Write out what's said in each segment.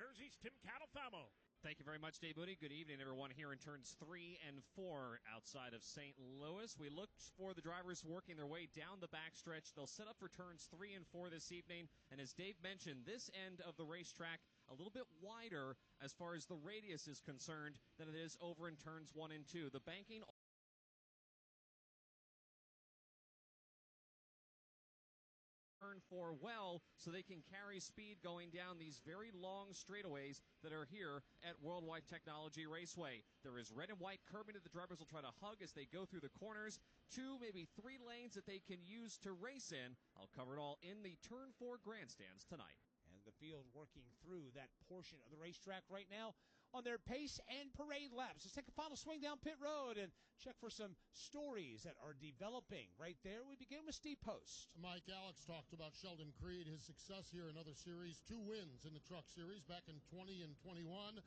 jerseys, Tim Catalfamo. Thank you very much, Dave Mooney. Good evening, everyone, here in turns 3 and 4 outside of St. Louis. We looked for the drivers working their way down the backstretch. They'll set up for turns 3 and 4 this evening. And as Dave mentioned, this end of the racetrack a little bit wider as far as the radius is concerned than it is over in turns 1 and 2. The banking turn 4 well, so they can carry speed going down these very long straightaways that are here at Worldwide Technology Raceway. There is red and white curbing that the drivers will try to hug as they go through the corners. 2, maybe 3 lanes that they can use to race in. I'll cover it all in the turn 4 grandstands tonight. And the field working through that portion of the racetrack right now on their pace and parade laps. Let's take a final swing down pit road and check for some stories that are developing right there. We begin with Steve Post. Mike Alex talked about Sheldon Creed, his success here in other series. 2 wins in the Truck Series back in 20 and 21.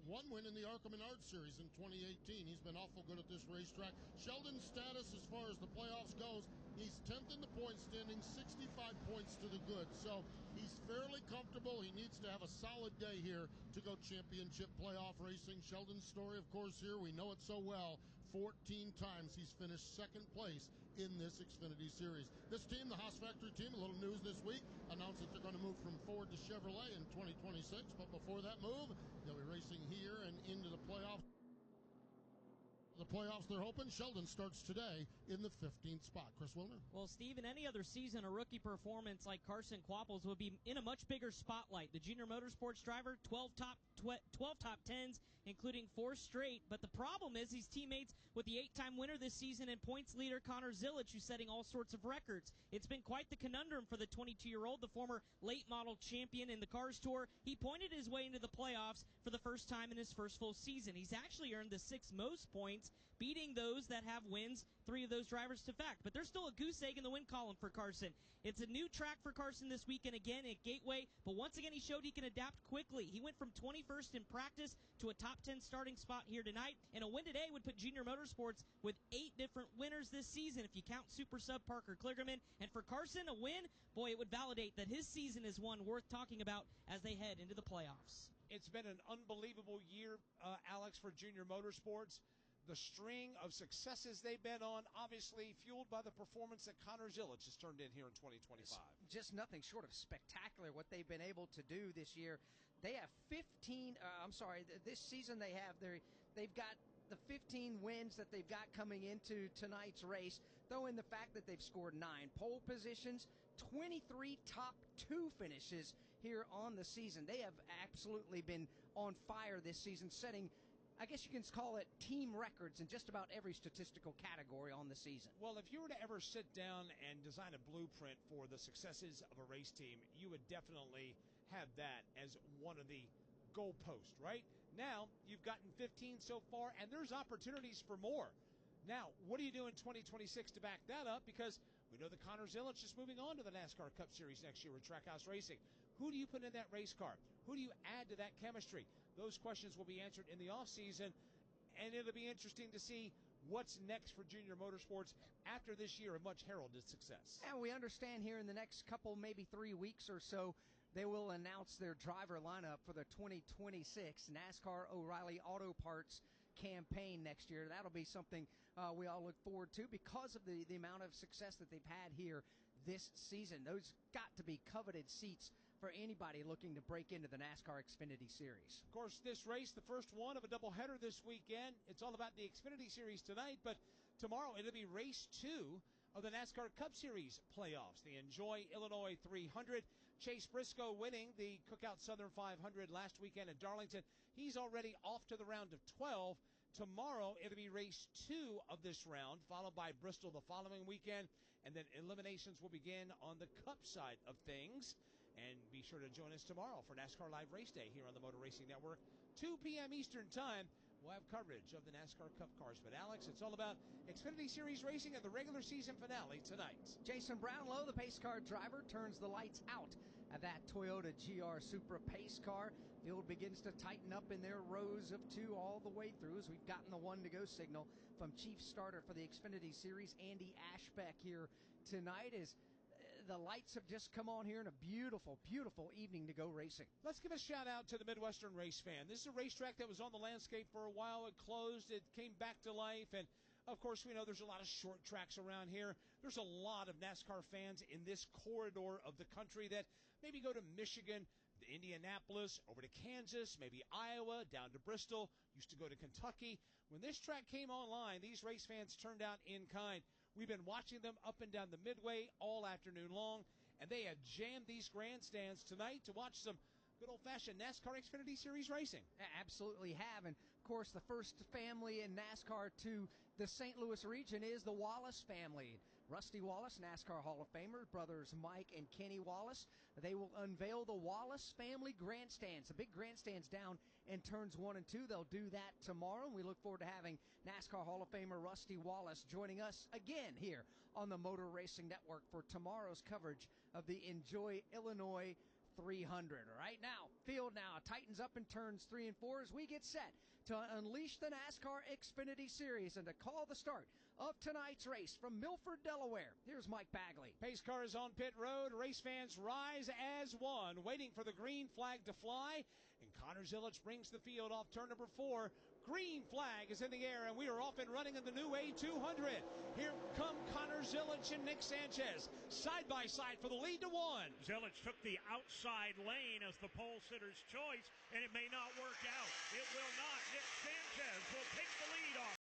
1 win in the ARCA Menard Series in 2018. He's been awful good at this racetrack. Sheldon's status as far as the playoffs goes, he's 10th in the point standing, 65 points to the good. So he's fairly comfortable. He needs to have a solid day here to go championship playoff racing. Sheldon's story, of course, here, we know it so well. 14 times he's finished second place in this Xfinity Series. This team, the Haas Factory team, a little news this week, announced that they're going to move from Ford to Chevrolet in 2026. But before that move, they'll be racing here and into the playoffs. The playoffs they're hoping. Sheldon starts today in the 15th spot. Chris Wilner. Well, Steve, in any other season, a rookie performance like Carson Quapples would be in a much bigger spotlight. The Junior Motorsports driver, 12 top 10s, including 4 straight. But the problem is he's teammates with the 8-time winner this season and points leader Connor Zilic, who's setting all sorts of records. It's been quite the conundrum for the 22-year-old, the former late model champion in the Cars Tour. He pointed his way into the playoffs for the first time in his first full season. He's actually earned the 6th most points, beating those that have wins, 3 of those drivers to fact. But there's still a goose egg in the win column for Carson. It's a new track for Carson this weekend again at Gateway, but once again he showed he can adapt quickly. He went from 21st in practice to a top 10 starting spot here tonight, and a win today would put Junior Motorsports with 8 different winners this season if you count Super Sub Parker Kligerman. And for Carson, a win, boy, it would validate that his season is one worth talking about as they head into the playoffs. It's been an unbelievable year, Alex, for Junior Motorsports. The string of successes they've been on, obviously fueled by the performance that Connor Zilic has turned in here in 2025. Just nothing short of spectacular what they've been able to do this year. They have 15, this season they've got the 15 wins that they've got coming into tonight's race, though in the fact that they've scored 9 pole positions, 23 top 2 finishes here on the season. They have absolutely been on fire this season, setting, I guess you can call it, team records in just about every statistical category on the season. Well, if you were to ever sit down and design a blueprint for the successes of a race team, you would definitely have that as one of the goalposts, right? Now, you've gotten 15 so far, and there's opportunities for more. Now, what do you do in 2026 to back that up? Because we know that Connor Zilic is moving on to the NASCAR Cup Series next year with Trackhouse Racing. Who do you put in that race car? Who do you add to that chemistry? Those questions will be answered in the offseason, and it'll be interesting to see what's next for Junior Motorsports after this year of much heralded success. And we understand here in the next couple, maybe 3 weeks or so, they will announce their driver lineup for the 2026 NASCAR O'Reilly Auto Parts campaign next year. That'll be something we all look forward to because of the amount of success that they've had here this season. Those got to be coveted seats for anybody looking to break into the NASCAR Xfinity Series. Of course, this race, the first one of a doubleheader this weekend. It's all about the Xfinity Series tonight, but tomorrow it'll be race 2 of the NASCAR Cup Series playoffs. The Enjoy Illinois 300. Chase Briscoe winning the Cookout Southern 500 last weekend at Darlington. He's already off to the round of 12. Tomorrow, it'll be race 2 of this round, followed by Bristol the following weekend, and then eliminations will begin on the Cup side of things. And be sure to join us tomorrow for NASCAR Live Race Day here on the Motor Racing Network, 2 p.m. Eastern Time. We'll have coverage of the NASCAR Cup cars. But, Alex, it's all about Xfinity Series racing and the regular season finale tonight. Jason Brownlow, the pace car driver, turns the lights out at that Toyota GR Supra pace car. Field begins to tighten up in their rows of 2 all the way through as we've gotten the 1-to-go signal from chief starter for the Xfinity Series, Andy Ashbeck, here tonight. As the lights have just come on here, and a beautiful, beautiful evening to go racing. Let's give a shout out to the Midwestern Race Fan. This is a racetrack that was on the landscape for a while. It closed. It came back to life. And, of course, we know there's a lot of short tracks around here. There's a lot of NASCAR fans in this corridor of the country that maybe go to Michigan, to Indianapolis, over to Kansas, maybe Iowa, down to Bristol, used to go to Kentucky. When this track came online, these race fans turned out in kind. We've been watching them up and down the Midway all afternoon long, and they have jammed these grandstands tonight to watch some good old-fashioned NASCAR Xfinity Series racing. Absolutely have. And, of course, the first family in NASCAR to the St. Louis region is the Wallace family. Rusty Wallace, NASCAR Hall of Famer, brothers Mike and Kenny Wallace. They will unveil the Wallace family grandstands, the big grandstands down in turns 1 and 2. They'll do that tomorrow, and we look forward to having NASCAR Hall of Famer Rusty Wallace joining us again here on the Motor Racing Network for tomorrow's coverage of the Enjoy Illinois 300. Right now, field now tightens up in turns 3 and 4 as we get set to unleash the NASCAR Xfinity Series and to call the start of tonight's race from Milford, Delaware. Here's Mike Bagley. Pace car is on pit road. Race fans rise as one, waiting for the green flag to fly. And Connor Zilisch brings the field off turn number 4. Green flag is in the air, and we are off and running in the new A200. Here come Connor Zilisch and Nick Sanchez, side by side for the lead to 1. Zilisch took the outside lane as the pole sitter's choice, and it may not work out. It will not. Nick Sanchez will take the lead off.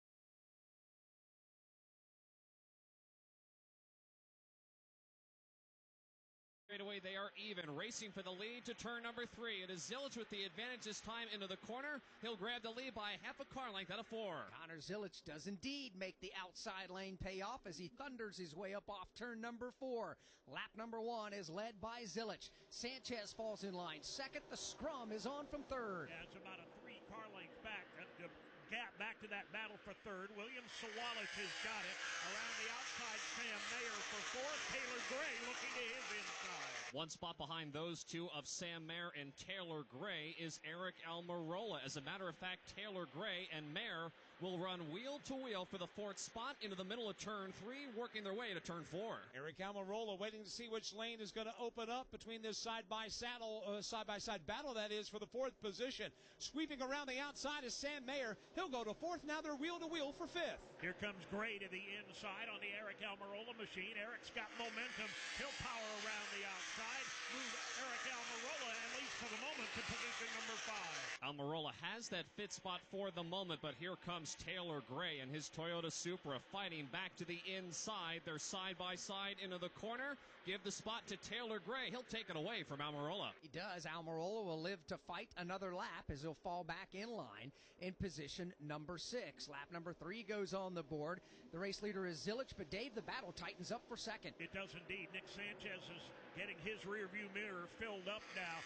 Straight away, they are even, racing for the lead to turn number 3. It is Zilisch with the advantage this time into the corner. He'll grab the lead by half a car length out of 4. Connor Zilisch does indeed make the outside lane pay off as he thunders his way up off turn number 4. Lap number 1 is led by Zilisch. Sanchez falls in line second. The scrum is on from third. Yeah, it's about a 3-car length back. The gap back to that battle for third. William Sawalich has got it. Around the outside, Sam Mayer for 4th. Taylor Gray looking to his inside. One spot behind those two of Sam Mayer and Taylor Gray is Eric Almirola. As a matter of fact, Taylor Gray and Mayer will run wheel to wheel for the 4th spot into the middle of turn 3, working their way to turn 4. Eric Almirola waiting to see which lane is going to open up between this side-by-side battle, that is, for the 4th position. Sweeping around the outside is Sam Mayer. He'll go to 4th. Now they're wheel to wheel for 5th. Here comes Gray to the inside on the Eric Almirola machine. Eric's got momentum. He'll power around the outside, move Eric Almirola, at least for the moment, to position number 5. Almirola has that 5th spot for the moment, but here comes Taylor Gray and his Toyota Supra fighting back to the inside. They're side by side into the corner. Give the spot to Taylor Gray. He'll take it away from Almirola. He does. Almirola will live to fight another lap as he'll fall back in line in position number 6. Lap number 3 goes on the board. The race leader is Zilisch, but Dave, the battle tightens up for second. It does indeed. Nick Sanchez is getting his rearview mirror filled up now.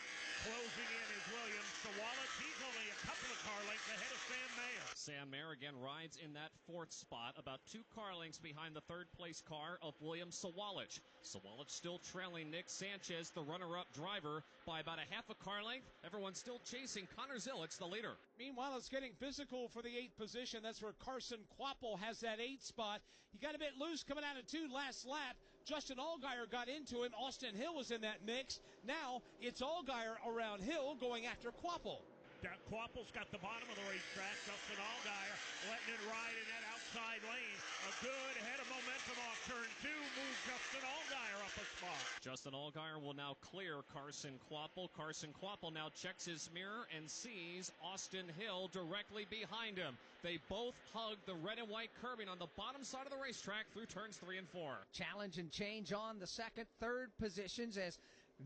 Closing in is William Sawalich. He's only a couple of car lengths ahead of Sam Mayer. Sam Mayer again rides in that 4th spot, about 2 car lengths behind the 3rd place car of William Sawalich. Sawalich still trailing Nick Sanchez, the runner-up driver, by about a half a car length. Everyone's still chasing Connor Zilisch, the leader. Meanwhile, it's getting physical for the 8th position. That's where Carson Kvapil has that 8th spot. He got a bit loose coming out of 2 last lap. Justin Allgaier got into him. Austin Hill was in that mix. Now it's Allgaier around Hill going after Kvapil. Kvapil's got the bottom of the racetrack. Justin Allgaier letting it ride in that outside lane. A good head of momentum off turn 2. Move Justin Allgaier up a spot. Justin Allgaier will now clear Carson Kvapil. Carson Kvapil now checks his mirror and sees Austin Hill directly behind him. They both hug the red and white curbing on the bottom side of the racetrack through turns 3 and 4. Challenge and change on the 2nd, 3rd positions as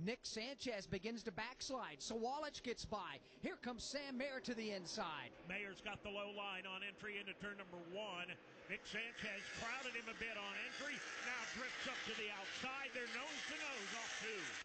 Nick Sanchez begins to backslide. Sawalich gets by. Here comes Sam Mayer to the inside. Mayer's got the low line on entry into turn number 1. Nick Sanchez crowded him a bit on entry. Now drifts up to the outside. They're nose to nose off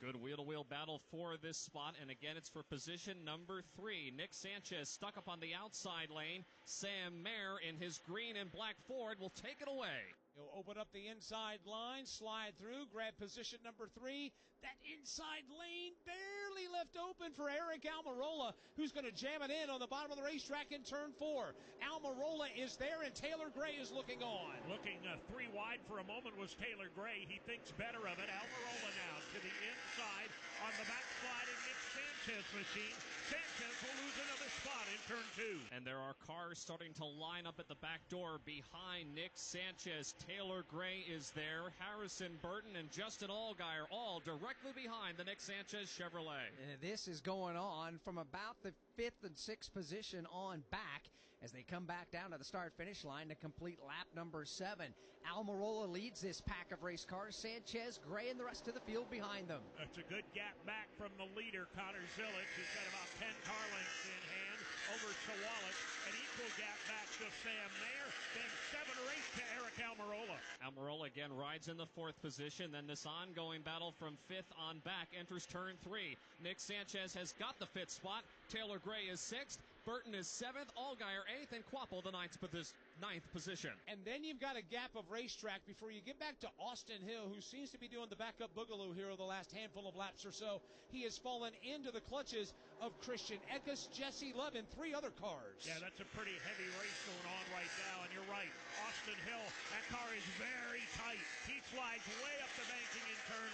2. Good wheel-to-wheel battle for this spot, and again it's for position number 3. Nick Sanchez stuck up on the outside lane. Sam Mayer in his green and black Ford will take it away. He'll open up the inside line, slide through, grab position number 3. That inside lane barely left open for Eric Almirola, who's going to jam it in on the bottom of the racetrack in turn 4. Almirola is there, and Taylor Gray is looking on. Looking 3 wide for a moment was Taylor Gray. He thinks better of it. Almirola now to the inside on the backsliding Nick Sanchez machine. Sanchez will lose another spot in turn 2. And there are cars starting to line up at the back door behind Nick Sanchez. Taylor Gray is there. Harrison Burton and Justin Allgaier all directly behind the Nick Sanchez Chevrolet. This is going on from about the 5th and 6th position on back as they come back down to the start-finish line to complete lap number 7. Almirola leads this pack of race cars. Sanchez, Gray, and the rest of the field behind them. That's a good gap back from the leader, Connor Zilic, who's got about 10 car lengths in hand over Sawalich. An equal gap back to Sam Mayer, then 7 or 8 to Eric Almirola. Almirola again rides in the 4th position. Then this ongoing battle from 5th on back enters turn 3. Nick Sanchez has got the 5th spot. Taylor Gray is 6th. Burton is 7th, Allgaier 8th, and Quapple the 9th position. And then you've got a gap of racetrack before you get back to Austin Hill, who seems to be doing the backup boogaloo here over the last handful of laps or so. He has fallen into the clutches of Christian Eckes, Jesse Love, and 3 other cars. Yeah, that's a pretty heavy race going on right now, and you're right. Austin Hill, that car is very tight. He slides way up the banking in turn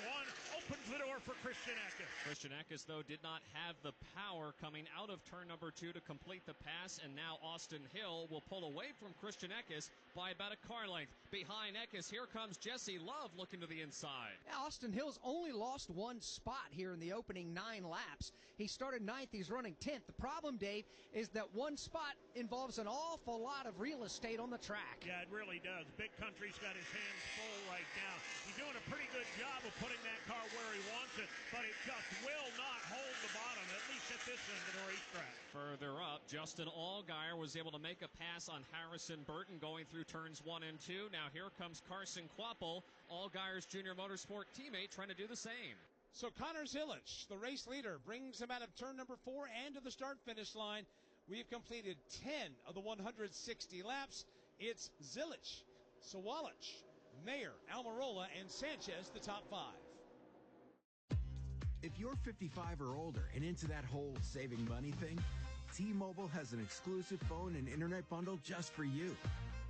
1, opens the door for Christian Eckes. Christian Eckes, though, did not have the power coming out of turn number 2 to complete the pass, and now Austin Hill will pull away from Christian Eckes by about a car length. Behind Eckes, here comes Jesse Love looking to the inside. Austin Hill's only lost 1 spot here in the opening 9 laps. He started 9th, he's running 10th. The problem, Dave, is that 1 spot involves an awful lot of real estate on the track. Yeah, it really does. Big Country's got his hands full right now. He's doing a pretty good job of putting that car where he wants it, but it just will not hold the bottom, at least at this end of the racetrack. Further up, Justin Allgaier was able to make a pass on Harrison Burton going through turns 1 and 2. Now here comes Carson Quapple, Allgaier's Junior Motorsport teammate, trying to do the same. So Connor Zilic, the race leader, brings him out of turn number 4 and to the start-finish line. We've completed 10 of the 160 laps. It's Zilic, Sawalich, Mayer, Almirola, and Sanchez, the top 5. If you're 55 or older and into that whole saving money thing, T-Mobile has an exclusive phone and internet bundle just for you.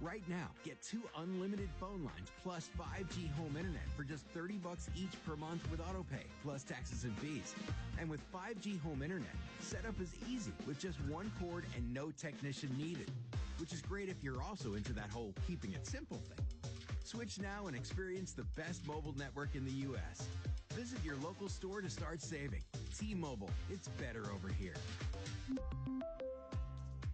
Right now, get 2 unlimited phone lines plus 5G home internet for just $30 each per month with AutoPay, plus taxes and fees. And with 5G home internet, setup is easy with just 1 cord and no technician needed, which is great if you're also into that whole keeping it simple thing. Switch now and experience the best mobile network in the U.S. Visit your local store to start saving. T-Mobile, it's better over here.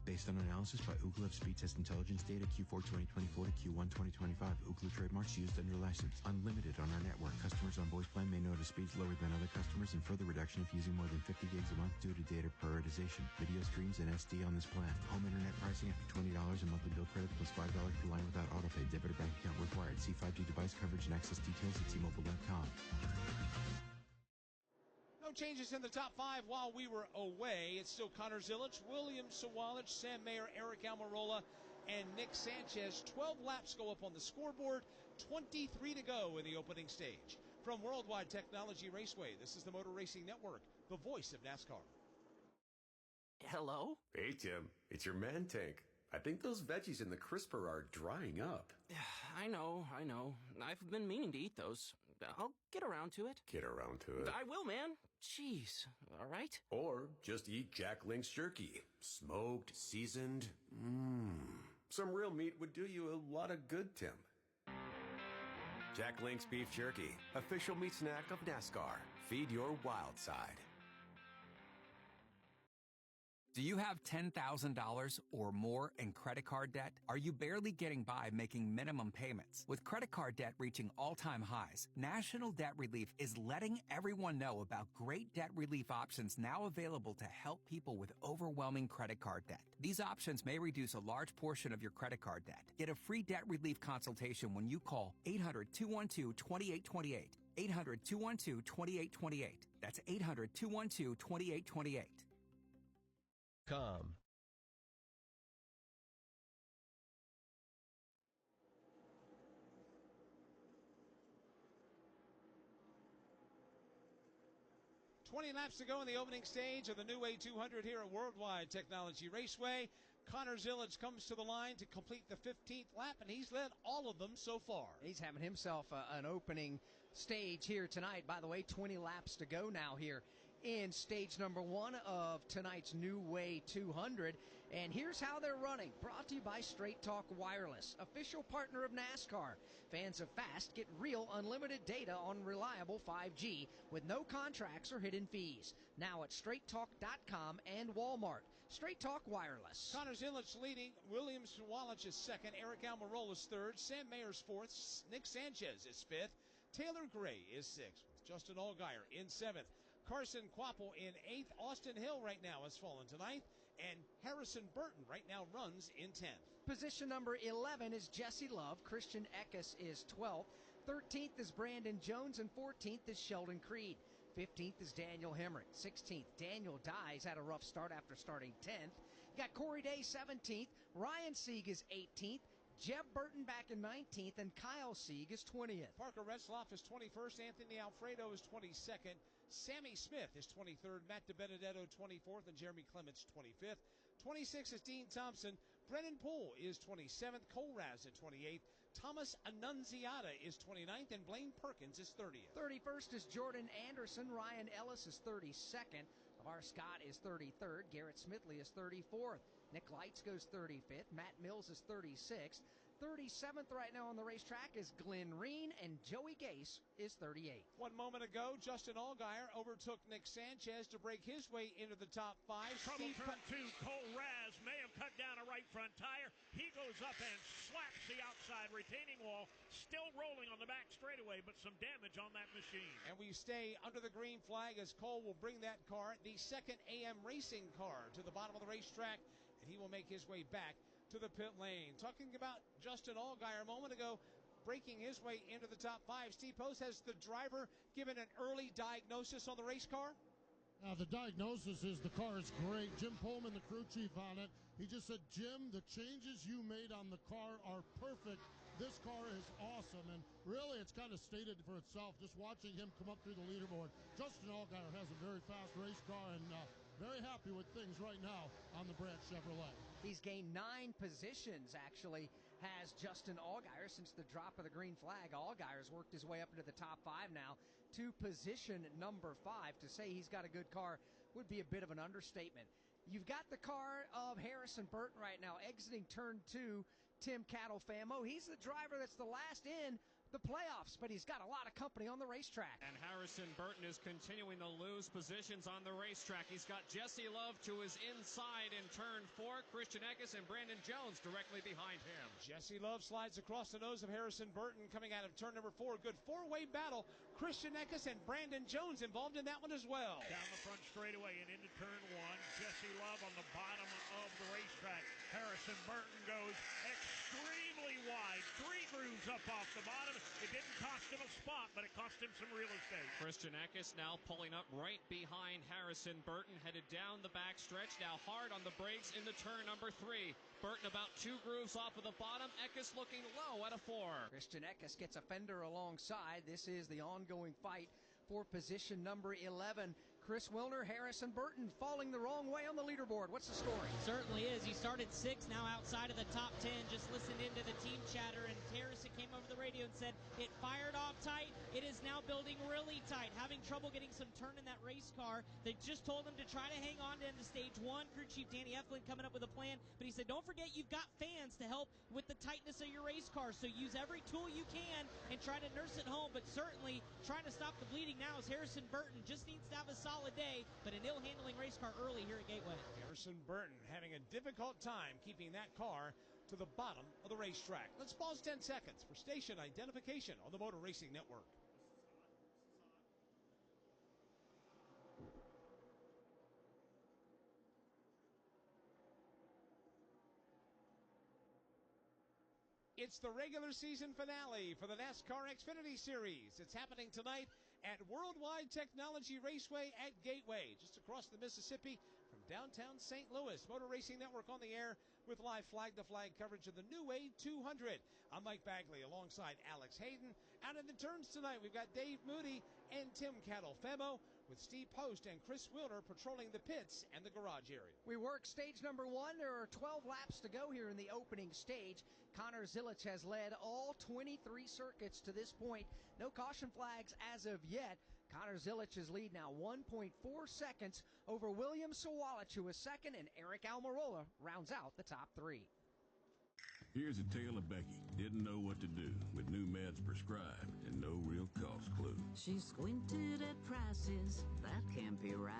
Based on analysis by Ookla of speed test intelligence data Q4 2024 to Q1 2025. Ookla trademarks used under license. Unlimited on our network. Customers on voice plan may notice speeds lower than other customers and further reduction if using more than 50 gigs a month due to data prioritization. Video streams and SD on this plan. Home internet pricing after $20 a monthly bill credit plus $5 per line without autopay. Debit or bank account required. See 5G device coverage and access details at T-Mobile.com. No changes in the top 5 while we were away. It's still Connor Zilic, William Sawalich, Sam Mayer, Eric Almirola, and Nick Sanchez. 12 laps go up on the scoreboard, 23 to go in the opening stage. From Worldwide Technology Raceway, this is the Motor Racing Network, the voice of NASCAR. Hello? Hey, Tim. It's your man tank. I think those veggies in the crisper are drying up. I know. I've been meaning to eat those. I'll get around to it. Get around to it. I will, man. Jeez. All right? Or just eat Jack Link's jerky. Smoked, seasoned. Some real meat would do you a lot of good, Tim. Jack Link's Beef Jerky. Official meat snack of NASCAR. Feed your wild side. Do you have $10,000 or more in credit card debt? Are you barely getting by making minimum payments? With credit card debt reaching all-time highs, National Debt Relief is letting everyone know about great debt relief options now available to help people with overwhelming credit card debt. These options may reduce a large portion of your credit card debt. Get a free debt relief consultation when you call 800-212-2828. 800-212-2828. That's 800-212-2828. 20 laps to go in the opening stage of the New Way 200 here at Worldwide Technology Raceway. Connor Zillage comes to the line to complete the 15th lap, and he's led all of them so far. He's having himself an opening stage here tonight. By the way, 20 laps to go now here in stage number 1 of tonight's New Way 200. And here's how they're running. Brought to you by Straight Talk Wireless, official partner of NASCAR. Fans of Fast get real unlimited data on reliable 5G with no contracts or hidden fees. Now at straighttalk.com and Walmart. Straight Talk Wireless. Connor Zillage leading. Williams Wallach is second. Eric Almirola is third. Sam Mayer's fourth. Nick Sanchez is fifth. Taylor Gray is sixth. Justin Allgaier in seventh. Carson Quapple in 8th. Austin Hill right now has fallen to 9th. And Harrison Burton right now runs in 10th. Position number 11 is Jesse Love. Christian Eckes is 12th. 13th is Brandon Jones. And 14th is Sheldon Creed. 15th is Daniel Hemrick. 16th, Daniel Dyes had a rough start after starting 10th. You got Corey Day 17th. Ryan Sieg is 18th. Jeb Burton back in 19th, and Kyle Sieg is 20th. Parker Retzloff is 21st. Anthony Alfredo is 22nd. Sammy Smith is 23rd. Matt DiBenedetto 24th, and Jeremy Clements 25th. 26th is Dean Thompson. Brennan Poole is 27th. Cole Raz at 28th. Thomas Annunziata is 29th, and Blaine Perkins is 30th. 31st is Jordan Anderson. Ryan Ellis is 32nd. LeVar Scott is 33rd. Garrett Smithley is 34th. Nick Lights goes 35th. Matt Mills is 36th. 37th right now on the racetrack is Glenn Reen, and Joey Gase is 38th. 1 moment ago, Justin Allgaier overtook Nick Sanchez to break his way into the top 5. Trouble turn 2. Cole Raz may have cut down a right front tire. He goes up and slaps the outside retaining wall. Still rolling on the back straightaway, but some damage on that machine. And we stay under the green flag as Cole will bring that car, the second AM Racing car, to the bottom of the racetrack, and he will make his way back to the pit lane. Talking about Justin Allgaier a moment ago, breaking his way into the top 5. Steve Post, has the driver given an early diagnosis on the race car? The diagnosis is the car is great. Jim Pullman, the crew chief on it, he just said, Jim, the changes you made on the car are perfect. This car is awesome, and really it's kind of stated for itself just watching him come up through the leaderboard. Justin Allgaier has a very fast race car, and very happy with things right now on the Brandt Chevrolet. He's gained 9 positions, actually, has Justin Allgaier since the drop of the green flag. Allgaier's worked his way up into the top 5 now to position number 5. To say he's got a good car would be a bit of an understatement. You've got the car of Harrison Burton right now exiting turn 2, Tim Catalfamo. He's the driver that's the last in the playoffs, but he's got a lot of company on the racetrack. And Harrison Burton is continuing to lose positions on the racetrack. He's got Jesse Love to his inside in turn 4. Christian Eckes and Brandon Jones directly behind him. Jesse Love slides across the nose of Harrison Burton coming out of turn number 4. Good 4-way battle. Christian Eckes and Brandon Jones involved in that one as well. Down the front straightaway and into turn 1. Jesse Love on the bottom of the racetrack. Harrison Burton goes extremely wide. 3 grooves up off the bottom. It didn't cost him a spot, but it cost him some real estate. Christian Eckes now pulling up right behind Harrison Burton, headed down the back stretch, now hard on the brakes into turn number 3. Burton about 2 grooves off of the bottom. Eckes looking low at a 4. Christian Eckes gets a fender alongside. This is the ongoing fight for position number 11. Chris Wilner, Harrison Burton falling the wrong way on the leaderboard. What's the story? Certainly is. He started 6th, now outside of the top 10. Just listened into the team chatter, and Harrison came over the radio and said it fired off tight. It is now building really tight. Having trouble getting some turn in that race car. They just told him to try to hang on to into stage 1. Crew chief Danny Eflin coming up with a plan, but he said, don't forget you've got fans to help with the tightness of your race car, so use every tool you can and try to nurse it home, but certainly trying to stop the bleeding now is Harrison Burton. Just needs to have a solid day, but an ill-handling race car early here at Gateway. Harrison Burton having a difficult time keeping that car to the bottom of the racetrack. Let's pause 10 seconds for station identification on the Motor Racing Network. It's the regular season finale for the NASCAR Xfinity Series. It's happening tonight at Worldwide Technology Raceway at Gateway, just across the Mississippi from downtown St. Louis. Motor Racing Network on the air with live flag-to-flag coverage of the New Way 200. I'm Mike Bagley alongside Alex Hayden. Out in the turns tonight, we've got Dave Moody and Tim Catalfamo. with Steve Post and Chris Wilder patrolling the pits and the garage area. We work stage number 1. There are 12 laps to go here in the opening stage. Connor Zilic has led all 23 circuits to this point. No caution flags as of yet. Connor Zilic's lead now 1.4 seconds over William Sawalich, who is second, and Eric Almirola rounds out the top 3. Here's a tale of Becky. Didn't know what to do with new meds prescribed and no real cost clue. She squinted at prices, that can't be right.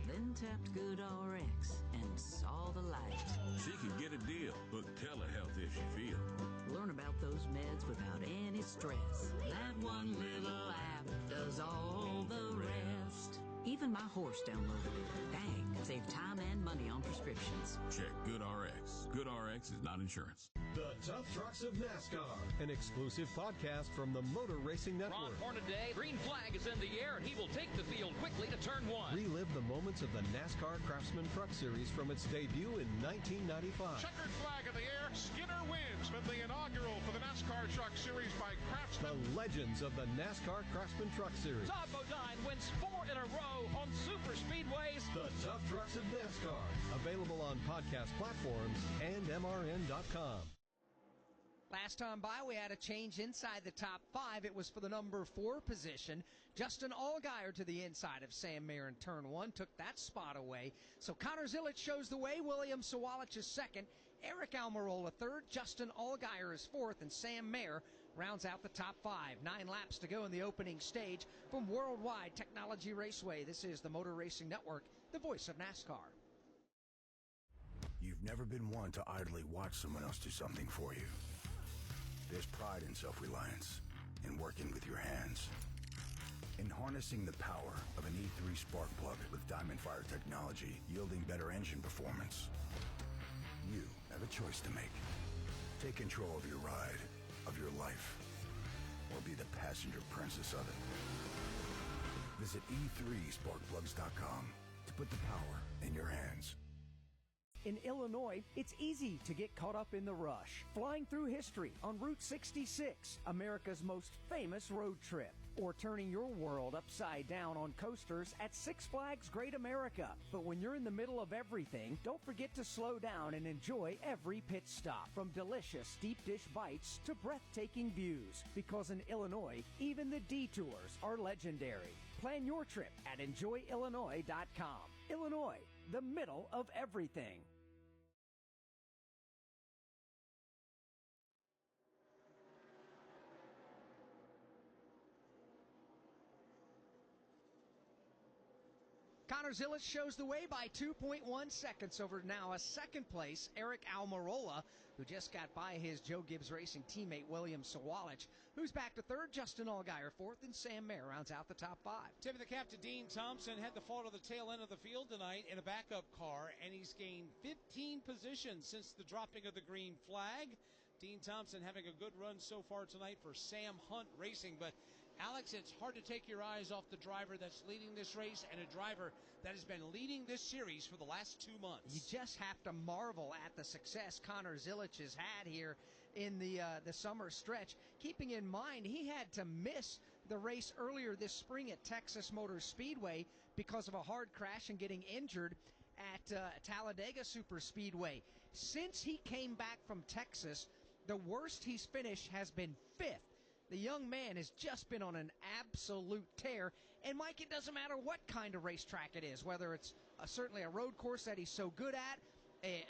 Then tapped GoodRx and saw the light. She could get a deal, book telehealth if she feels. Learn about those meds without any stress. That one little app does all the rest. Even my horse downloaded it. Dang, save time and money on prescriptions. Check GoodRx. GoodRx is not insurance. The Tough Trucks of NASCAR, an exclusive podcast from the Motor Racing Network. Ron Hornaday, green flag is in the air, and he will take the field quickly to turn 1. Relive the moments of the NASCAR Craftsman Truck Series from its debut in 1995. Checkered flag in the air, Skinner wins with the inaugural for the NASCAR Truck Series by Craftsman. The legends of the NASCAR Craftsman Truck Series. Todd Bodine wins 4 in a row on super speedways. The Tough Trucks of NASCAR, available on podcast platforms and MRN.com. Last time by, we had a change inside the top 5. It was for the number 4 position. Justin Allgaier to the inside of Sam Mayer in turn 1 took that spot away. So Connor Zilic shows the way. William Sawalich is second. Eric Almirola third. Justin Allgaier is fourth. And Sam Mayer rounds out the top 5. 9 laps to go in the opening stage from Worldwide Technology Raceway. This is the Motor Racing Network, the voice of NASCAR. You've never been one to idly watch someone else do something for you. There's pride in self-reliance, in working with your hands, in harnessing the power of an E3 spark plug with Diamond Fire technology yielding better engine performance. You have a choice to make. Take control of your ride, of your life, or be the passenger princess of it. Visit e3sparkplugs.com to put the power in your hands. In Illinois, it's easy to get caught up in the rush. Flying through history on Route 66, America's most famous road trip. Or turning your world upside down on coasters at Six Flags Great America. But when you're in the middle of everything, don't forget to slow down and enjoy every pit stop. From delicious deep dish bites to breathtaking views. Because in Illinois, even the detours are legendary. Plan your trip at enjoyillinois.com. Illinois, the middle of everything. Connor Zilic shows the way by 2.1 seconds over now a second place, Eric Almirola, who just got by his Joe Gibbs Racing teammate William Sawalich, who's back to third, Justin Allgaier fourth, and Sam Mayer rounds out the top 5. Tip of the cap to Dean Thompson. Had the fall to the tail end of the field tonight in a backup car, and he's gained 15 positions since the dropping of the green flag. Dean Thompson having a good run so far tonight for Sam Hunt Racing, but Alex, it's hard to take your eyes off the driver that's leading this race and a driver that has been leading this series for the last 2 months. You just have to marvel at the success Connor Zilic has had here in the summer stretch, keeping in mind he had to miss the race earlier this spring at Texas Motor Speedway because of a hard crash and getting injured at Talladega Super Speedway. Since he came back from Texas, the worst he's finished has been 5th. The young man has just been on an absolute tear. And, Mike, it doesn't matter what kind of racetrack it is, whether it's certainly a road course that he's so good at, a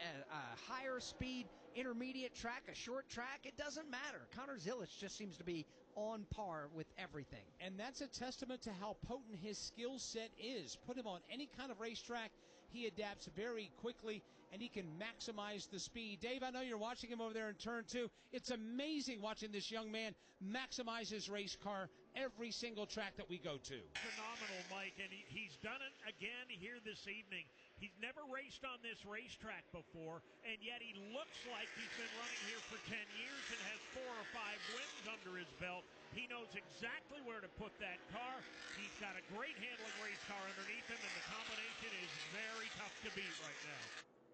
higher speed intermediate track, a short track, it doesn't matter. Connor Zilic just seems to be on par with everything. And that's a testament to how potent his skill set is. Put him on any kind of racetrack, he adapts very quickly, and he can maximize the speed. Dave, I know you're watching him over there in turn 2. It's amazing watching this young man maximize his race car every single track that we go to. Phenomenal, Mike, and he's done it again here this evening. He's never raced on this racetrack before, and yet he looks like he's been running here for 10 years and has 4 or 5 wins under his belt. He knows exactly where to put that car. He's got a great handling race car underneath him, and the combination is very tough to beat right now.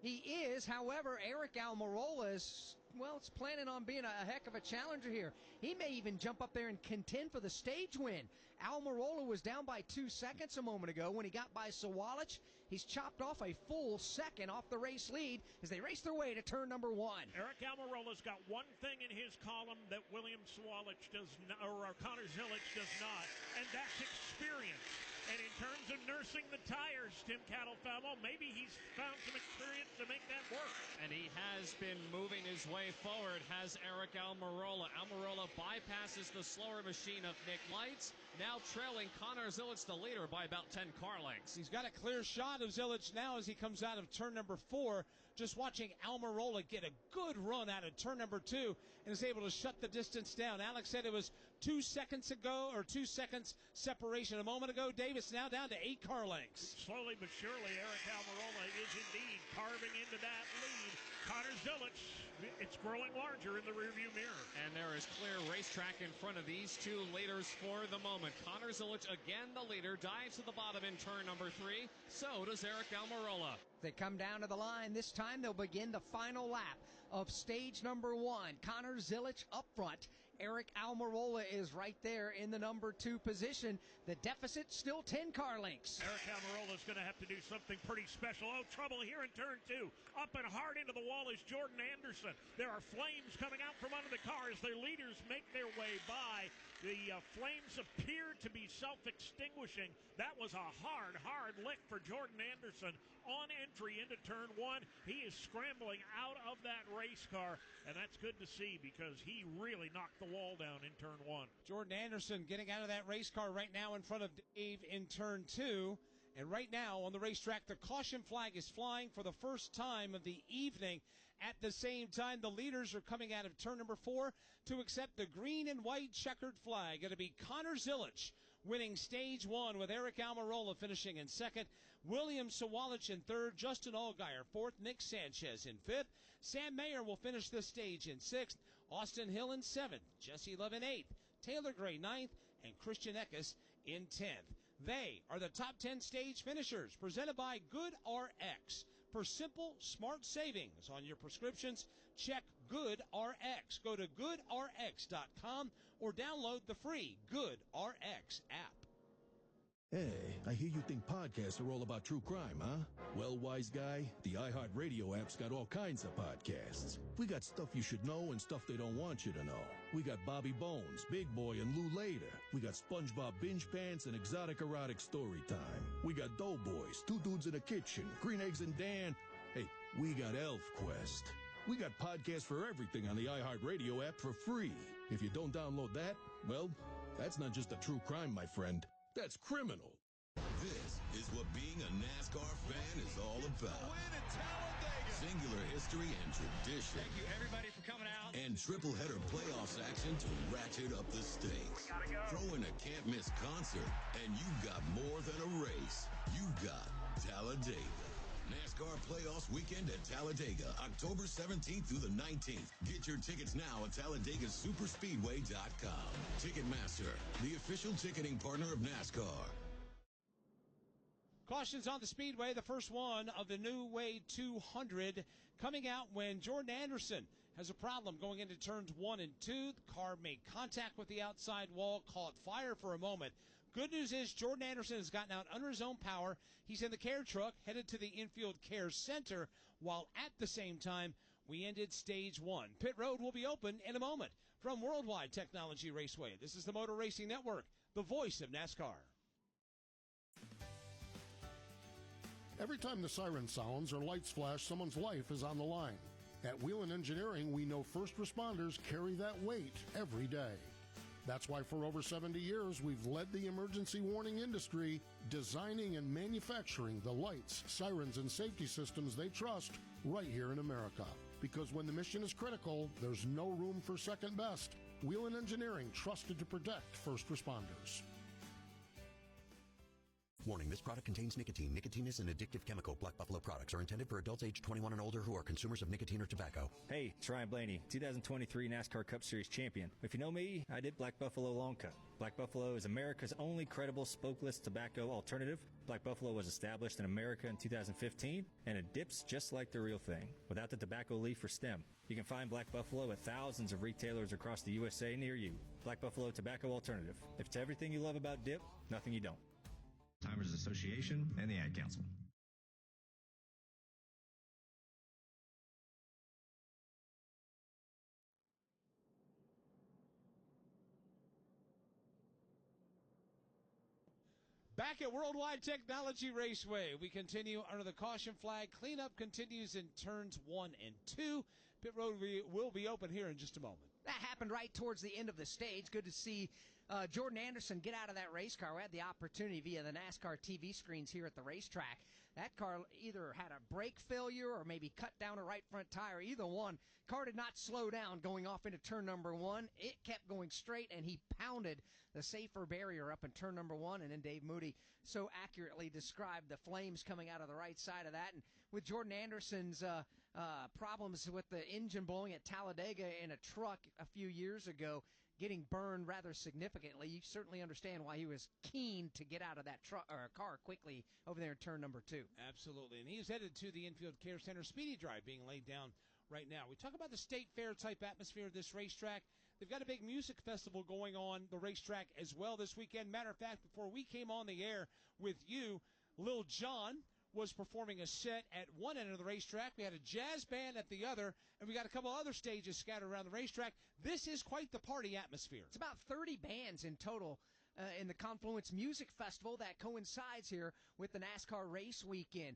He is, however, Eric Almirola is it's planning on being a heck of a challenger here. He may even jump up there and contend for the stage win. Almirola was down by 2 seconds a moment ago when he got by Sawalich. He's chopped off a full second off the race lead as they race their way to turn number 1. Eric Almirola's got one thing in his column that William Sawalich does not, or Connor Zilisch does not, and that's experience. And in terms of nursing the tires, Tim Catalfamo, maybe he's found some experience to make that work. And he has been moving his way forward, has Eric Almirola. Almirola bypasses the slower machine of Nick Lights, now trailing Connor Zilisch, the leader, by about 10 car lengths. He's got a clear shot of Zilisch now as he comes out of turn number 4. Just watching Almirola get a good run out of turn number 2 and is able to shut the distance down. Alex said it was 2 seconds ago, or 2 seconds separation a moment ago. Davis now down to 8 car lengths. Slowly but surely, Eric Almirola is indeed carving into that lead. Connor Zilisch, it's growing larger in the rearview mirror. And there is clear racetrack in front of these two leaders for the moment. Connor Zilisch, again the leader, dives to the bottom in turn number 3. So does Eric Almirola. They come down to the line. This time they'll begin the final lap of stage number 1. Connor Zilisch up front. Eric Almirola is right there in the number 2 position. The deficit still 10 car lengths. Eric Almirola is going to have to do something pretty special. Oh, trouble here in turn 2. Up and hard into the wall is Jordan Anderson. There are flames coming out from under the car as their leaders make their way by. The flames appear to be self-extinguishing. That was a hard lick for Jordan Anderson on entry into turn 1. He is scrambling out of that race car, and that's good to see because he really knocked the wall down in turn 1. Jordan Anderson getting out of that race car right now in front of Dave in turn 2. And right now on the racetrack, the caution flag is flying for the first time of the evening. At the same time, the leaders are coming out of turn number 4 to accept the green and white checkered flag. It'll be Connor Zilisch winning stage 1 with Eric Almirola finishing in 2nd. William Sawalich in 3rd. Justin Allgaier 4th. Nick Sanchez in 5th. Sam Mayer will finish the stage in 6th. Austin Hill in 7th. Jesse Love in 8th. Taylor Gray 9th. And Christian Eckes in 10th. They are the top 10 stage finishers presented by Good RX. For simple, smart savings on your prescriptions, check Good RX. Go to goodrx.com or download the free Good RX app. Hey, I hear you think podcasts are all about true crime, huh? Well, wise guy, the iHeartRadio app's got all kinds of podcasts. We got stuff you should know and stuff they don't want you to know. We got Bobby Bones, Big Boy, and Lou Later. We got SpongeBob Binge Pants and Exotic Erotic Story Time. We got Doughboys, Two Dudes in the Kitchen, Green Eggs and Dan. Hey, we got Elf Quest. We got podcasts for everything on the iHeartRadio app for free. If you don't download that, well, that's not just a true crime, my friend. That's criminal. This is what being a NASCAR fan is all about. Win at Talladega. Singular history and tradition. Thank you, everybody, for coming out. And triple header playoffs action to ratchet up the stakes. Throw in a can't-miss concert, and you've got more than a race. You've got Talladega. NASCAR Playoffs Weekend at Talladega, October 17th through the 19th. Get your tickets now at TalladegaSuperspeedway.com. Ticketmaster, the official ticketing partner of NASCAR. Cautions on the speedway, the first one of the New Way 200 coming out when Jordan Anderson has a problem going into turns 1 and 2. The car made contact with the outside wall, caught fire for a moment. Good news is Jordan Anderson has gotten out under his own power. He's in the care truck, headed to the infield care center, while at the same time, we ended stage 1. Pit road will be open in a moment. From Worldwide Technology Raceway, this is the Motor Racing Network, the voice of NASCAR. Every time the siren sounds or lights flash, someone's life is on the line. At Whelen Engineering, we know first responders carry that weight every day. That's why for over 70 years, we've led the emergency warning industry, designing and manufacturing the lights, sirens, and safety systems they trust right here in America. Because when the mission is critical, there's no room for second best. Whelen Engineering, trusted to protect first responders. Warning, this product contains nicotine. Nicotine is an addictive chemical. Black Buffalo products are intended for adults aged 21 and older who are consumers of nicotine or tobacco. Hey, it's Ryan Blaney, 2023 NASCAR Cup Series champion. If you know me, I did Black Buffalo Long Cut. Black Buffalo is America's only credible smokeless tobacco alternative. Black Buffalo was established in America in 2015, and it dips just like the real thing, without the tobacco leaf or stem. You can find Black Buffalo at thousands of retailers across the USA near you. Black Buffalo Tobacco Alternative. If it's everything you love about dip, nothing you don't. Timers Association and the Ad Council. Back at Worldwide Technology Raceway, we continue under the caution flag. Cleanup continues in turns 1 and 2. Pit road will be open here in just a moment. That happened right towards the end of the stage. Good to see Jordan Anderson get out of that race car. We had the opportunity via the NASCAR TV screens here at the racetrack. That car either had a brake failure or maybe cut down a right front tire. Either one. Car did not slow down going off into turn number 1. It kept going straight, and he pounded the safer barrier up in turn number 1. And then Dave Moody so accurately described the flames coming out of the right side of that. And with Jordan Anderson's problems with the engine blowing at Talladega in a truck a few years ago, getting burned rather significantly, you certainly understand why he was keen to get out of that truck or car quickly over there in turn number 2. Absolutely, and he's headed to the Infield Care Center Speedy Drive being laid down right now. We talk about the state fair type atmosphere of this racetrack. They've got a big music festival going on the racetrack as well this weekend. Matter of fact, before we came on the air with you, Lil Jon was performing a set at one end of the racetrack. We had a jazz band at the other, and we got a couple other stages scattered around the racetrack. This is quite the party atmosphere. It's about 30 bands in total in the Confluence Music Festival that coincides here with the NASCAR race weekend.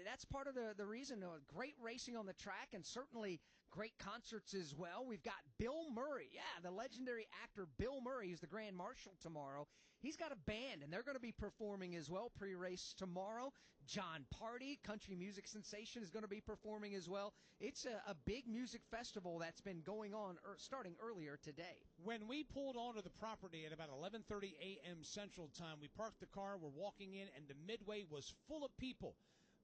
That's part of the reason. Great racing on the track, and certainly great concerts as well. We've got Bill Murray. Yeah, the legendary actor Bill Murray is the Grand Marshal tomorrow. He's got a band, and they're going to be performing as well pre-race tomorrow. John Party, country music sensation, is going to be performing as well. It's a big music festival that's been going on starting earlier today. When we pulled onto the property at about 11:30 a.m. Central Time, we parked the car, we're walking in, and the midway was full of people.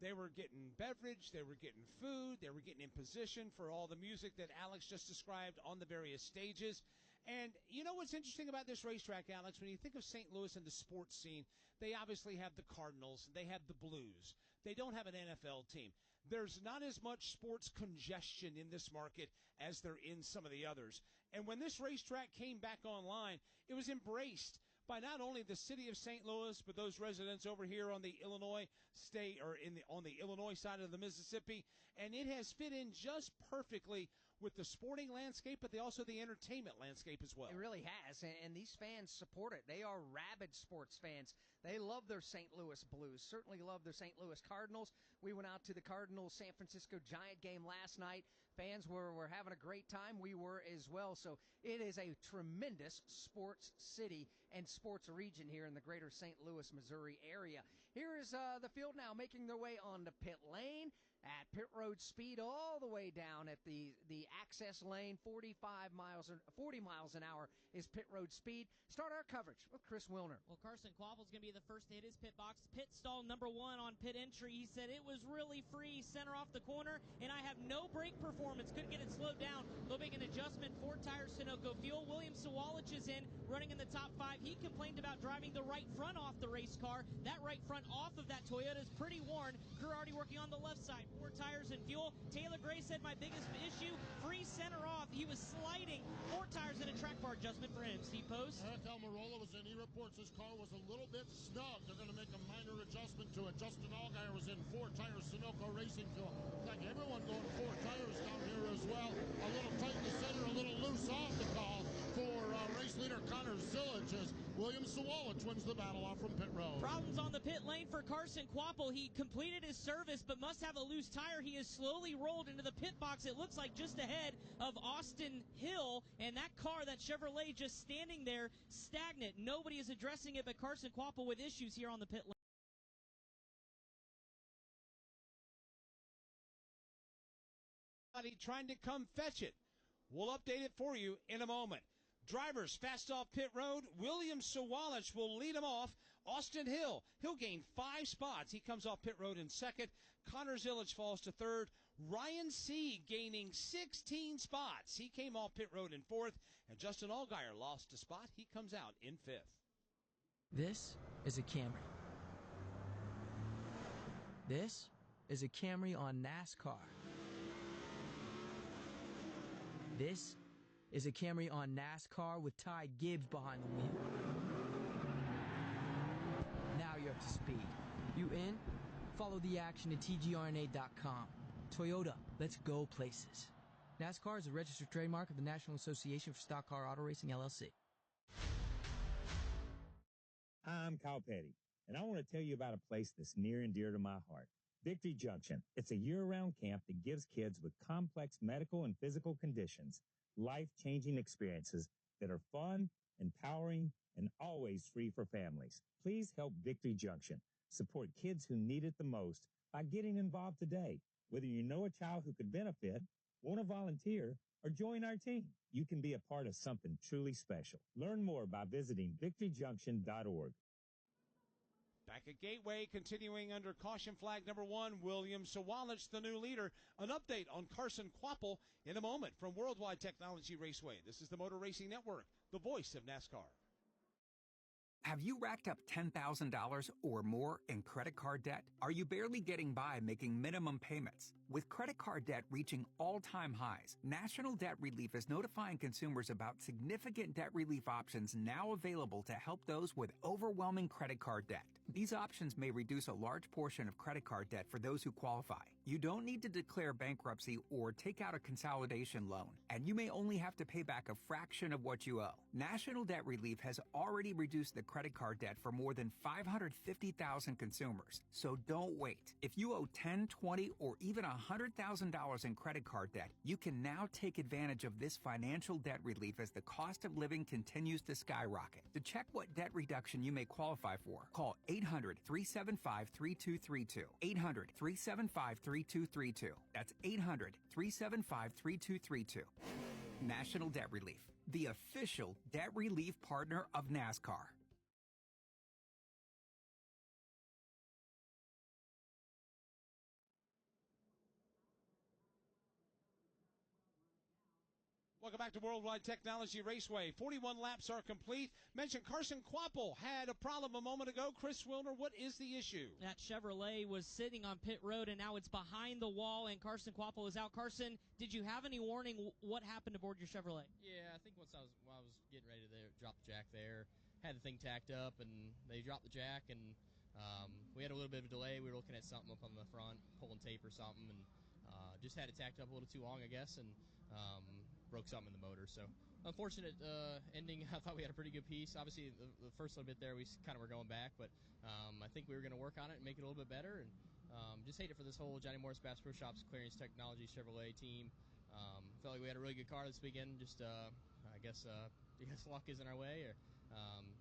They were getting beverage, they were getting food, they were getting in position for all the music that Alex just described on the various stages. And you know what's interesting about this racetrack, Alex? When you think of St. Louis and the sports scene, they obviously have the Cardinals, they have the Blues. They don't have an NFL team. There's not as much sports congestion in this market as there in some of the others. And when this racetrack came back online, it was embraced by not only the city of St. Louis, but those residents over here on the Illinois state or on the Illinois side of the Mississippi, and it has fit in just perfectly with the sporting landscape, but also the entertainment landscape as well. It really has, and these fans support it. They are rabid sports fans. They love their St. Louis Blues, certainly love their St. Louis Cardinals. We went out to the Cardinals-San Francisco Giant game last night. Fans were having a great time. We were as well. So it is a tremendous sports city and sports region here in the greater St. Louis, Missouri area. Here is the field now making their way onto pit lane at pit road speed all the way down at the access lane. 40 miles an hour is pit road speed. Start our coverage with Chris Wilner. Well, Carson Quapple's going to be the first to hit his pit box. Pit stall number 1 on pit entry. He said it was really free, center off the corner, and I have no brake performance. Couldn't get it slowed down. They'll make an adjustment. 4 tires, Sunoco fuel. William Sawalich is in, running in the top 5. He complained about driving the right front off the race car. That right front off of that Toyota is pretty worn. Crew already working on the left side. 4 tires and fuel. Taylor Gray said my biggest issue, free center off. He was sliding. 4 tires and a track bar adjustment for him. Steve Post. Eric Almirola was in. He reports his car was a little bit snug. They're going to make a minor adjustment to it. Justin Allgaier was in 4 tires Sunoco Racing fuel. Like everyone going 4 tires down here as well. A little tight in the center, a little loose off the call for race leader Connor Zillage as William Sawalich wins the battle off from pit road. Problems on the pit lane for Carson Quapple. He completed his service but must have a loose tire. He is slowly rolled into the pit box. It looks like just ahead of Austin Hill, and that car, that Chevrolet, just standing there stagnant. Nobody is addressing it but Carson Quapple with issues here on the pit lane. Trying to come fetch it. We'll update it for you in a moment. Drivers fast off pit road. William Sawalich will lead them off Austin Hill, he'll gain 5 spots. He comes off pit road in second. Connor Zilic falls to third. Ryan Sieg gaining 16 spots. He came off pit road in fourth. And Justin Allgaier lost a spot. He comes out in fifth. This is a Camry. This is a Camry on NASCAR. This is a Camry on NASCAR with Ty Gibbs behind the wheel. Now you're up to speed. You in? Follow the action at tgrna.com. Toyota, let's go places. NASCAR is a registered trademark of the National Association for Stock Car Auto Racing, LLC. Hi, I'm Kyle Petty, and I want to tell you about a place that's near and dear to my heart, Victory Junction. It's a year-round camp that gives kids with complex medical and physical conditions life-changing experiences that are fun, empowering, and always free for families. Please help Victory Junction support kids who need it the most by getting involved today. Whether you know a child who could benefit, want to volunteer, or join our team, you can be a part of something truly special. Learn more by visiting victoryjunction.org. Back at Gateway, continuing under caution flag number 1, William Sawalich, the new leader. An update on Carson Kvapil in a moment from Worldwide Technology Raceway. This is the Motor Racing Network, the voice of NASCAR. Have you racked up $10,000 or more in credit card debt? Are you barely getting by making minimum payments? With credit card debt reaching all-time highs, National Debt Relief is notifying consumers about significant debt relief options now available to help those with overwhelming credit card debt. These options may reduce a large portion of credit card debt for those who qualify. You don't need to declare bankruptcy or take out a consolidation loan, and you may only have to pay back a fraction of what you owe. National Debt Relief has already reduced the credit card debt for more than 550,000 consumers, so don't wait. If you owe $10, $20, or even $100,000 in credit card debt, you can now take advantage of this financial debt relief as the cost of living continues to skyrocket. To check what debt reduction you may qualify for, call 800-375-3232. 800-375-3232. That's 800-375-3232. National Debt Relief, the official debt relief partner of NASCAR. Welcome back to Worldwide Technology Raceway. 41 laps are complete. Mentioned Carson Kvapil had a problem a moment ago. Chris Wilner, what is the issue? That Chevrolet was sitting on pit road, and now it's behind the wall, and Carson Kvapil is out. Carson, did you have any warning what happened aboard your Chevrolet? Yeah, I think once I was getting ready to drop the jack there, had the thing tacked up, and they dropped the jack, and we had a little bit of a delay. We were looking at something up on the front, pulling tape or something, and just had it tacked up a little too long, I guess, and broke something in the motor. So unfortunate ending. I thought we had a pretty good piece. Obviously, the first little bit there, we kind of were going back, but I think we were going to work on it and make it a little bit better. And just hate it for this whole Johnny Morris Bass Pro Shops Clearance Technology Chevrolet team. Felt like we had a really good car this weekend. Just I guess luck isn't our way, or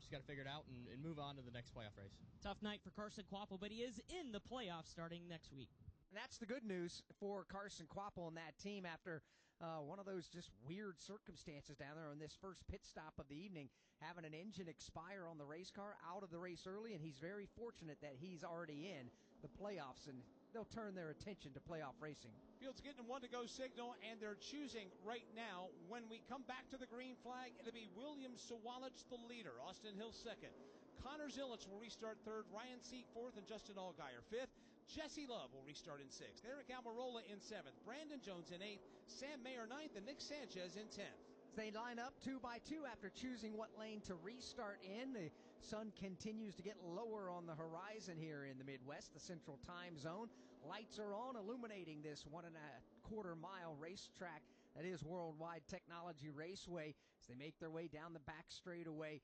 just got to figure it out and move on to the next playoff race. Tough night for Carson Kvapil, but he is in the playoffs starting next week. And that's the good news for Carson Kvapil and that team after one of those just weird circumstances down there on this first pit stop of the evening, having an engine expire on the race car, out of the race early, and he's very fortunate that he's already in the playoffs, and they'll turn their attention to playoff racing. Field's getting a 1-to-go signal, and they're choosing right now. When we come back to the green flag, it'll be William Sawalich, the leader. Austin Hill second. Connor Zilic will restart third. Ryan Sieg fourth, and Justin Allgaier fifth. Jesse Love will restart in 6th. Eric Almirola in 7th. Brandon Jones in 8th. Sam Mayer 9th. And Nick Sanchez in 10th. They line up 2 by 2 after choosing what lane to restart in. The sun continues to get lower on the horizon here in the Midwest, the Central Time Zone. Lights are on, illuminating this 1.25 mile racetrack that is Worldwide Technology Raceway as they make their way down the back straightaway.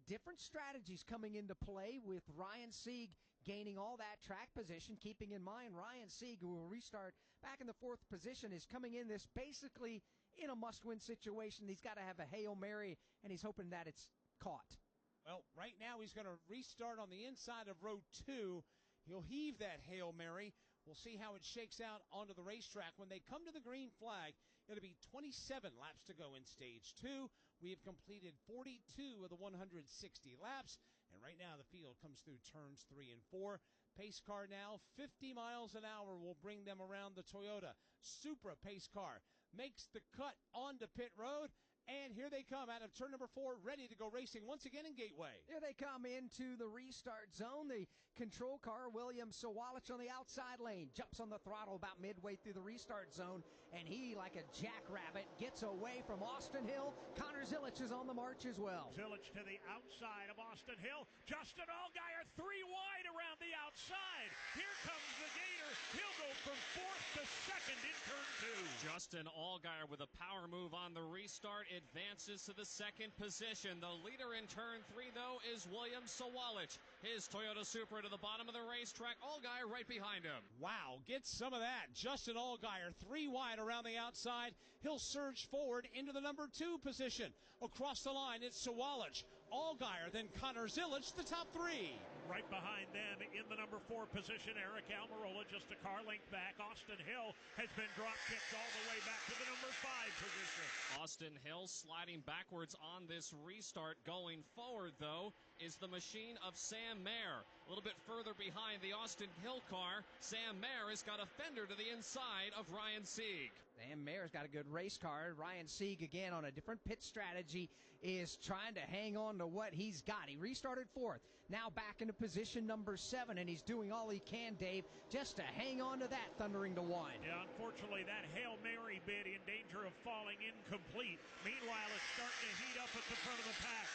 Different strategies coming into play with Ryan Sieg gaining all that track position, keeping in mind Ryan Sieg, who will restart back in the 4th position, is coming in this basically in a must-win situation. He's got to have a Hail Mary, and he's hoping that it's caught. Well, right now he's going to restart on the inside of row 2. He'll heave that Hail Mary. We'll see how it shakes out onto the racetrack. When they come to the green flag, it'll be 27 laps to go in stage 2. We have completed 42 of the 160 laps, And right now the field comes through turns 3 and 4. Pace car now, 50 miles an hour will bring them around the Toyota Supra pace car. Makes the cut onto pit road. And here they come out of turn number 4, ready to go racing once again in Gateway. Here they come into the restart zone. The control car, William Sawalich, on the outside lane, jumps on the throttle about midway through the restart zone, and he, like a jackrabbit, gets away from Austin Hill. Connor Zilisch is on the march as well. Zilisch to the outside of Austin Hill. Justin Allgaier 3 wide around the outside. Here comes the Gator. He'll go from 4th to 2nd in turn 2. Justin Allgaier with a power move on the restart advances to the 2nd position. The leader in turn 3, though, is William Sawalich. His Toyota Supra to the bottom of the racetrack. Allgaier right behind him. Wow, get some of that. Justin Allgaier 3 wide around the outside. He'll surge forward into the number 2 position. Across the line, it's Sawalich, Allgaier, then Connor Zilisch, the top 3. Right behind them in the number 4 position, Eric Almirola, just a car length back. Austin Hill has been drop kicked all the way back to the number 5 position. Austin Hill sliding backwards on this restart. Going forward, though, is the machine of Sam Mayer. A little bit further behind the Austin Hill car, Sam Mayer has got a fender to the inside of Ryan Sieg. Sam Mayer's got a good race car. Ryan Sieg, again, on a different pit strategy, is trying to hang on to what he's got. He restarted 4th, now back into position number 7, and he's doing all he can, Dave, just to hang on to that, thundering to 1. Yeah, unfortunately, that Hail Mary bid in danger of falling incomplete. Meanwhile, it's starting to heat up at the front of the pack.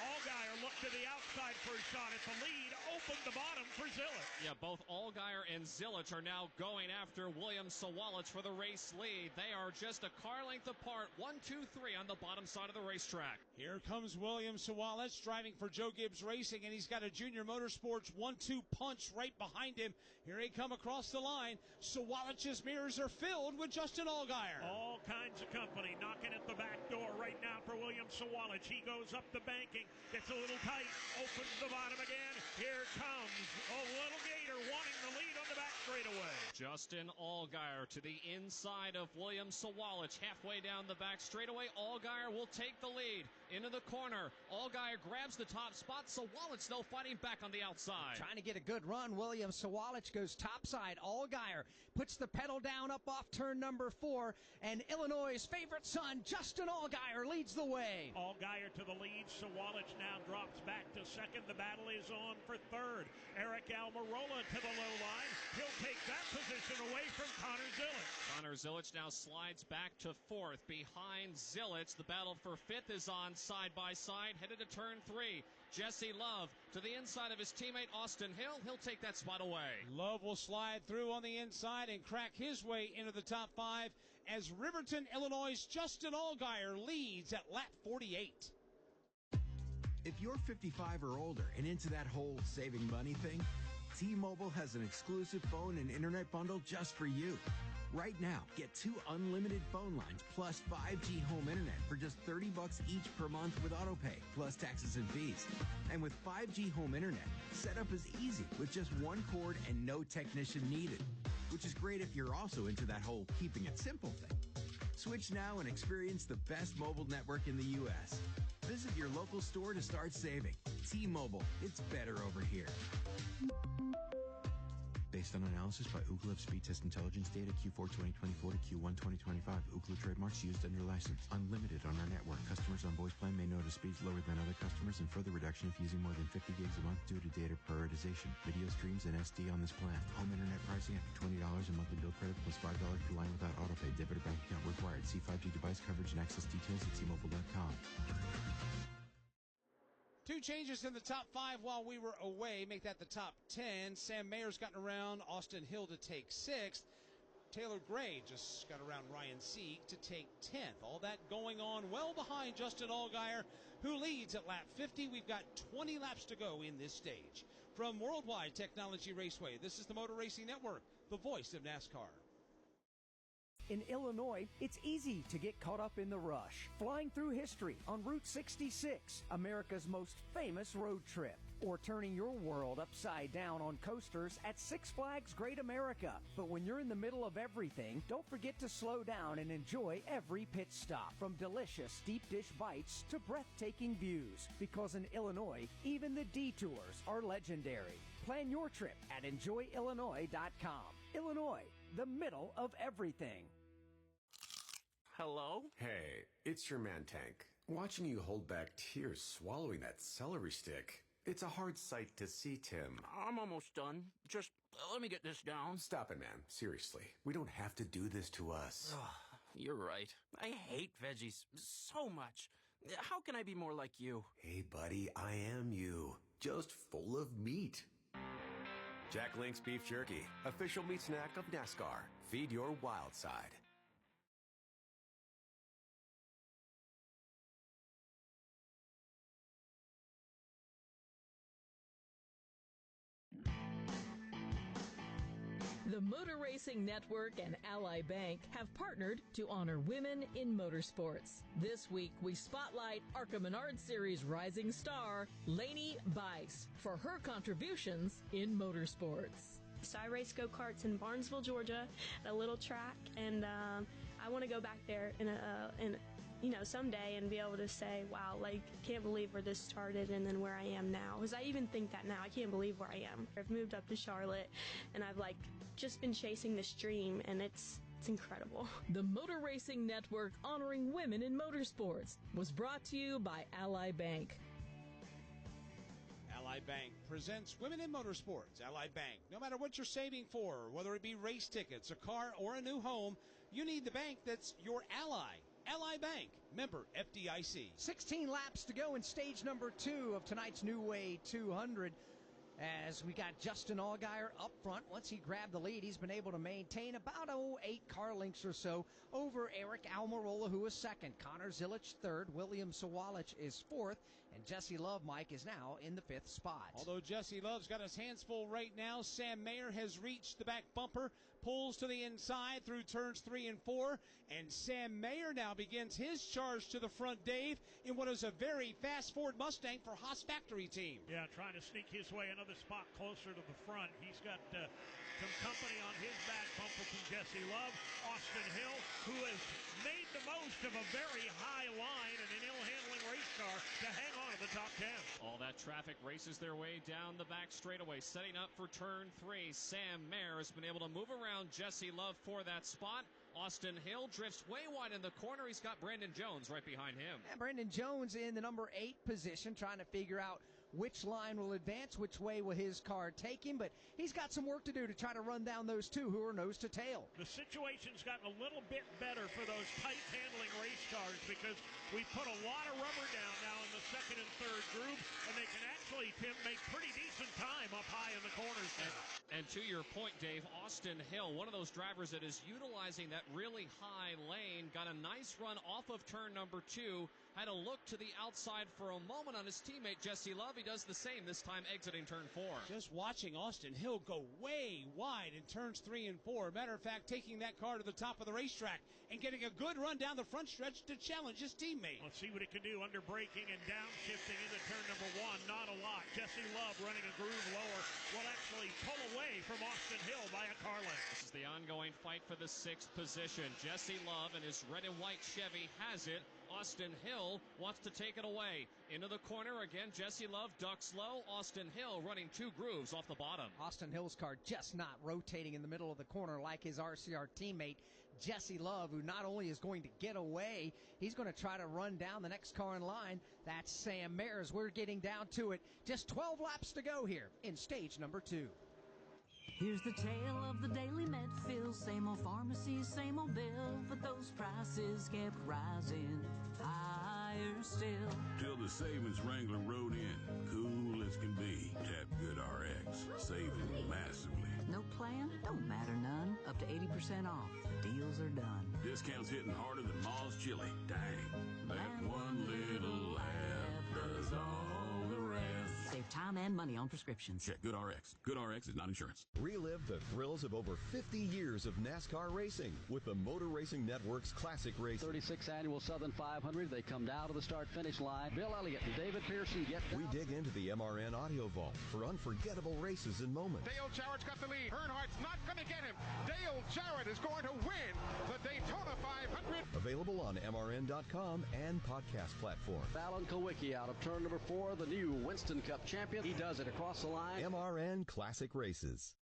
Allgaier looked to the outside for a shot at the lead, opened the bottom for Zilisch. Yeah, both Allgaier and Zilisch are now going after William Sawalich for the race lead. They are just a car length apart, 1, 2, 3 on the bottom side of the racetrack. Here comes William Sawalich driving for Joe Gibbs Racing, and he's got a Junior Motorsports 1-2 punch right behind him. Here he come across the line. Sawalich's mirrors are filled with Justin Allgaier. All kinds of company knocking at the back door right now for William Sawalich. He goes up the banking. Gets a little tight, opens the bottom again. Here comes a little Gator wanting the lead on the back straightaway. Justin Allgaier to the inside of William Sawalich, halfway down the back straightaway. Allgaier will take the lead into the corner. Allgaier grabs the top spot. Sawalich, though, fighting back on the outside. Trying to get a good run. William Sawalich goes topside. Allgaier puts the pedal down up off turn number 4, and Illinois' favorite son, Justin Allgaier, leads the way. Allgaier to the lead. Sawalich now drops back to 2nd. The battle is on for 3rd. Eric Almirola to the low line. He'll take that position away from Connor Zilisch. Connor Zilisch now slides back to 4th behind Zilisch. The battle for 5th is on side by side, headed to turn 3. Jesse Love to the inside of his teammate Austin Hill. He'll take that spot away. Love will slide through on the inside and crack his way into the top 5 as Riverton, Illinois' Justin Allgaier leads at lap 48. If you're 55 or older and into that whole saving money thing, T-Mobile has an exclusive phone and internet bundle just for you. Right now, get 2 unlimited phone lines plus 5G home internet for just $30 each per month with AutoPay, plus taxes and fees. And with 5G home internet, setup is easy with just 1 cord and no technician needed, which is great if you're also into that whole keeping it simple thing. Switch now and experience the best mobile network in the U.S. Visit your local store to start saving. T-Mobile, it's better over here. Based on analysis by Ookla of speed test intelligence data Q4 2024 to Q1 2025. Ookla trademarks used under license. Unlimited on our network. Customers on voice plan may notice speeds lower than other customers and further reduction if using more than 50 gigs a month due to data prioritization. Video streams and SD on this plan. Home internet pricing after $20 a monthly bill credit plus $5 per line without autopay. Debit or bank account required. See 5G device coverage and access details at T-Mobile.com. 2 changes in the top 5 while we were away make that the top 10. Sam Mayer's gotten around Austin Hill to take 6th. Taylor Gray just got around Ryan Sieg to take 10th. All that going on well behind Justin Allgaier, who leads at lap 50. We've got 20 laps to go in this stage. From Worldwide Technology Raceway, this is the Motor Racing Network, the voice of NASCAR. In Illinois, it's easy to get caught up in the rush. Flying through history on Route 66, America's most famous road trip. or turning your world upside down on coasters at Six Flags Great America. But when you're in the middle of everything, don't forget to slow down and enjoy every pit stop, from delicious deep dish bites to breathtaking views. Because in Illinois, even the detours are legendary. Plan your trip at enjoyillinois.com. Illinois, the middle of everything. Hello? Hey, it's your man Tank. Watching you hold back tears swallowing that celery stick. It's a hard sight to see, Tim. I'm almost done. Just let me get this down. Stop it, man. Seriously. We don't have to do this to us. You're right. I hate veggies so much. How can I be more like you? Hey, buddy, I am you. Just full of meat. Jack Link's Beef Jerky, official meat snack of NASCAR. Feed your wild side. The Motor Racing Network and Ally Bank have partnered to honor women in motorsports. This week, we spotlight ARCA Menard Series rising star, Lainey Bice, for her contributions in motorsports. So I race go-karts in Barnesville, Georgia, at a little track, and I want to go back there someday and be able to say, wow, can't believe where this started and then where I am now. Because I even think that now. I can't believe where I am. I've moved up to Charlotte, and I've just been chasing this dream, and it's incredible. The Motor Racing Network honoring women in motorsports was brought to you by Ally Bank. Ally Bank presents Women in Motorsports. Ally Bank. No matter what you're saving for, whether it be race tickets, a car, or a new home, you need the bank that's your ally. Ally Bank, member FDIC. 16 laps to go in stage number 2 of tonight's New Way 200. As we got Justin Allgaier up front. Once he grabbed the lead, he's been able to maintain about 8 car lengths or so over Eric Almirola, who is second. Connor Zilich third. William Sawalich is fourth. And Jesse Love, Mike, is now in the 5th spot. Although Jesse Love's got his hands full right now, Sam Mayer has reached the back bumper, pulls to the inside through turns 3 and 4, and Sam Mayer now begins his charge to the front, Dave, in what is a very fast Ford Mustang for Haas Factory Team. Yeah, trying to sneak his way another spot closer to the front. He's got some company on his back bumper from Jesse Love. Austin Hill, who has made the most of a very high line and an ill-handling race car to hang on to the top 10. All that traffic races their way down the back straightaway, setting up for turn 3. Sam Mayer has been able to move around Jesse Love for that spot. Austin Hill drifts way wide in the corner. He's got Brandon Jones right behind him. And Brandon Jones in the number 8 position, trying to figure out which line will advance, which way will his car take him, but he's got some work to do to try to run down those two who are nose to tail. The situation's gotten a little bit better for those tight-handling race cars because we put a lot of rubber down now in the second and third group, and they can actually, Tim, make pretty decent time up high in the corners now. And to your point, Dave, Austin Hill, one of those drivers that is utilizing that really high lane, got a nice run off of turn number 2, had a look to the outside for a moment on his teammate Jesse Love. He does the same, this time exiting turn 4. Just watching Austin Hill go way wide in turns 3 and 4. Matter of fact, taking that car to the top of the racetrack and getting a good run down the front stretch to challenge his teammate. Let's see what it can do under braking and downshifting into turn number 1. Not a lot. Jesse Love running a groove lower will actually pull away from Austin Hill by a car length. This is the ongoing fight for the 6th position. Jesse Love and his red and white Chevy has it. Austin Hill wants to take it away. Into the corner again, Jesse Love ducks low. Austin Hill running 2 grooves off the bottom. Austin Hill's car just not rotating in the middle of the corner like his RCR teammate, Jesse Love, who not only is going to get away, he's going to try to run down the next car in line. That's Sam Mayer. We're getting down to it. Just 12 laps to go here in stage number 2. Here's the tale of the daily Medfield. Same old pharmacy, same old bill, but those prices kept rising higher still. Till the savings Wrangler rode in, cool as can be. Tap Good RX, saving massively. No plan? Don't matter none. Up to 80% off. Deals are done. Discounts hitting harder than Ma's chili. Dang, that one little app does all the rest. Save time and money on prescriptions. Check GoodRx. GoodRx is not insurance. Relive the thrills of over 50 years of NASCAR racing with the Motor Racing Network's Classic Race. 36th Annual Southern 500. They come down to the start-finish line. Bill Elliott and David Pearson get down. We dig into the MRN audio vault for unforgettable races and moments. Dale Jarrett's got the lead. Earnhardt's not going to get him. Dale Jarrett is going to win the Daytona 500. Available on MRN.com and podcast platform. Alan Kowicki out of turn number 4, the new Winston Cup champion. He does it across the line. MRN Classic Races.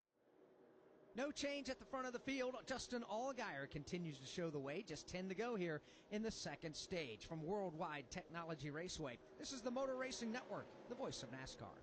No change at the front of the field. Justin Allgaier continues to show the way. Just 10 to go here in the second stage. From Worldwide Technology Raceway, this is the Motor Racing Network, the voice of NASCAR.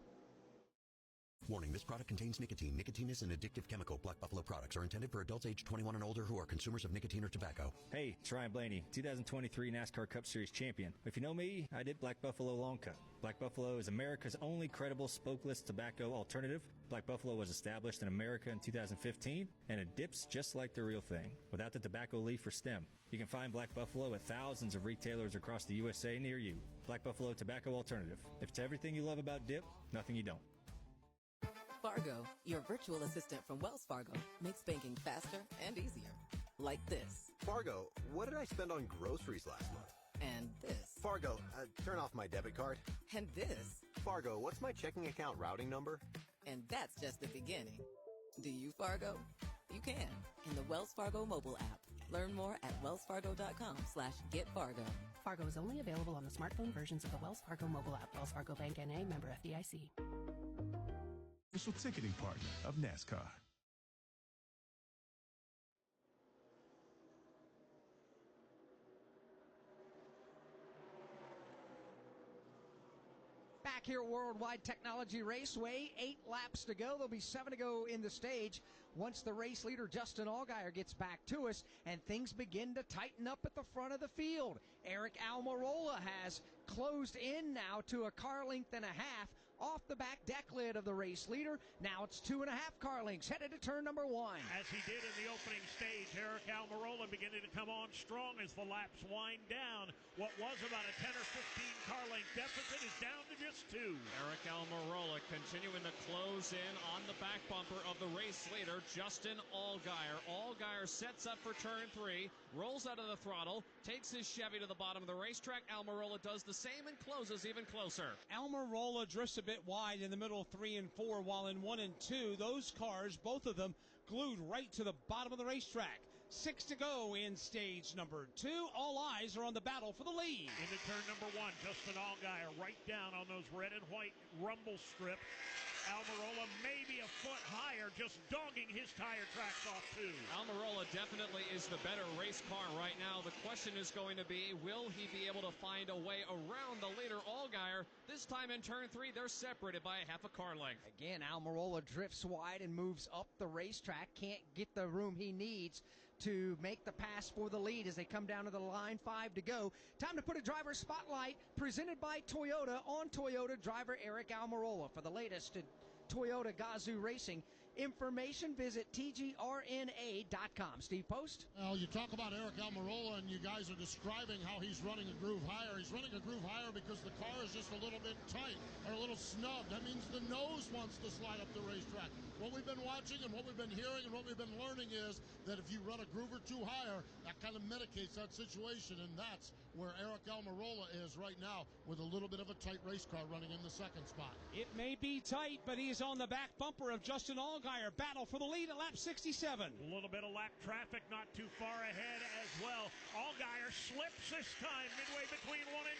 Warning, this product contains nicotine. Nicotine is an addictive chemical. Black Buffalo products are intended for adults age 21 and older who are consumers of nicotine or tobacco. Hey, it's Ryan Blaney, 2023 NASCAR Cup Series champion. If you know me, I did Black Buffalo Long Cut. Black Buffalo is America's only credible smokeless tobacco alternative. Black Buffalo was established in America in 2015, and it dips just like the real thing, without the tobacco leaf or stem. You can find Black Buffalo at thousands of retailers across the USA near you. Black Buffalo Tobacco Alternative. If it's everything you love about dip, nothing you don't. Fargo, your virtual assistant from Wells Fargo, makes banking faster and easier. Like this. Fargo, what did I spend on groceries last month? And this. Fargo, turn off my debit card. And this. Fargo, what's my checking account routing number? And that's just the beginning. Do you, Fargo? You can in the Wells Fargo mobile app. Learn more at wellsfargo.com/getfargo. Fargo is only available on the smartphone versions of the Wells Fargo mobile app. Wells Fargo Bank N.A., member FDIC. Official ticketing partner of NASCAR. Back here at Worldwide Technology Raceway, 8 laps to go. There'll be 7 to go in the stage once the race leader Justin Allgaier gets back to us and things begin to tighten up at the front of the field. Eric Almirola has closed in now to a car length and a half off the back deck lid of the race leader. Now it's 2.5 car lengths headed to turn number 1. As he did in the opening stage, Eric Almirola beginning to come on strong as the laps wind down. What was about a 10 or 15 car length deficit is down to just 2. Eric Almirola continuing to close in on the back bumper of the race leader, Justin Allgaier. Allgaier sets up for turn 3, rolls out of the throttle, takes his Chevy to the bottom of the racetrack. Almirola does the same and closes even closer. Almirola drifts a bit wide in the middle of 3 and 4, while in 1 and 2, those cars, both of them, glued right to the bottom of the racetrack. 6 to go in stage number 2. All eyes are on the battle for the lead. Into turn number 1, Justin Allgaier right down on those red and white rumble strip. Almirola maybe a foot higher, just dogging his tire tracks off too. Almirola definitely is the better race car right now. The question is going to be, will he be able to find a way around the leader Allgaier? This time in turn 3, they're separated by a half a car length. Again, Almirola drifts wide and moves up the racetrack. Can't get the room he needs to make the pass for the lead as they come down to the line. 5 to go. Time to put a driver spotlight presented by Toyota on Toyota driver Eric Almirola. For the latest in Toyota Gazoo Racing information, visit tgrna.com. Steve Post. Well, you talk about Eric Almirola, and you guys are describing how he's running a groove higher. He's running a groove higher because the car is just a little bit tight or a little snug. That means the nose wants to slide up the racetrack. What we've been watching and what we've been hearing and what we've been learning is that if you run a groover too higher, that kind of mitigates that situation, and that's where Eric Almirola is right now with a little bit of a tight race car running in the second spot. It may be tight, but he's on the back bumper of Justin Allgaier. Battle for the lead at lap 67. A little bit of lap traffic not too far ahead as well. Allgaier slips this time midway between 1 and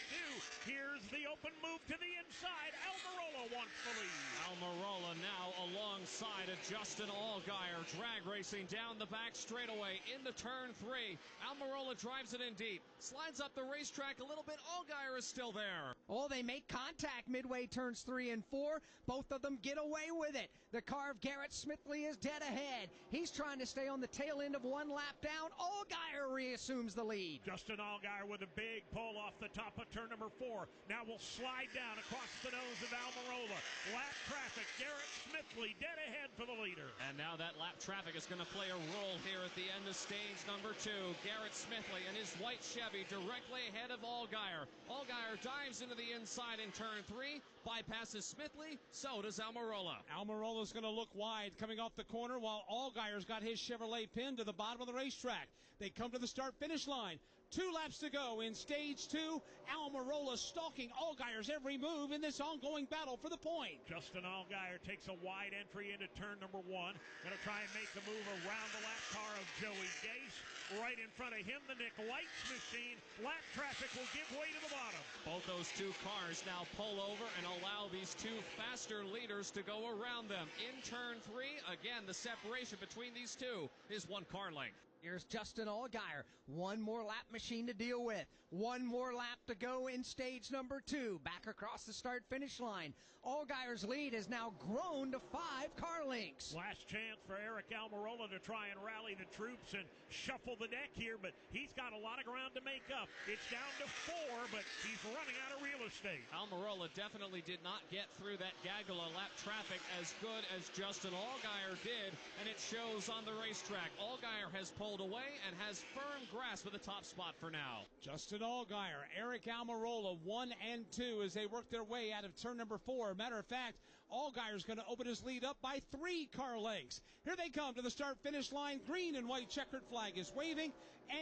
2. Here's the open move to the inside. Almirola wants the lead. Almirola now alongside of Justin Allgaier, drag racing down the back straightaway into turn 3. Almirola drives it in deep, slides up the racetrack a little bit. Allgaier is still there. Oh, they make contact midway turns 3 and 4. Both of them get away with it. The car of Garrett Smithley is dead ahead. He's trying to stay on the tail end of 1 lap down. Allgaier reassumes the lead. Justin Allgaier with a big pull off the top of turn number 4. Now will slide down across the nose of Almirola. Lap traffic. Garrett Smithley dead ahead for the leader. And now that lap traffic is going to play a role here at the end of stage number 2. Garrett Smithley and his white Chevy directly ahead of Allgaier. Allgaier dives into the inside in turn 3, bypasses Smithley, so does Almirola. Almirola's going to look wide coming off the corner while Allgaier's got his Chevrolet pinned to the bottom of the racetrack. They come to the start-finish line. 2 laps to go in stage 2. Almirola stalking Allgaier's every move in this ongoing battle for the point. Justin Allgaier takes a wide entry into turn number 1. Going to try and make the move around the lap car of Joey Gase. Right in front of him, the Nick Lights machine. Lap traffic will give way to the bottom. Both those two cars now pull over and allow these two faster leaders to go around them. In turn 3, again, the separation between these two is 1 car length. Here's Justin Allgaier. 1 more lap machine to deal with. 1 more lap to go in stage number 2. Back across the start-finish line. Allgaier's lead has now grown to 5 car lengths. Last chance for Eric Almirola to try and rally the troops and shuffle the deck here, but he's got a lot of ground to make up. It's down to 4, but he's running out of real estate. Almirola definitely did not get through that gaggle of lap traffic as good as Justin Allgaier did, and it shows on the racetrack. Allgaier has pulled away and has firm grasp of the top spot for now. Justin Allgaier, Eric Almirola, 1 and 2 as they work their way out of turn number 4. Matter of fact, Allgaier's going to open his lead up by 3 car lengths. Here they come to the start-finish line. Green and white checkered flag is waving,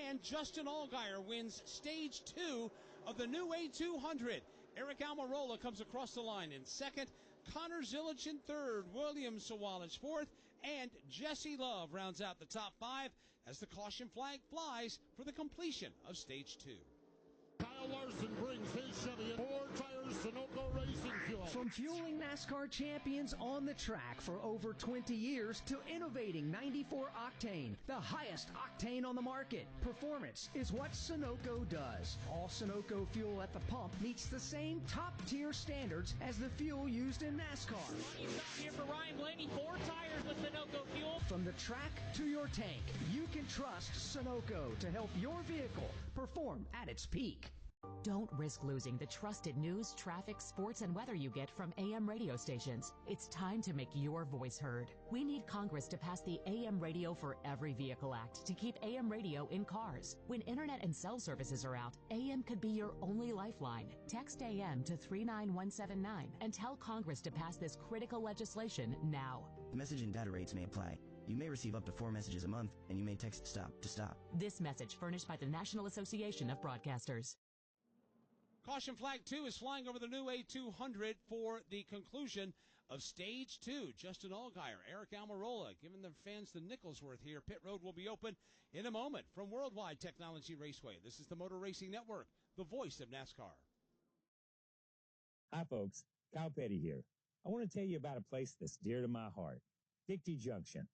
and Justin Allgaier wins stage 2 of the new A200. Eric Almirola comes across the line in second. Connor Zilich in third. William Sawalich fourth. And Jesse Love rounds out the top 5 as the caution flag flies for the completion of stage 2. Kyle Larson brings his Chevy in 4 tires, Sunoco Racing Fuel. From fueling NASCAR champions on the track for over 20 years to innovating 94 octane, the highest octane on the market, performance is what Sunoco does. All Sunoco fuel at the pump meets the same top-tier standards as the fuel used in NASCAR. Stop here for Ryan Blaney, 4 tires with Sunoco fuel. From the track to your tank, you can trust Sunoco to help your vehicle perform at its peak. Don't risk losing the trusted news, traffic, sports, and weather you get from AM radio stations. It's time to make your voice heard. We need Congress to pass the AM Radio for Every Vehicle Act to keep AM radio in cars. When internet and cell services are out, AM could be your only lifeline. Text AM to 39179 and tell Congress to pass this critical legislation now. The message and data rates may apply. You may receive up to 4 messages a month, and you may text STOP to stop. This message furnished by the National Association of Broadcasters. Caution flag 2 is flying over the new A200 for the conclusion of stage 2. Justin Allgaier, Eric Almirola, giving the fans the Nicholsworth here. Pit road will be open in a moment from Worldwide Technology Raceway. This is the Motor Racing Network, the voice of NASCAR. Hi, folks. Kyle Petty here. I want to tell you about a place that's dear to my heart, Victory Junction.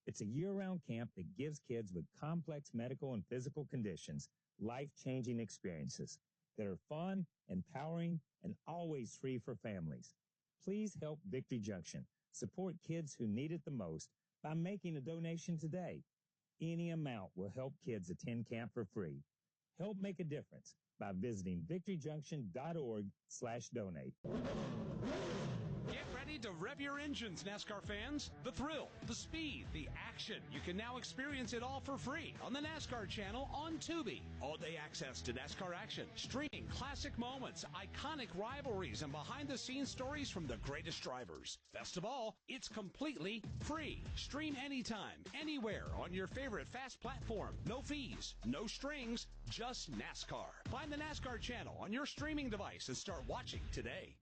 It's a year-round camp that gives kids with complex medical and physical conditions life-changing experiences that are fun, empowering, and always free for families. Please help Victory Junction support kids who need it the most by making a donation today. Any amount will help kids attend camp for free. Help make a difference by visiting victoryjunction.org/donate. Get ready to rev your engines, NASCAR fans. The thrill, the speed, the action. You can now experience it all for free on the NASCAR channel on Tubi. All-day access to NASCAR action, streaming classic moments, iconic rivalries, and behind-the-scenes stories from the greatest drivers. Best of all, it's completely free. Stream anytime, anywhere on your favorite fast platform. No fees, no strings, just NASCAR. Find the NASCAR channel on your streaming device and start watching today.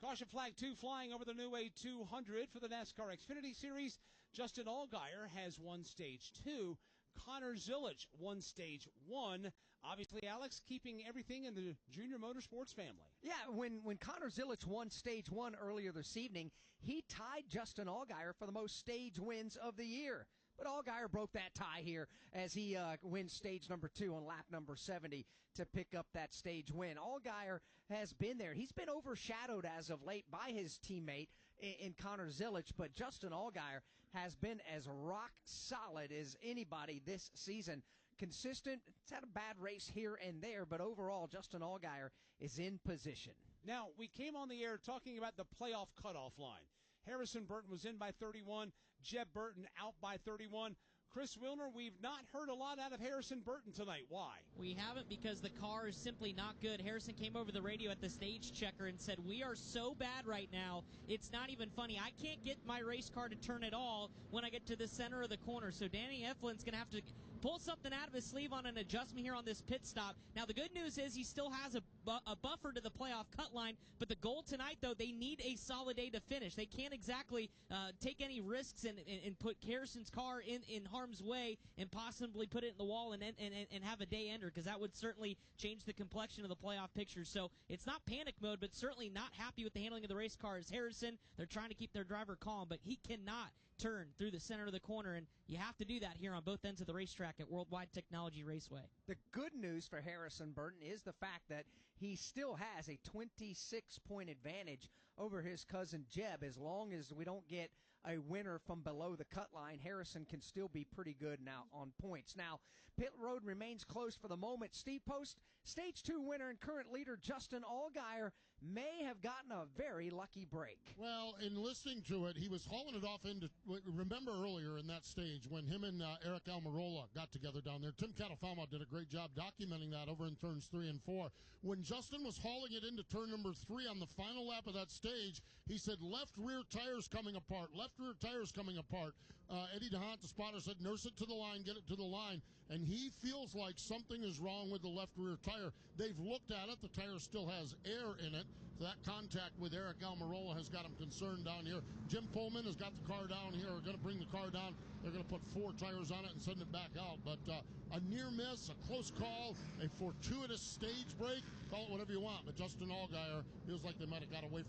Caution flag 2 flying over the new A200 for the NASCAR Xfinity Series. Justin Allgaier has won stage 2. Connor Zilich won stage 1. Obviously, Alex, keeping everything in the Junior Motorsports family. Yeah, when Connor Zilich won stage 1 earlier this evening, he tied Justin Allgaier for the most stage wins of the year. But Allgaier broke that tie here as he wins stage number 2 on lap number 70 to pick up that stage win. Allgaier has been there. He's been overshadowed as of late by his teammate in Connor Zilich, but Justin Allgaier has been as rock solid as anybody this season. Consistent. It's had a bad race here and there, but overall, Justin Allgaier is in position. Now, we came on the air talking about the playoff cutoff line. Harrison Burton was in by 31. Jeb Burton out by 31. Chris Wilner, we've not heard a lot out of Harrison Burton tonight. Why? We haven't, because the car is simply not good. Harrison came over the radio at the stage checker and said, "We are so bad right now, it's not even funny. I can't get my race car to turn at all when I get to the center of the corner." So Danny Eflin's going to have to pull something out of his sleeve on an adjustment here on this pit stop. Now, the good news is he still has a buffer to the playoff cut line, but the goal tonight, though, they need a solid day to finish. They can't exactly take any risks and put Harrison's car in harm's way and possibly put it in the wall and have a day ender, because that would certainly change the complexion of the playoff picture. So it's not panic mode, but certainly not happy with the handling of the race car is Harrison. They're trying to keep their driver calm, but he cannot turn through the center of the corner, and you have to do that here on both ends of the racetrack at Worldwide Technology Raceway. The good news for Harrison Burton is the fact that he still has a 26-point advantage over his cousin Jeb. As long as we don't get a winner from below the cut line, Harrison can still be pretty good now on points. Now, pit road remains closed for the moment. Steve Post, Stage 2 winner and current leader Justin Allgaier, may have gotten a very lucky break. Well, in listening to it, he was hauling it off into, remember earlier in that stage when him and Eric Almirola got together down there. Tim Catalfamo did a great job documenting that over in turns 3 and 4. When Justin was hauling it into turn number 3 on the final lap of that stage, he said, left rear tires coming apart, left rear tires coming apart. Eddie DeHaan, the spotter, said, nurse it to the line, get it to the line. And he feels like something is wrong with the left rear tire. They've looked at it. The tire still has air in it. So that contact with Eric Almirola has got him concerned down here. Jim Pullman has got the car down here. We're going to bring the car down. They're going to put 4 tires on it and send it back out. But a near miss, a close call, a fortuitous stage break, call it whatever you want. But Justin Allgaier feels like they might have got away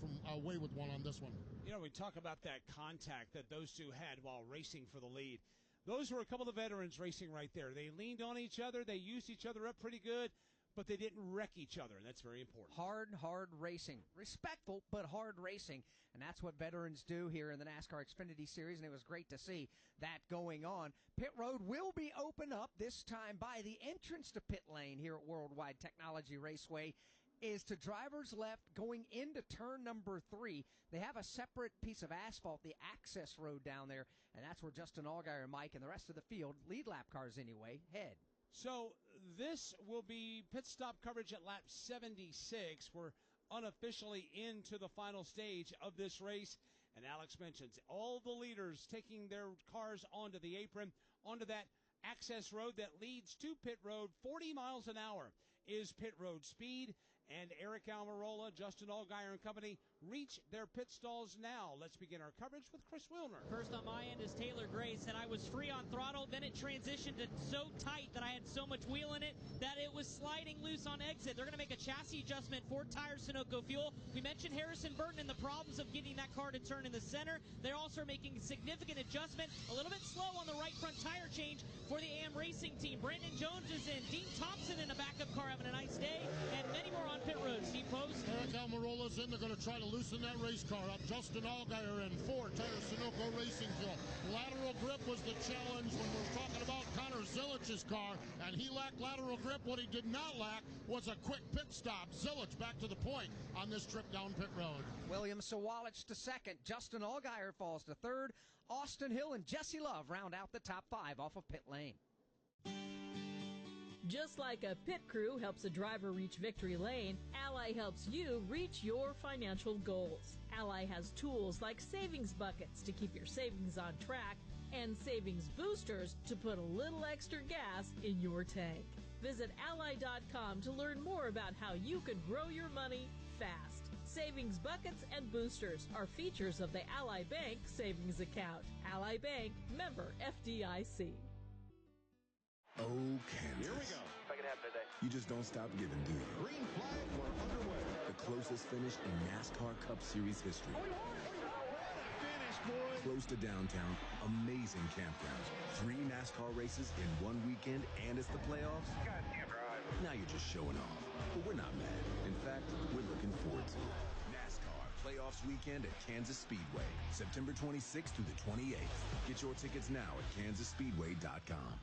with one on this one. You know, we talk about that contact that those two had while racing for the lead. Those were a couple of veterans racing right there. They leaned on each other. They used each other up pretty good, but they didn't wreck each other, and that's very important. Hard racing. Respectful, but hard racing. And that's what veterans do here in the NASCAR Xfinity Series, and it was great to see that going on. Pit road will be opened up this time by the entrance to pit lane here at Worldwide Technology Raceway is to drivers left going into turn number 3. They have a separate piece of asphalt, the access road down there, and that's where Justin Allgaier and Mike and the rest of the field, lead lap cars anyway, head. So this will be pit stop coverage at lap 76. We're unofficially into the final stage of this race. And Alex mentions all the leaders taking their cars onto the apron, onto that access road that leads to pit road. 40 miles an hour is pit road speed. And Eric Almirola, Justin Allgaier and company reach their pit stalls now. Let's begin our coverage with Chris Wilner. First on my end is Taylor Gray. Said I was free on throttle, then it transitioned to so tight that I had so much wheel in it that it was sliding loose on exit. They're going to make a chassis adjustment, 4 tires, Sunoco fuel. We mentioned Harrison Burton and the problems of getting that car to turn in the center. They're also making a significant adjustment, a little bit slow on the right front tire change for the AM Racing team. Brandon Jones is in. Dean Thompson in a backup car having a nice day, and many more on pit road. Steve Post. Eric Almirola's in. They're going to try to loosen that race car up. Justin Allgaier in. 4 tire Sunoco Racing fuel. Lateral grip was the challenge when we were talking about Connor Zilich's car, and he lacked lateral grip. What he did not lack was a quick pit stop. Zilich back to the point on this trip down pit road. William Sawalich to second. Justin Allgaier falls to third. Austin Hill and Jesse Love round out the top 5 off of pit lane. Just like a pit crew helps a driver reach victory lane, Ally helps you reach your financial goals. Ally has tools like savings buckets to keep your savings on track and savings boosters to put a little extra gas in your tank. Visit Ally.com to learn more about how you can grow your money fast. Savings buckets and boosters are features of the Ally Bank savings account. Ally Bank, member FDIC. Oh, Kansas. Here we go. Second half today. You just don't stop giving, do you? Green flag, we're underway. The closest finish in NASCAR Cup Series history. Finish, boy. Close to downtown, amazing campgrounds, 3 NASCAR races in one weekend, and it's the playoffs. God damn right. Now you're just showing off. But we're not mad. In fact, we're looking forward to it. NASCAR Playoffs Weekend at Kansas Speedway, September 26th through the 28th. Get your tickets now at kansasspeedway.com.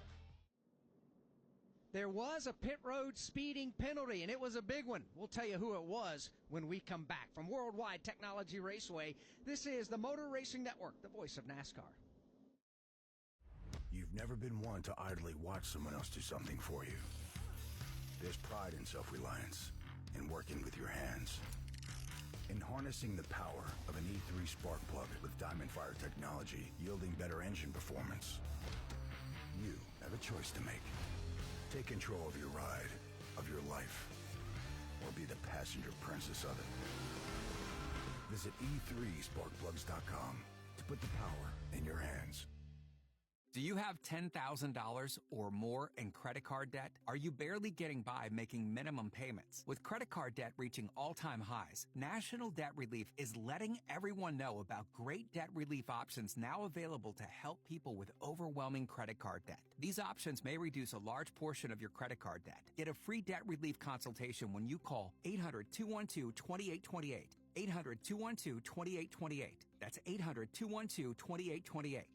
There was a pit road speeding penalty, and it was a big one. We'll tell you who it was when we come back. From Worldwide Technology Raceway, this is the Motor Racing Network, the voice of NASCAR. You've never been one to idly watch someone else do something for you. There's pride in self-reliance, in working with your hands, in harnessing the power of an E3 spark plug with Diamond Fire technology yielding better engine performance. You have a choice to make. Take control of your ride, of your life, or be the passenger princess of it. Visit e3sparkplugs.com to put the power in your hands. Do you have $10,000 or more in credit card debt? Are you barely getting by making minimum payments? With credit card debt reaching all-time highs, National Debt Relief is letting everyone know about great debt relief options now available to help people with overwhelming credit card debt. These options may reduce a large portion of your credit card debt. Get a free debt relief consultation when you call 800-212-2828. 800-212-2828. That's 800-212-2828.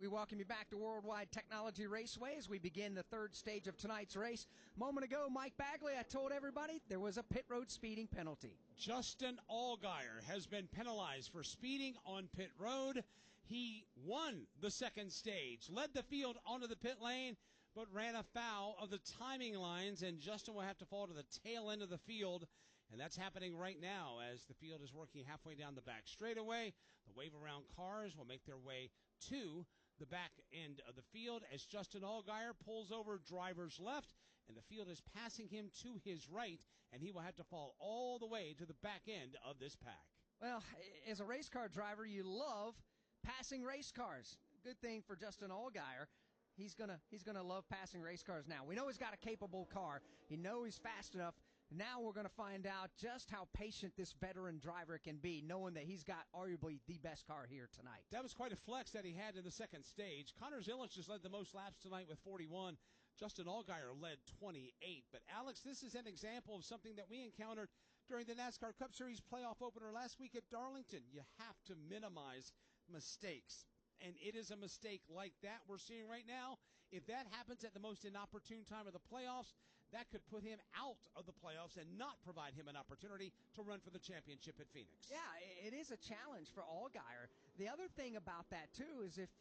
We welcome you back to Worldwide Technology Raceway as we begin the third stage of tonight's race. A moment ago, Mike Bagley, I told everybody there was a pit road speeding penalty. Justin Allgaier has been penalized for speeding on pit road. He won the second stage, led the field onto the pit lane, but ran afoul of the timing lines, and Justin will have to fall to the tail end of the field. And that's happening right now as the field is working halfway down the back straightaway. The wave-around cars will make their way to the back end of the field as Justin Allgaier pulls over driver's left, and the field is passing him to his right, and he will have to fall all the way to the back end of this pack. Well, as a race car driver, you love passing race cars. Good thing for Justin Allgaier. He's gonna love passing race cars now. We know he's got a capable car. You know he's fast enough. Now we're going to find out just how patient this veteran driver can be, knowing that he's got arguably the best car here tonight. That was quite a flex that he had in the second stage. Connor Zilisch just led the most laps tonight with 41. Justin Allgaier led 28. But, Alex, this is an example of something that we encountered during the NASCAR Cup Series playoff opener last week at Darlington. You have to minimize mistakes. And it is a mistake like that we're seeing right now. If that happens at the most inopportune time of the playoffs, that could put him out of the playoffs and not provide him an opportunity to run for the championship at Phoenix. Yeah, it is a challenge for Allgaier. The other thing about that, too, is if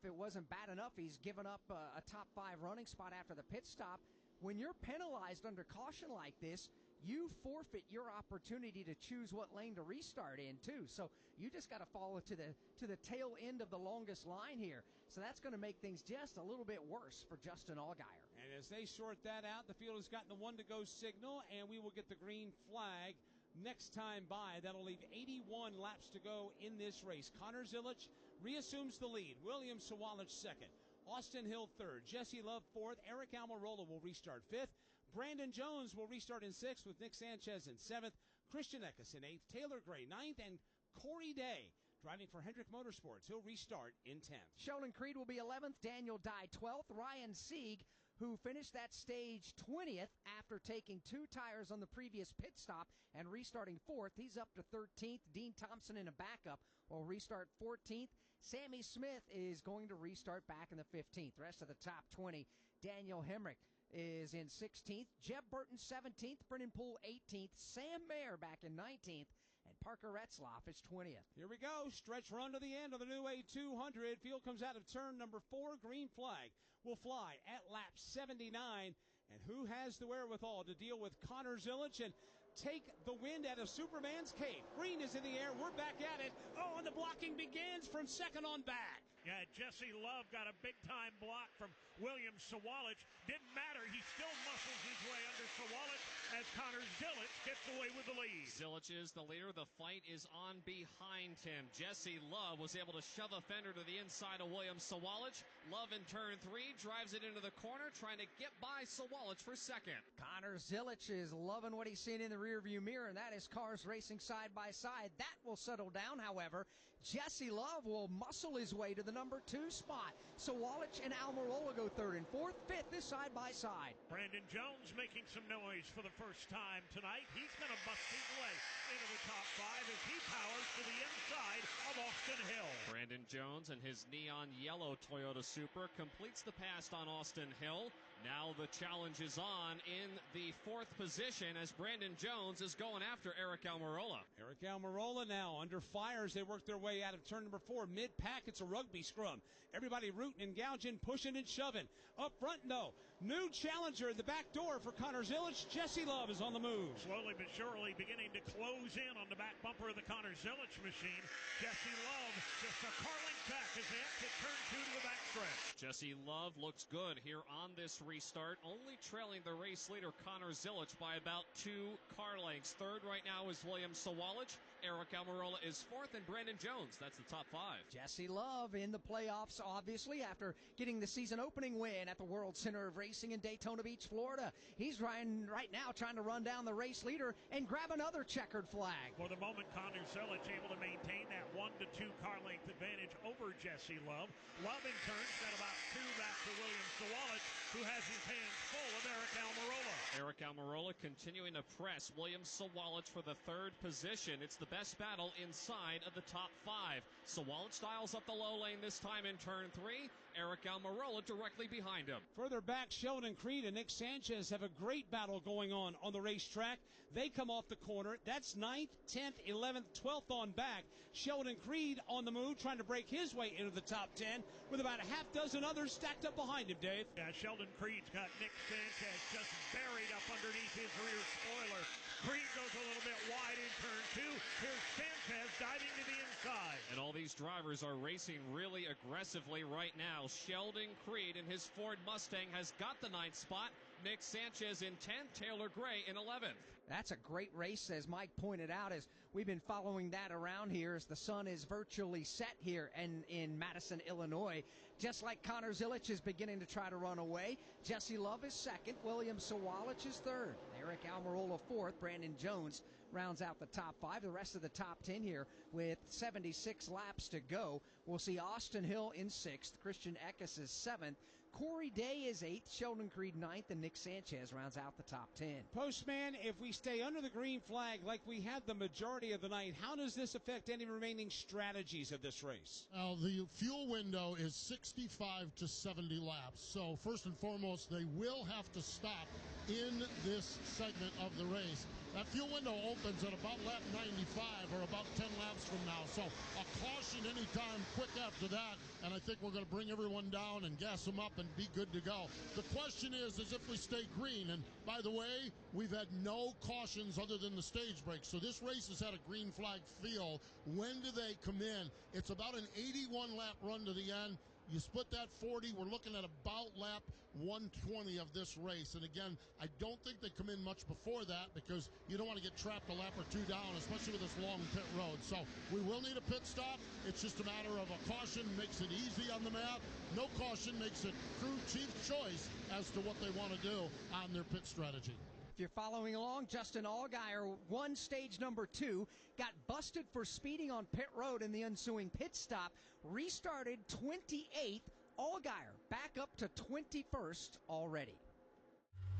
it wasn't bad enough, he's given up a top 5 running spot after the pit stop. When you're penalized under caution like this, you forfeit your opportunity to choose what lane to restart in, too. So you just got to follow to the tail end of the longest line here. So that's going to make things just a little bit worse for Justin Allgaier. And as they sort that out, the field has gotten the 1-to-go signal, and we will get the green flag next time by. That'll leave 81 laps to go in this race. Connor Zilisch reassumes the lead. William Sawalich second. Austin Hill third. Jesse Love fourth. Eric Almirola will restart fifth. Brandon Jones will restart in sixth with Nick Sanchez in seventh. Christian Eckes in eighth. Taylor Gray ninth. And Corey Day driving for Hendrick Motorsports. He'll restart in 10th. Sheldon Creed will be 11th. Daniel Dye 12th. Ryan Sieg, who finished that stage 20th after taking 2 tires on the previous pit stop and restarting 4th. He's up to 13th. Dean Thompson in a backup will restart 14th. Sammy Smith is going to restart back in the 15th. The rest of the top 20, Daniel Hemrick is in 16th. Jeb Burton 17th. Brennan Poole 18th. Sam Mayer back in 19th. And Parker Retzlaff is 20th. Here we go. Stretch run to the end of the new A200. Field comes out of turn number 4. Green flag will fly at lap 79. And who has the wherewithal to deal with Connor Zilisch and take the wind out of Superman's cape? Green is in the air. We're back at it. Oh, and the blocking begins from second on back. Yeah, Jesse Love got a big-time block from William Sawalich. Didn't matter. He still muscles his way under Sawalich as Connor Zilisch gets away with the lead. Zilisch is the leader. The fight is on behind him. Jesse Love was able to shove a fender to the inside of William Sawalich. Love in turn 3 drives it into the corner, trying to get by Sawalich for second. Connor Zilisch is loving what he's seen in the rearview mirror, and that is cars racing side by side. That will settle down, however. Jesse Love will muscle his way to the number 2 spot. Sawalich and Almirola go 3rd and 4th. 5th is side by side. Brandon Jones making some noise for the first time tonight. He's going to bust his way into the top 5 as he powers to the inside of Austin Hill. Brandon Jones and his neon yellow Toyota Supra completes the pass on Austin Hill. Now the challenge is on in the fourth position as Brandon Jones is going after Eric Almirola. Eric Almirola now under fire as they work their way out of turn number 4. Mid-pack, it's a rugby scrum. Everybody rooting and gouging, pushing and shoving. Up front, though, new challenger in the back door for Connor Zilic. Jesse Love is on the move. Slowly but surely beginning to close in on the back bumper of the Connor Zilic machine. Jesse Love just a carling tack as they exit turn 2 to the backstretch. Jesse Love looks good here on this restart, only trailing the race leader Connor Zilic by about 2 car lengths. Third right now is William Sawalich. Eric Almirola is fourth, and Brandon Jones, that's the top 5. Jesse Love in the playoffs, obviously, after getting the season opening win at the World Center of Racing in Daytona Beach, Florida. He's right now trying to run down the race leader and grab another checkered flag. For the moment, Connor Zilic able to maintain that 1 to 2 car length advantage over Jesse Love. Love in turn set about 2 back to William Sawalich, who has his hands full of Eric Almirola. Eric Almirola continuing to press William Sawalich for the third position. It's the best battle inside of the top 5. Sawalich dials up the low lane this time in turn 3. Eric Almirola directly behind him. Further back, Sheldon Creed and Nick Sanchez have a great battle going on the racetrack. They come off the corner. That's 9th, 10th, 11th, 12th on back. Sheldon Creed on the move, trying to break his way into the top 10 with about a half dozen others stacked up behind him, Dave. Yeah, Sheldon Creed's got Nick Sanchez just buried up underneath his rear spoiler. Creed goes a little bit wide in turn 2. Here's Sanchez diving to the inside. And all these drivers are racing really aggressively right now. Sheldon Creed in his Ford Mustang has got the 9th spot. Nick Sanchez in 10th, Taylor Gray in 11th. That's a great race, as Mike pointed out, as we've been following that around here as the sun is virtually set here in Madison, Illinois. Just like Connor Zilic is beginning to try to run away. Jesse Love is second. William Sawalich is third. Eric Almirola fourth. Brandon Jones rounds out the top 5. The rest of the top 10 here with 76 laps to go. We'll see Austin Hill in 6th. Christian Eckes is 7th. Corey Day is 8th, Sheldon Creed 9th, and Nick Sanchez rounds out the top 10. Postman, if we stay under the green flag like we had the majority of the night, how does this affect any remaining strategies of this race? The fuel window is 65 to 70 laps. So first and foremost, they will have to stop in this segment of the race. That fuel window opens at about lap 95 or about 10 laps from now. So a caution anytime quick after that, and I think we're going to bring everyone down and gas them up and be good to go. The question is if we stay green, and by the way, we've had no cautions other than the stage break. So this race has had a green flag feel. When do they come in? It's about an 81 lap run to the end. You split that 40, we're looking at about lap 120 of this race. And again, I don't think they come in much before that because you don't want to get trapped a lap or 2 down, especially with this long pit road. So we will need a pit stop. It's just a matter of a caution makes it easy on the map. No caution makes it crew chief choice as to what they want to do on their pit strategy. If you're following along, Justin Allgaier won stage number 2, got busted for speeding on pit road in the ensuing pit stop, restarted 28th. Allgaier back up to 21st already.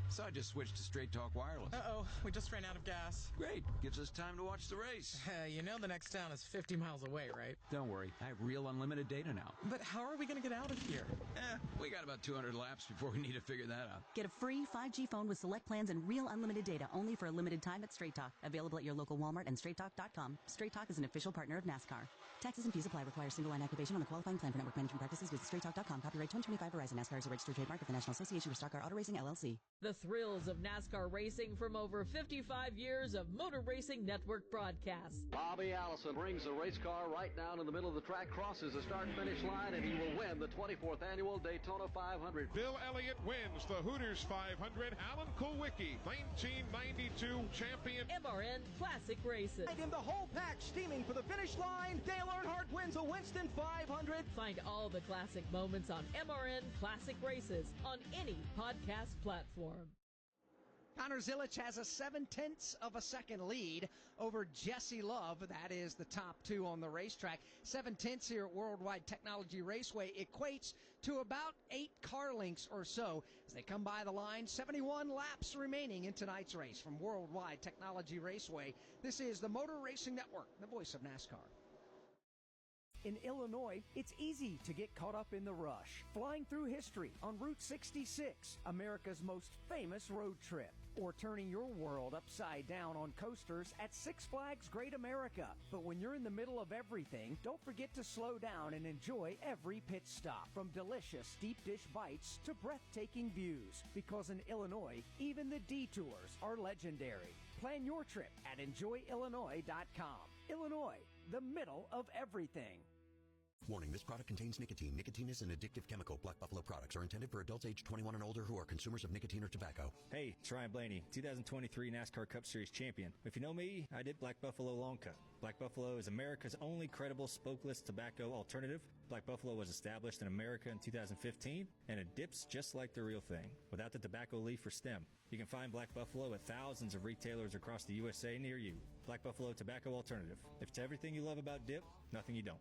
So I just switched to Straight Talk Wireless. Uh-oh, we just ran out of gas. Great, gives us time to watch the race. You know the next town is 50 miles away, right? Don't worry, I have real unlimited data now. But how are we going to get out of here? We got about 200 laps before we need to figure that out. Get a free 5G phone with select plans and real unlimited data only for a limited time at Straight Talk. Available at your local Walmart and straighttalk.com. Straight Talk is an official partner of NASCAR. Taxes and fees apply. Require single line activation on a qualifying plan for network management practices. Visit straighttalk.com. Copyright 2025 Verizon. NASCAR is a registered trademark of the National Association for Stock Car Auto Racing, LLC. The thrills of NASCAR racing from over 55 years of Motor Racing Network broadcasts. Bobby Allison brings the race car right down in the middle of the track, crosses the start-finish line, and he will win the 24th annual Daytona 500. Bill Elliott wins the Hooters 500. Alan Kulwicki, 1992 champion. MRN Classic Races. In the whole pack, steaming for the finish line, Dale Earnhardt wins a Winston 500. Find all the classic moments on MRN Classic Races on any podcast platform. Connor Zilic has a 0.7 of a second lead over Jesse Love. That is the top 2 on the racetrack. 0.7 here at Worldwide Technology Raceway equates to about 8 car lengths or so as they come by the line. 71 laps remaining in tonight's race from Worldwide Technology Raceway. This is the Motor Racing Network, the voice of NASCAR. In Illinois, it's easy to get caught up in the rush, flying through history on Route 66, America's most famous road trip, or turning your world upside down on coasters at Six Flags Great America. But when you're in the middle of everything, don't forget to slow down and enjoy every pit stop, from delicious deep dish bites to breathtaking views. Because in Illinois, even the detours are legendary. Plan your trip at enjoyillinois.com. Illinois, the middle of everything. Warning, this product contains nicotine. Nicotine is an addictive chemical. Black Buffalo products are intended for adults age 21 and older who are consumers of nicotine or tobacco. Hey, it's Ryan Blaney, 2023 NASCAR Cup Series champion. If you know me, I did Black Buffalo Long Cut. Black Buffalo is America's only credible smokeless tobacco alternative. Black Buffalo was established in America in 2015, and it dips just like the real thing, without the tobacco leaf or stem. You can find Black Buffalo at thousands of retailers across the USA near you. Black Buffalo Tobacco Alternative. If it's everything you love about dip, nothing you don't.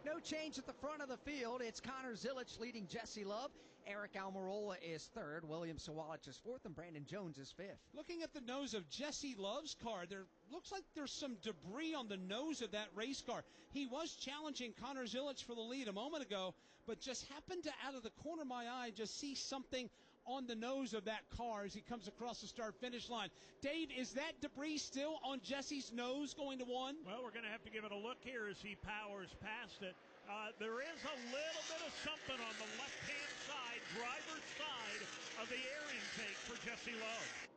No change at the front of the field. It's Connor Zilisch leading Jesse Love. Eric Almirola is third. William Sawalich is fourth. And Brandon Jones is fifth. Looking at the nose of Jesse Love's car, there looks like there's some debris on the nose of that race car. He was challenging Connor Zilisch for the lead a moment ago, but just happened to, out of the corner of my eye, just see something on the nose of that car as he comes across the start-finish line. Dave, is that debris still on Jesse's nose going to one? Well, we're going to have to give it a look here as he powers past it. There is a little bit of something on the left-hand side, driver's side of the air intake for Jesse Love.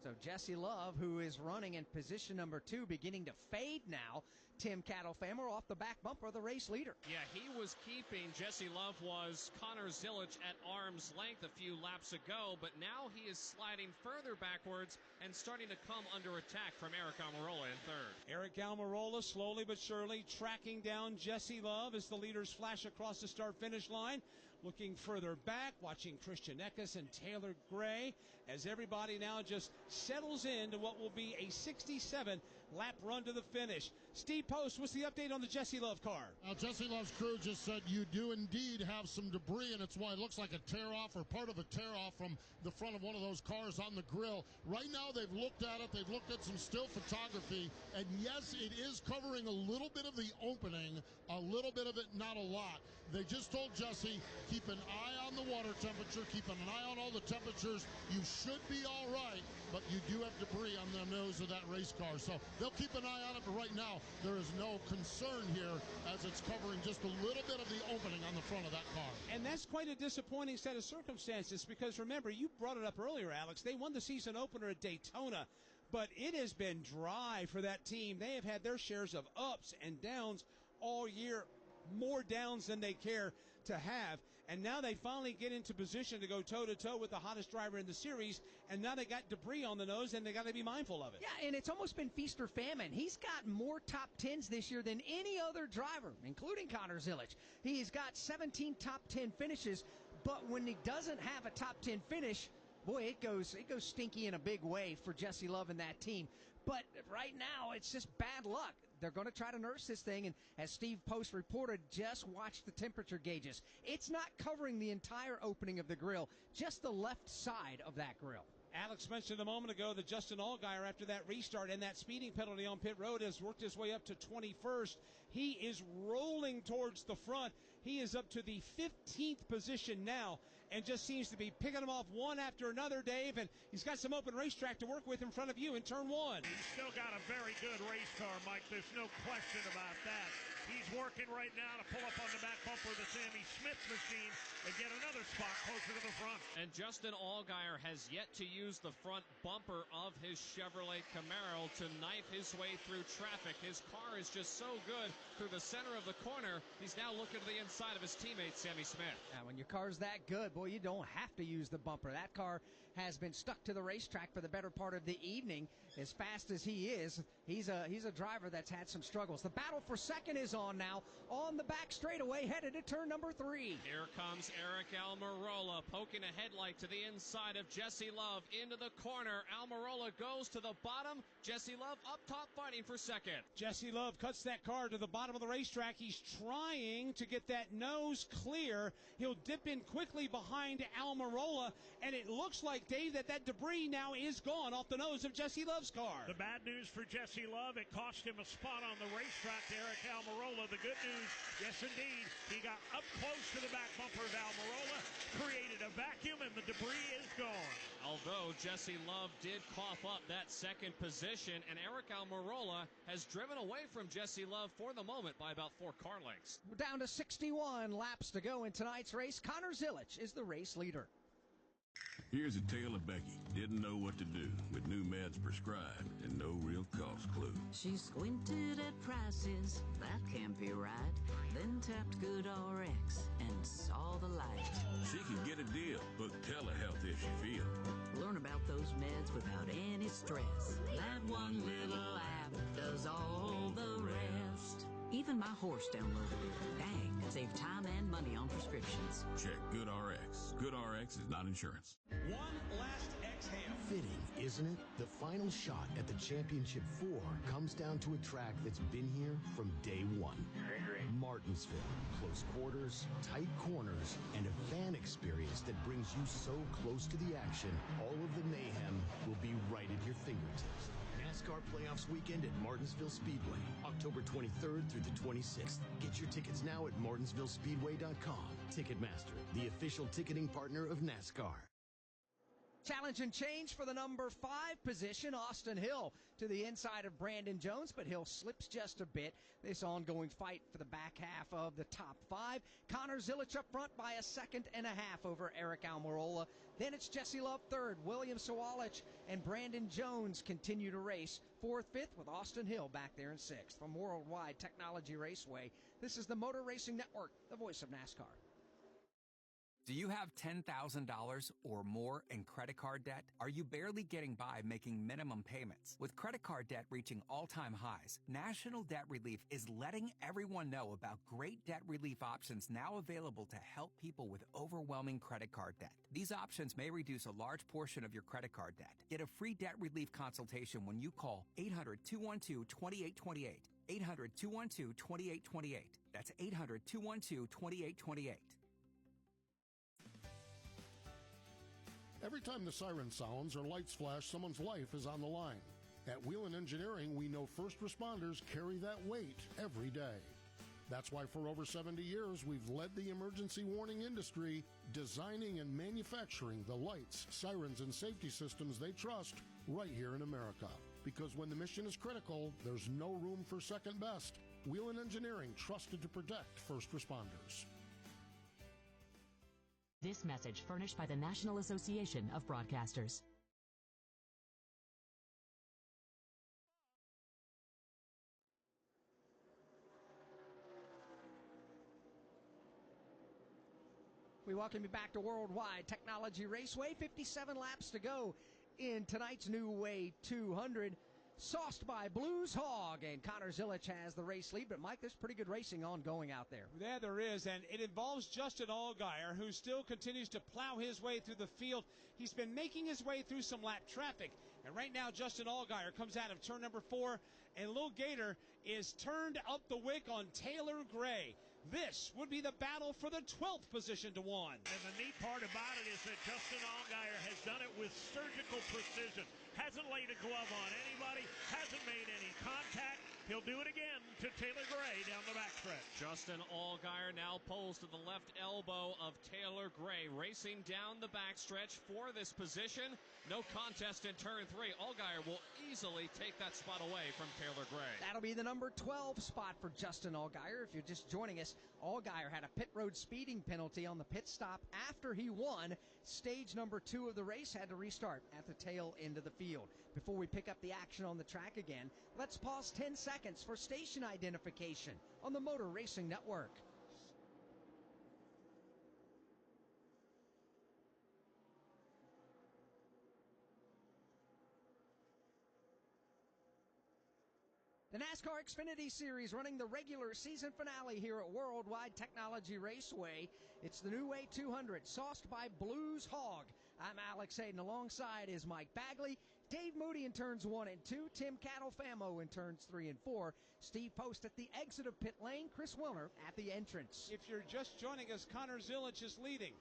So Jesse Love, who is running in position number 2, beginning to fade now. Tim Cattlefamer off the back bumper, the race leader. Yeah, he was keeping, Jesse Love was Connor Zilisch at arm's length a few laps ago, but now he is sliding further backwards and starting to come under attack from Eric Almirola in third. Eric Almirola slowly but surely tracking down Jesse Love as the leaders flash across the start-finish line. Looking further back, watching Christian Eckes and Taylor Gray as everybody now just settles into what will be a 67-lap run to the finish. Steve Post, what's the update on the Jesse Love car? Now, Jesse Love's crew just said you do indeed have some debris, and it's why it looks like a tear-off or part of a tear-off from the front of one of those cars on the grill. Right now, they've looked at it. They've looked at some still photography, and yes, it is covering a little bit of the opening, a little bit of it, not a lot. They just told Jesse, keep an eye on the water temperature, keep an eye on all the temperatures. You should be all right, but you do have debris on the nose of that race car. So they'll keep an eye on it, but right now there is no concern here as it's covering just a little bit of the opening on the front of that car. And that's quite a disappointing set of circumstances because, remember, you brought it up earlier, Alex. They won the season opener at Daytona, but it has been dry for that team. They have had their shares of ups and downs all year, more downs than they care to have, and now they finally get into position to go toe-to-toe with the hottest driver in the series, and now they got debris on the nose, and they got to be mindful of it. Yeah, and it's almost been feast or famine. He's got more top 10s this year than any other driver, including Connor Zilisch. He's got 17 top 10 finishes, but when he doesn't have a top 10 finish, boy, it goes stinky in a big way for Jesse Love and that team. But right now, it's just bad luck. They're going to try to nurse this thing, and as Steve Post reported, just watch the temperature gauges. It's not covering the entire opening of the grill, just the left side of that grill. Alex mentioned a moment ago that Justin Allgaier, after that restart and that speeding penalty on pit road, has worked his way up to 21st. He is rolling towards the front. He is up to the 15th position now and just seems to be picking them off one after another, Dave, and he's got some open racetrack to work with in front of you in turn one. He's still got a very good race car, Mike. There's no question about that. He's working right now to pull up on the back bumper of the Sammy Smith machine and get another spot closer to the front. And Justin Allgaier has yet to use the front bumper of his Chevrolet Camaro to knife his way through traffic. His car is just so good through the center of the corner. He's now looking to the inside of his teammate, Sammy Smith. Now, when your car's that good, boy, you don't have to use the bumper. That car has been stuck to the racetrack for the better part of the evening. As fast as he is, he's a driver that's had some struggles. The battle for second is on now on the back straightaway, headed to turn number 3. Here comes Eric Almirola poking a headlight to the inside of Jesse Love into the corner. Almirola goes to the bottom. Jesse Love up top fighting for second. Jesse Love cuts that car to the bottom of the racetrack. He's trying to get that nose clear. He'll dip in quickly behind Almirola, and it looks like, Dave, that debris now is gone off the nose of Jesse Love's car. The bad news for Jesse Love, it cost him a spot on the racetrack to Eric Almirola. The good news, yes indeed, he got up close to the back bumper of Almirola, created a vacuum, and the debris is gone. Although Jesse Love did cough up that second position, and Eric Almirola has driven away from Jesse Love for the moment by about 4 car lengths. We're down to 61 laps to go in tonight's race. Connor Zilic is the race leader. Here's a tale of Becky. Didn't know what to do with new meds prescribed and no real cost clue. She squinted at prices, that can't be right. Then tapped GoodRx and saw the light. She could get a deal, book telehealth if she feels. Learn about those meds without any stress. That one little app does all the rest. Even my horse downloaded it. Dang, save time and money on prescriptions. Check GoodRx. GoodRx is not insurance. One last exhale. Fitting, isn't it? The final shot at the Championship 4 comes down to a track that's been here from day one. Martinsville. Close quarters, tight corners, and a fan experience that brings you so close to the action, all of the mayhem will be right at your fingertips. NASCAR Playoffs weekend at Martinsville Speedway, October 23rd through the 26th. Get your tickets now at martinsvillespeedway.com. Ticketmaster, the official ticketing partner of NASCAR. Challenge and change for the number 5 position. Austin Hill to the inside of Brandon Jones, but Hill slips just a bit. This ongoing fight for the back half of the top 5. Connor Zilic up front by a second and a half over Eric Almirola. Then it's Jesse Love third. William Sawalich and Brandon Jones continue to race 4th, 5th, with Austin Hill back there in 6th. From Worldwide Technology Raceway, this is the Motor Racing Network, the voice of NASCAR. Do you have $10,000 or more in credit card debt? Are you barely getting by making minimum payments? With credit card debt reaching all-time highs, National Debt Relief is letting everyone know about great debt relief options now available to help people with overwhelming credit card debt. These options may reduce a large portion of your credit card debt. Get a free debt relief consultation when you call 800-212-2828. 800-212-2828. That's 800-212-2828. Every time the siren sounds or lights flash, someone's life is on the line. At Wheelan Engineering, we know first responders carry that weight every day. That's why for over 70 years, we've led the emergency warning industry, designing and manufacturing the lights, sirens, and safety systems they trust right here in America. Because when the mission is critical, there's no room for second best. Wheelan Engineering, trusted to protect first responders. This message furnished by the National Association of Broadcasters. We welcome you back to Worldwide Technology Raceway. 57 laps to go in tonight's New Way 200. Sauced by Blues Hog, and Connor Zilic has the race lead. But, Mike, there's pretty good racing ongoing out there. Yeah, there is, and it involves Justin Allgaier, who still continues to plow his way through the field. He's been making his way through some lap traffic, and right now Justin Allgaier comes out of turn number 4, and Lil Gator is turned up the wick on Taylor Gray. This would be the battle for the 12th position to 1. And the neat part about it is that Justin Allgaier has done it with surgical precision. Hasn't laid a glove on anybody, hasn't made any contact. He'll do it again to Taylor Gray down the backstretch. Justin Allgaier now pulls to the left elbow of Taylor Gray, racing down the backstretch for this position. No contest in turn 3. Allgaier will easily take that spot away from Taylor Gray. That'll be the number 12 spot for Justin Allgaier. If you're just joining us, Allgaier had a pit road speeding penalty on the pit stop after he won. Stage number 2 of the race had to restart at the tail end of the field. Before we pick up the action on the track again, let's pause 10 seconds for station identification on the Motor Racing Network. The NASCAR Xfinity Series running the regular season finale here at Worldwide Technology Raceway. It's the new Way 200, sauced by Blues Hog. I'm Alex Hayden. Alongside is Mike Bagley, Dave Moody in turns 1 and 2, Tim Catalfamo in turns 3 and 4, Steve Post at the exit of pit lane, Chris Wilner at the entrance. If you're just joining us, Connor Zilic is leading.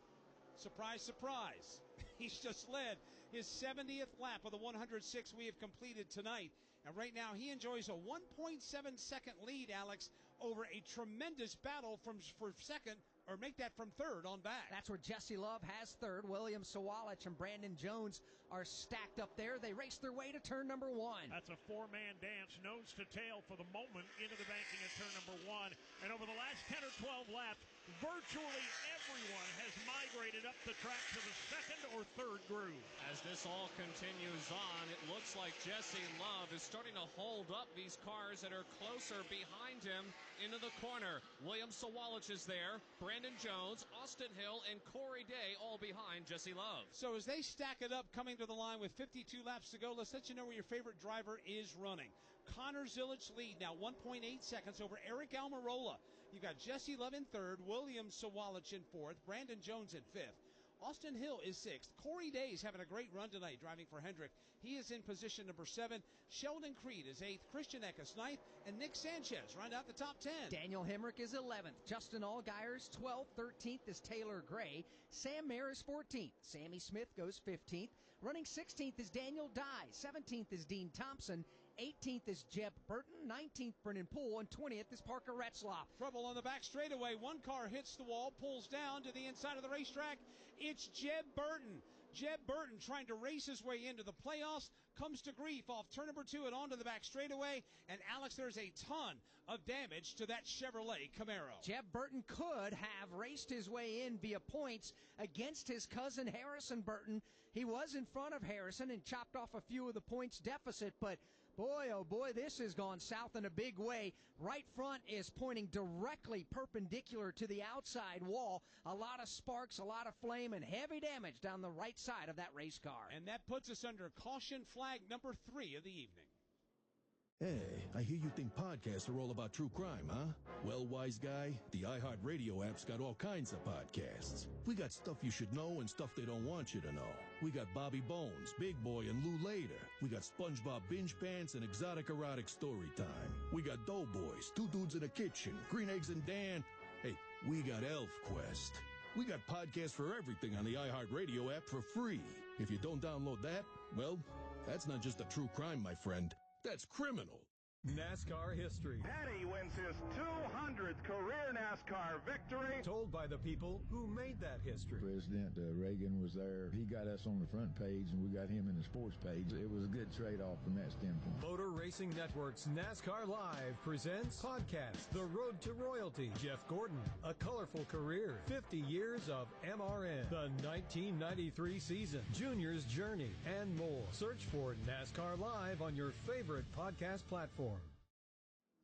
Surprise, surprise. He's just led his 70th lap of the 106 we have completed tonight. And right now he enjoys a 1.7-second lead, Alex, over a tremendous battle for second, or make that from third on back. That's where Jesse Love has third. William Sawalich and Brandon Jones are stacked up there. They race their way to turn number 1. That's a four-man dance, nose to tail for the moment, into the banking at turn number 1. And over the last 10 or 12 laps, virtually everyone has migrated up the track to the second or third groove. As this all continues on, it looks like Jesse Love is starting to hold up these cars that are closer behind him into the corner. William Sawalich is there, Brandon Jones, Austin Hill, and Corey Day all behind Jesse Love. So as they stack it up, coming to the line with 52 laps to go, let's let you know where your favorite driver is running. Connor Zilic lead now 1.8 seconds over Eric Almirola. You got Jesse Love in third, William Sawalich in fourth, Brandon Jones in fifth. Austin Hill is sixth. Corey Day is having a great run tonight driving for Hendrick. He is in position number 7. Sheldon Creed is 8th. Christian Eckes 9th. And Nick Sanchez round out the top 10. Daniel Hemrick is 11th. Justin Allgaier 12th. 13th is Taylor Gray. Sam Mayer is 14th. Sammy Smith goes 15th. Running 16th is Daniel Dye. 17th is Dean Thompson. 18th is Jeb Burton, 19th Brennan Poole, and 20th is Parker Retzlaff. Trouble on the back straightaway. One car hits the wall, pulls down to the inside of the racetrack. It's Jeb Burton. Jeb Burton trying to race his way into the playoffs, comes to grief off turn number 2 and onto the back straightaway. And Alex, there's a ton of damage to that Chevrolet Camaro. Jeb Burton could have raced his way in via points against his cousin Harrison Burton. He was in front of Harrison and chopped off a few of the points deficit, but boy, oh boy, this has gone south in a big way. Right front is pointing directly perpendicular to the outside wall. A lot of sparks, a lot of flame, and heavy damage down the right side of that race car. And that puts us under caution flag number 3 of the evening. Hey, I hear you think podcasts are all about true crime, huh? Well, wise guy, the iHeartRadio app's got all kinds of podcasts. We got stuff you should know and stuff they don't want you to know. We got Bobby Bones, Big Boy, and Lou Later. We got SpongeBob Binge Pants and Exotic Erotic Story Time. We got Doughboys, Two Dudes in a Kitchen, Green Eggs and Dan. Hey, we got Elf Quest. We got podcasts for everything on the iHeartRadio app for free. If you don't download that, well, that's not just a true crime, my friend. That's criminal. NASCAR history. Petty wins his 200th career NASCAR victory. Told by the people who made that history. President Reagan was there. He got us on the front page, and we got him in the sports page. It was a good trade-off from that standpoint. Motor Racing Network's NASCAR Live presents podcast The Road to Royalty. Jeff Gordon, A Colorful Career, 50 Years of MRN, the 1993 season, Junior's Journey, and more. Search for NASCAR Live on your favorite podcast platform.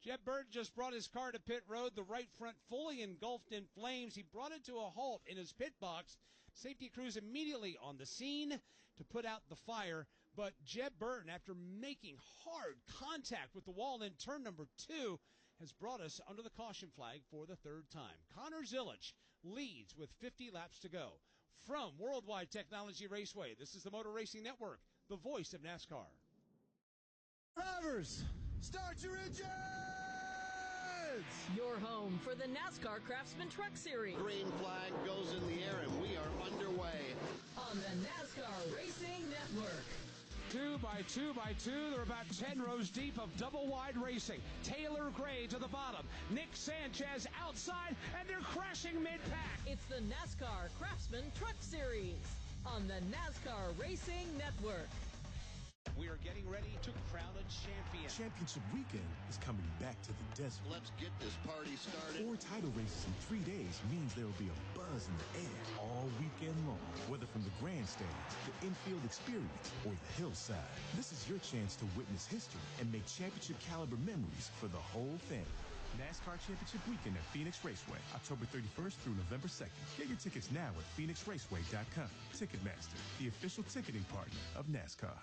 Jeb Burton just brought his car to pit road, the right front fully engulfed in flames. He brought it to a halt in his pit box. Safety crews immediately on the scene to put out the fire. But Jeb Burton, after making hard contact with the wall in turn number 2, has brought us under the caution flag for the 3rd time. Connor Zilic leads with 50 laps to go. From Worldwide Technology Raceway, this is the Motor Racing Network, the voice of NASCAR. Drivers, start your engines! Your home for the NASCAR Craftsman Truck Series. Green flag goes in the air and we are underway. On the NASCAR Racing Network. 2 by 2 by 2, they're about 10 rows deep of double wide racing. Taylor Gray to the bottom, Nick Sanchez outside, and they're crashing mid-pack. It's the NASCAR Craftsman Truck Series on the NASCAR Racing Network. We are getting ready to crown a champion. Championship weekend is coming back to the desert. Let's get this party started. 4 title races in 3 days means there will be a buzz in the air all weekend long. Whether from the grandstands, the infield experience, or the hillside, this is your chance to witness history and make championship caliber memories for the whole family. NASCAR Championship Weekend at Phoenix Raceway, October 31st through November 2nd. Get your tickets now at PhoenixRaceway.com. Ticketmaster, the official ticketing partner of NASCAR.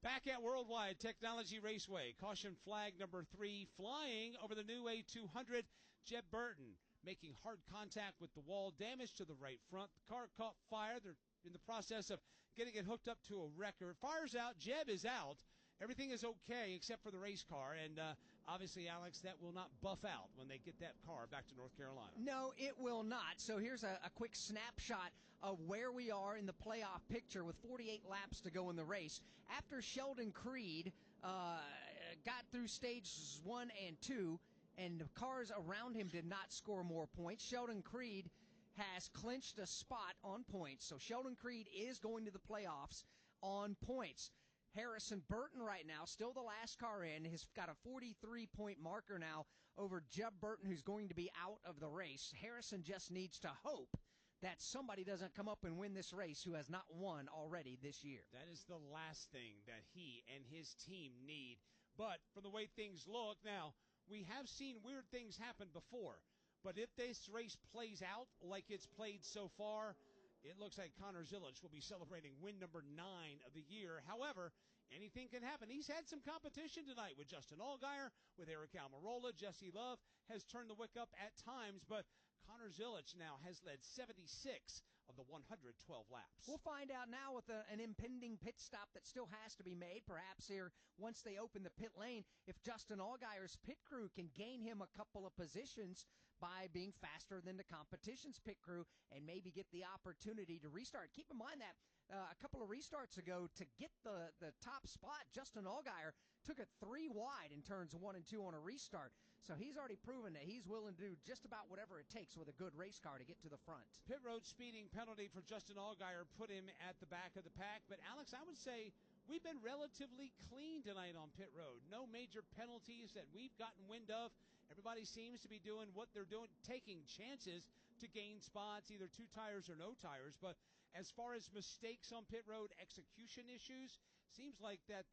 Back at Worldwide Technology Raceway, caution flag number 3 flying over the new A200. Jeb Burton making hard contact with the wall, damage to the right front. The car caught fire. They're in the process of getting it hooked up to a wrecker. Fire's out. Jeb is out. Everything is okay except for the race car, and obviously, Alex, that will not buff out when they get that car back to North Carolina. No, it will not. So here's a quick snapshot of where we are in the playoff picture with 48 laps to go in the race. After Sheldon Creed got through stages 1 and 2, and the cars around him did not score more points, Sheldon Creed has clinched a spot on points. So Sheldon Creed is going to the playoffs on points. Harrison Burton right now, still the last car in, has got a 43-point marker now over Jeb Burton, who's going to be out of the race. Harrison just needs to hope that somebody doesn't come up and win this race who has not won already this year. That is the last thing that he and his team need. But from the way things look now, we have seen weird things happen before. But if this race plays out like it's played so far, it looks like Connor Zilisch will be celebrating win number 9 of the year. However, anything can happen. He's had some competition tonight with Justin Allgaier, with Eric Almirola. Jesse Love has turned the wick up at times, but Connor Zilisch now has led 76 of the 112 laps. We'll find out now with an impending pit stop that still has to be made, perhaps here once they open the pit lane, if Justin Allgaier's pit crew can gain him a couple of positions by being faster than the competition's pit crew and maybe get the opportunity to restart. Keep in mind that a couple of restarts ago, to get the top spot, Justin Allgaier took it 3 wide in turns 1 and 2 on a restart. So he's already proven that he's willing to do just about whatever it takes with a good race car to get to the front. Pit road speeding penalty for Justin Allgaier put him at the back of the pack. But, Alex, I would say we've been relatively clean tonight on pit road. No major penalties that we've gotten wind of. Everybody seems to be doing what they're doing, taking chances to gain spots, either 2 tires or no tires. But as far as mistakes on pit road, execution issues, seems like that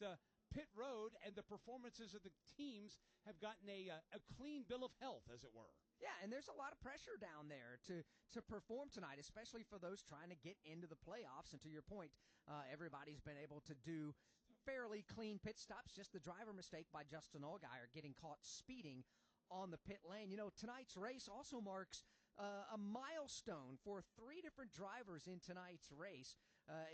pit road and the performances of the teams have gotten a clean bill of health, as it were. Yeah, and there's a lot of pressure down there to perform tonight, especially for those trying to get into the playoffs. And to your point, everybody's been able to do fairly clean pit stops. Just the driver mistake by Justin Allgaier getting caught speeding on the pit lane. You know, tonight's race also marks a milestone for 3 different drivers in tonight's race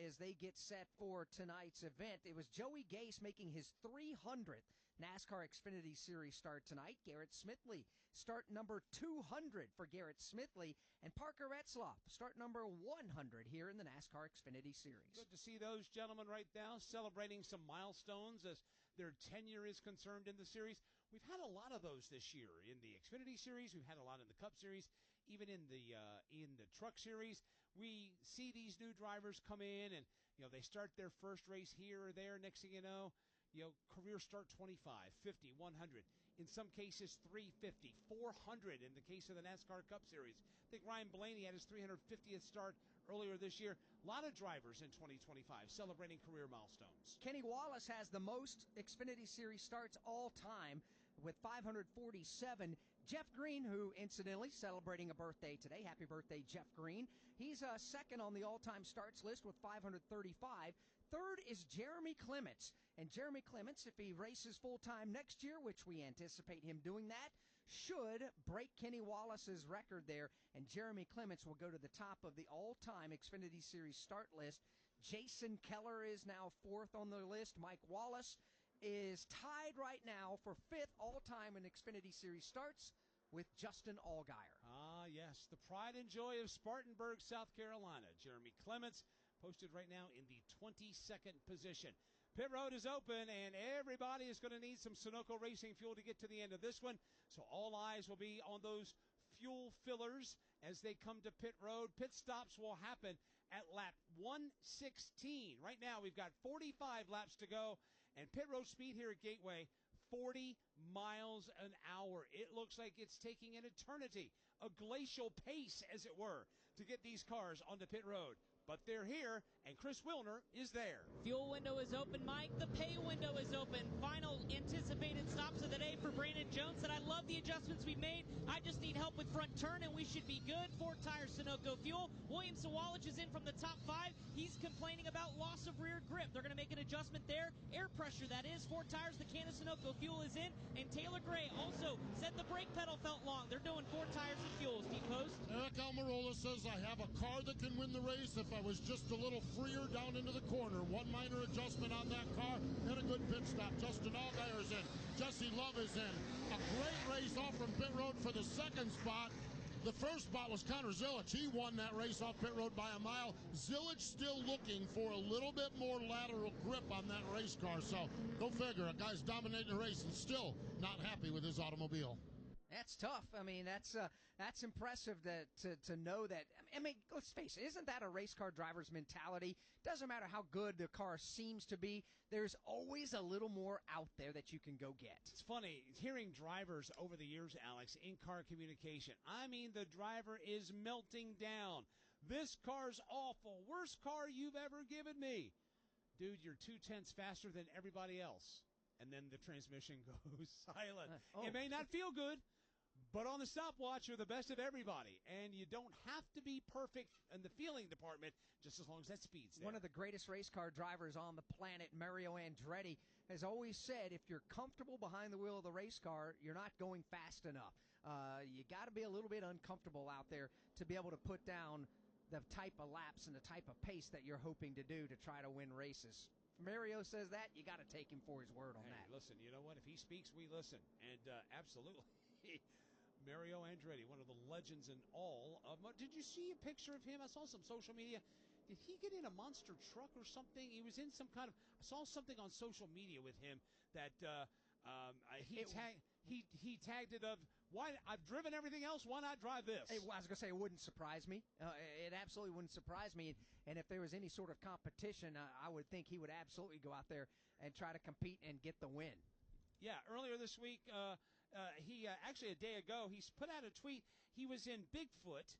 as they get set for tonight's event. It was Joey Gase making his 300th NASCAR Xfinity Series start tonight. Garrett Smithley, start number 200 for Garrett Smithley. And Parker Retzlaff, start number 100 here in the NASCAR Xfinity Series. Good to see those gentlemen right now celebrating some milestones as their tenure is concerned in the series. We've had a lot of those this year in the Xfinity Series. We've had a lot in the Cup Series, even in the Truck Series. We see these new drivers come in, and they start their first race here or there. Next thing you know, career start 25, 50, 100. In some cases, 350, 400 in the case of the NASCAR Cup Series. I think Ryan Blaney had his 350th start earlier this year. A lot of drivers in 2025 celebrating career milestones. Kenny Wallace has the most Xfinity Series starts all time with 547. Jeff Green, who incidentally celebrating a birthday today. Happy birthday, Jeff Green. He's second on the all-time starts list with 535. Third is Jeremy Clements. And Jeremy Clements, if he races full-time next year, which we anticipate him doing that, should break Kenny Wallace's record there. And Jeremy Clements will go to the top of the all-time Xfinity Series start list. Jason Keller is now 4th on the list. Mike Wallace is tied right now for 5th all-time in Xfinity Series starts with Justin Allgaier. Ah, yes, the pride and joy of Spartanburg, South Carolina. Jeremy Clements posted right now in the 22nd position. Pit road is open, and everybody is going to need some Sunoco Racing fuel to get to the end of this one. So all eyes will be on those fuel fillers as they come to pit road. Pit stops will happen at lap 116. Right now, we've got 45 laps to go, and pit road speed here at Gateway, 40 miles an hour. It looks like it's taking an eternity, a glacial pace, as it were, to get these cars onto pit road. But they're here, and Chris Wilner is there. Fuel window is open, Mike. The pay window is open. Final anticipated stops of the day for Brandon Jones. And I love the adjustments we made. I just need help with front turn, and we should be good. 4 tires, Sunoco Fuel. William Sawalich is in from the top 5. He's complaining about loss of rear grip. They're going to make an adjustment there. Air pressure, that is. 4 tires, the can of Sunoco Fuel is in. And Taylor Gray also said the brake pedal felt long. They're doing 4 tires and fuel. Steve Post. Eric Almirola says, I have a car that can win the race if I was just a little freer down into the corner. One minor adjustment on that car and a good pit stop. Justin Allgaier's in. Jesse Love is in. A great race off from pit road for the second spot. The first spot was Connor Zilisch. He won that race off pit road by a mile. Zilisch still looking for a little bit more lateral grip on that race car. So go figure. A guy's dominating the race and still not happy with his automobile. That's tough. I mean, that's impressive to know that. I mean, let's face it. Isn't that a race car driver's mentality? Doesn't matter how good the car seems to be. There's always a little more out there that you can go get. It's funny hearing drivers over the years, Alex, in-car communication. I mean, the driver is melting down. This car's awful. Worst car you've ever given me. Dude, you're 0.2 faster than everybody else. And then the transmission goes silent. It may not feel good, but on the stopwatch, you're the best of everybody. And you don't have to be perfect in the feeling department, just as long as that speed's there. One of the greatest race car drivers on the planet, Mario Andretti, has always said if you're comfortable behind the wheel of the race car, you're not going fast enough. You got to be a little bit uncomfortable out there to be able to put down the type of laps and the type of pace that you're hoping to do to try to win races. Mario says that, you got to take him for his word on that. Listen, you know what? If he speaks, we listen. And absolutely, Mario Andretti, one of the legends in all of. Did you see a picture of him? I saw some social media. Did he get in a monster truck or something? He was in some kind of. I saw something on social media with him that he tagged it of. Why I've driven everything else. Why not drive this? I was going to say it wouldn't surprise me. It absolutely wouldn't surprise me. And if there was any sort of competition, I would think he would absolutely go out there and try to compete and get the win. Yeah, earlier this week, he actually a day ago, he's put out a tweet. He was in Bigfoot,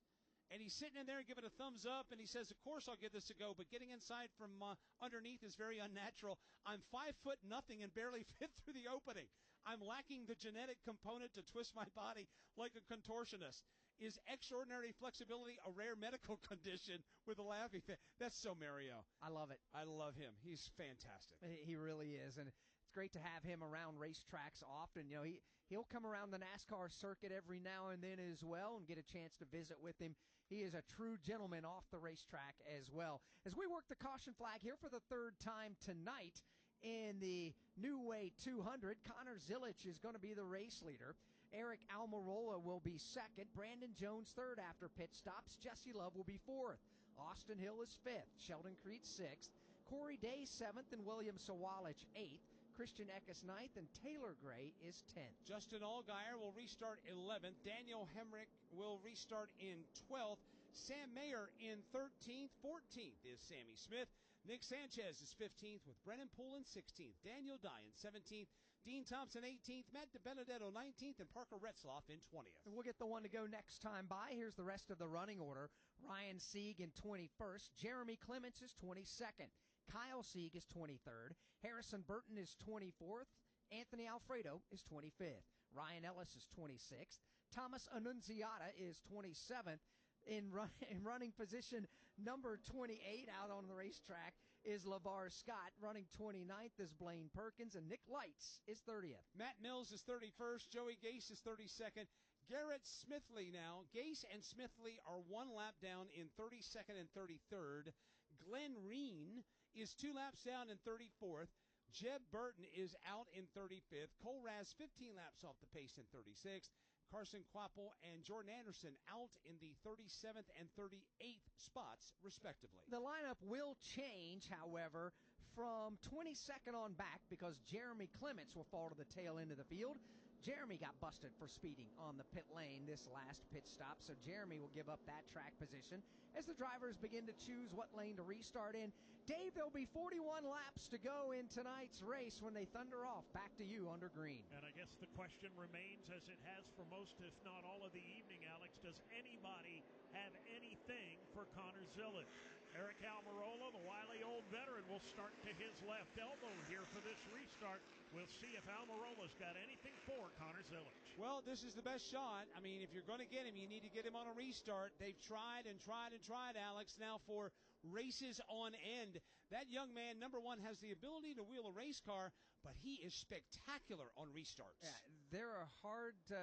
and he's sitting in there giving a thumbs up, and he says, of course I'll give this a go, but getting inside from underneath is very unnatural. I'm 5'0" and barely fit through the opening. I'm lacking the genetic component to twist my body like a contortionist. Is extraordinary flexibility a rare medical condition with a laughing face? That's so Mario. I love it. I love him. He's fantastic. He really is, and it's great to have him around racetracks often. You know, he'll come around the NASCAR circuit every now and then as well and get a chance to visit with him. He is a true gentleman off the racetrack as well. As we work the caution flag here for the third time tonight in the New Way 200, Connor Zilisch is going to be the race leader. Eric Almirola will be second. Brandon Jones third after pit stops. Jesse Love will be fourth. Austin Hill is fifth. Sheldon Creed sixth. Corey Day seventh and William Sawalich eighth. Christian Eckes ninth and Taylor Gray is 10th. Justin Allgaier will restart 11th. Daniel Hemrick will restart in 12th. Sam Mayer in 13th. 14th is Sammy Smith. Nick Sanchez is 15th with Brennan Poole in 16th. Daniel Dye in 17th. Dean Thompson 18th. Matt DiBenedetto 19th. And Parker Retzloff in 20th. And we'll get the one to go next time by. Here's the rest of the running order. Ryan Sieg in 21st. Jeremy Clements is 22nd. Kyle Sieg is 23rd. Harrison Burton is 24th. Anthony Alfredo is 25th. Ryan Ellis is 26th. Thomas Annunziata is 27th. In running position number 28 out on the racetrack is LeVar Scott. Running 29th is Blaine Perkins. And Nick Lights is 30th. Matt Mills is 31st. Joey Gase is 32nd. Garrett Smithley now. Gase and Smithley are one lap down in 32nd and 33rd. Glenn Reen is 2 laps down in 34th. Jeb Burton is out in 35th. Cole Raz 15 laps off the pace in 36th. Carson Quapple and Jordan Anderson out in the 37th and 38th spots, respectively. The lineup will change, however, from 22nd on back because Jeremy Clements will fall to the tail end of the field. Jeremy got busted for speeding on the pit lane this last pit stop, so Jeremy will give up that track position as the drivers begin to choose what lane to restart in. Dave, there'll be 41 laps to go in tonight's race when they thunder off. Back to you under green. And I guess the question remains, as it has for most, if not all of the evening, Alex, does anybody have anything for Connor Zilisch? Eric Almirola, the wily old veteran, will start to his left elbow here for this restart. We'll see if Almirola's got anything for Connor Zilisch. Well, this is the best shot. I mean, if you're going to get him, you need to get him on a restart. They've tried and tried and tried, Alex, now for races on end. That young man, number one, has the ability to wheel a race car, but he is spectacular on restarts. Yeah, they're hard to,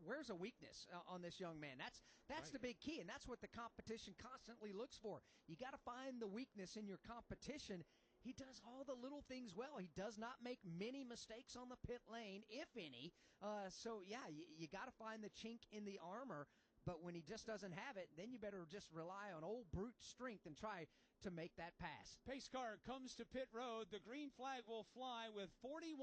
where's a weakness on this young man? That's right. The big key, and that's what the competition constantly looks for. You got to find the weakness in your competition. He does all the little things well. He does not make many mistakes on the pit lane, if any. You got to find the chink in the armor. But when he just doesn't have it, then you better just rely on old brute strength and try to make that pass. Pace car comes to pit road. The green flag will fly with 41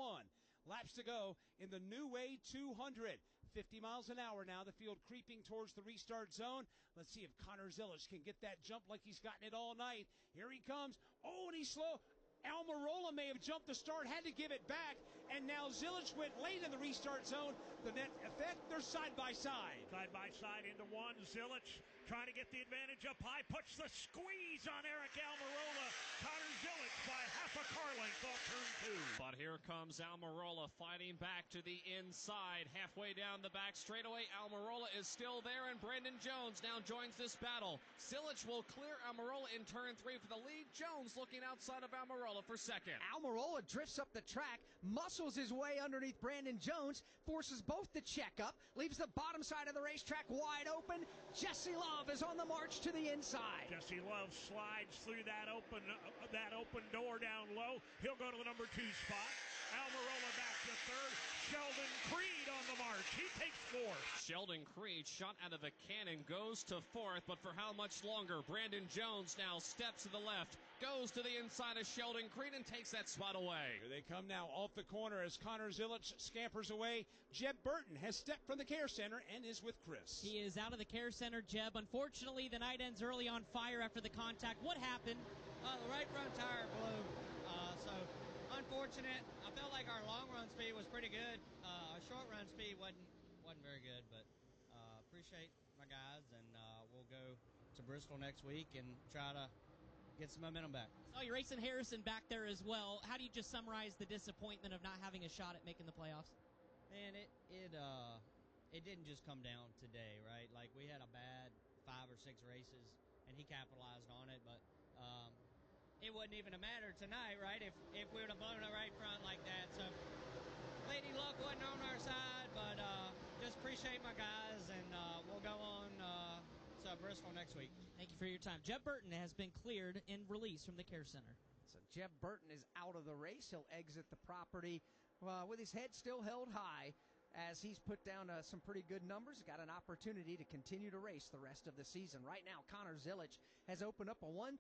laps to go in the New Way 200. 50 miles an hour now, the field creeping towards the restart zone. Let's see if Connor Zilisch can get that jump like he's gotten it all night. Here he comes. Oh, and he's slow. Almirola may have jumped the start, had to give it back, and now Zilisch went late in the restart zone. The net effect, they're side by side. Side by side into one. Zilisch trying to get the advantage up high, puts the squeeze on Eric Almirola. Connor Zilisch by half a car length off turn 2. But here comes Almirola fighting back to the inside. Halfway down the back straightaway, Almirola is still there, and Brandon Jones now joins this battle. Zilisch will clear Almirola in turn 3 for the lead. Jones looking outside of Almirola for second. Almirola drifts up the track, muscles his way underneath Brandon Jones, forces both to check up, leaves the bottom side of the racetrack wide open. Jesse Love is on the march to the inside. Jesse Love slides through that open door down low. He'll go to the number 2 spot. Almirola back to third. Sheldon Creed on the march. He takes 4th. Sheldon Creed, shot out of a cannon, goes to 4th, but for how much longer? Brandon Jones now steps to the left, goes to the inside of Sheldon Creed and takes that spot away. Here they come now off the corner as Connor Zilisch scampers away. Jeb Burton has stepped from the care center and is with Chris. He is out of the care center, Jeb. Unfortunately, the night ends early on fire after the contact. What happened? The right front tire blew. Unfortunate. I felt like our long run speed was pretty good. Our short run speed wasn't very good, but appreciate my guys, and we'll go to Bristol next week and try to get some momentum back. Oh, you're racing Harrison back there as well. How do you just summarize the disappointment of not having a shot at making the playoffs? Man, it didn't just come down today, right? Like, we had a bad 5 or 6 races, and he capitalized on it, but it wouldn't even have mattered tonight, right, if we would have blown the right front like that. So, lady luck wasn't on our side, but just appreciate my guys, and we'll go on to Bristol next week. Thank you for your time. Jeb Burton has been cleared and released from the care center. So Jeb Burton is out of the race. He'll exit the property with his head still held high, as he's put down some pretty good numbers. Got an opportunity to continue to race the rest of the season. Right now, Connor Zilisch has opened up a 1.2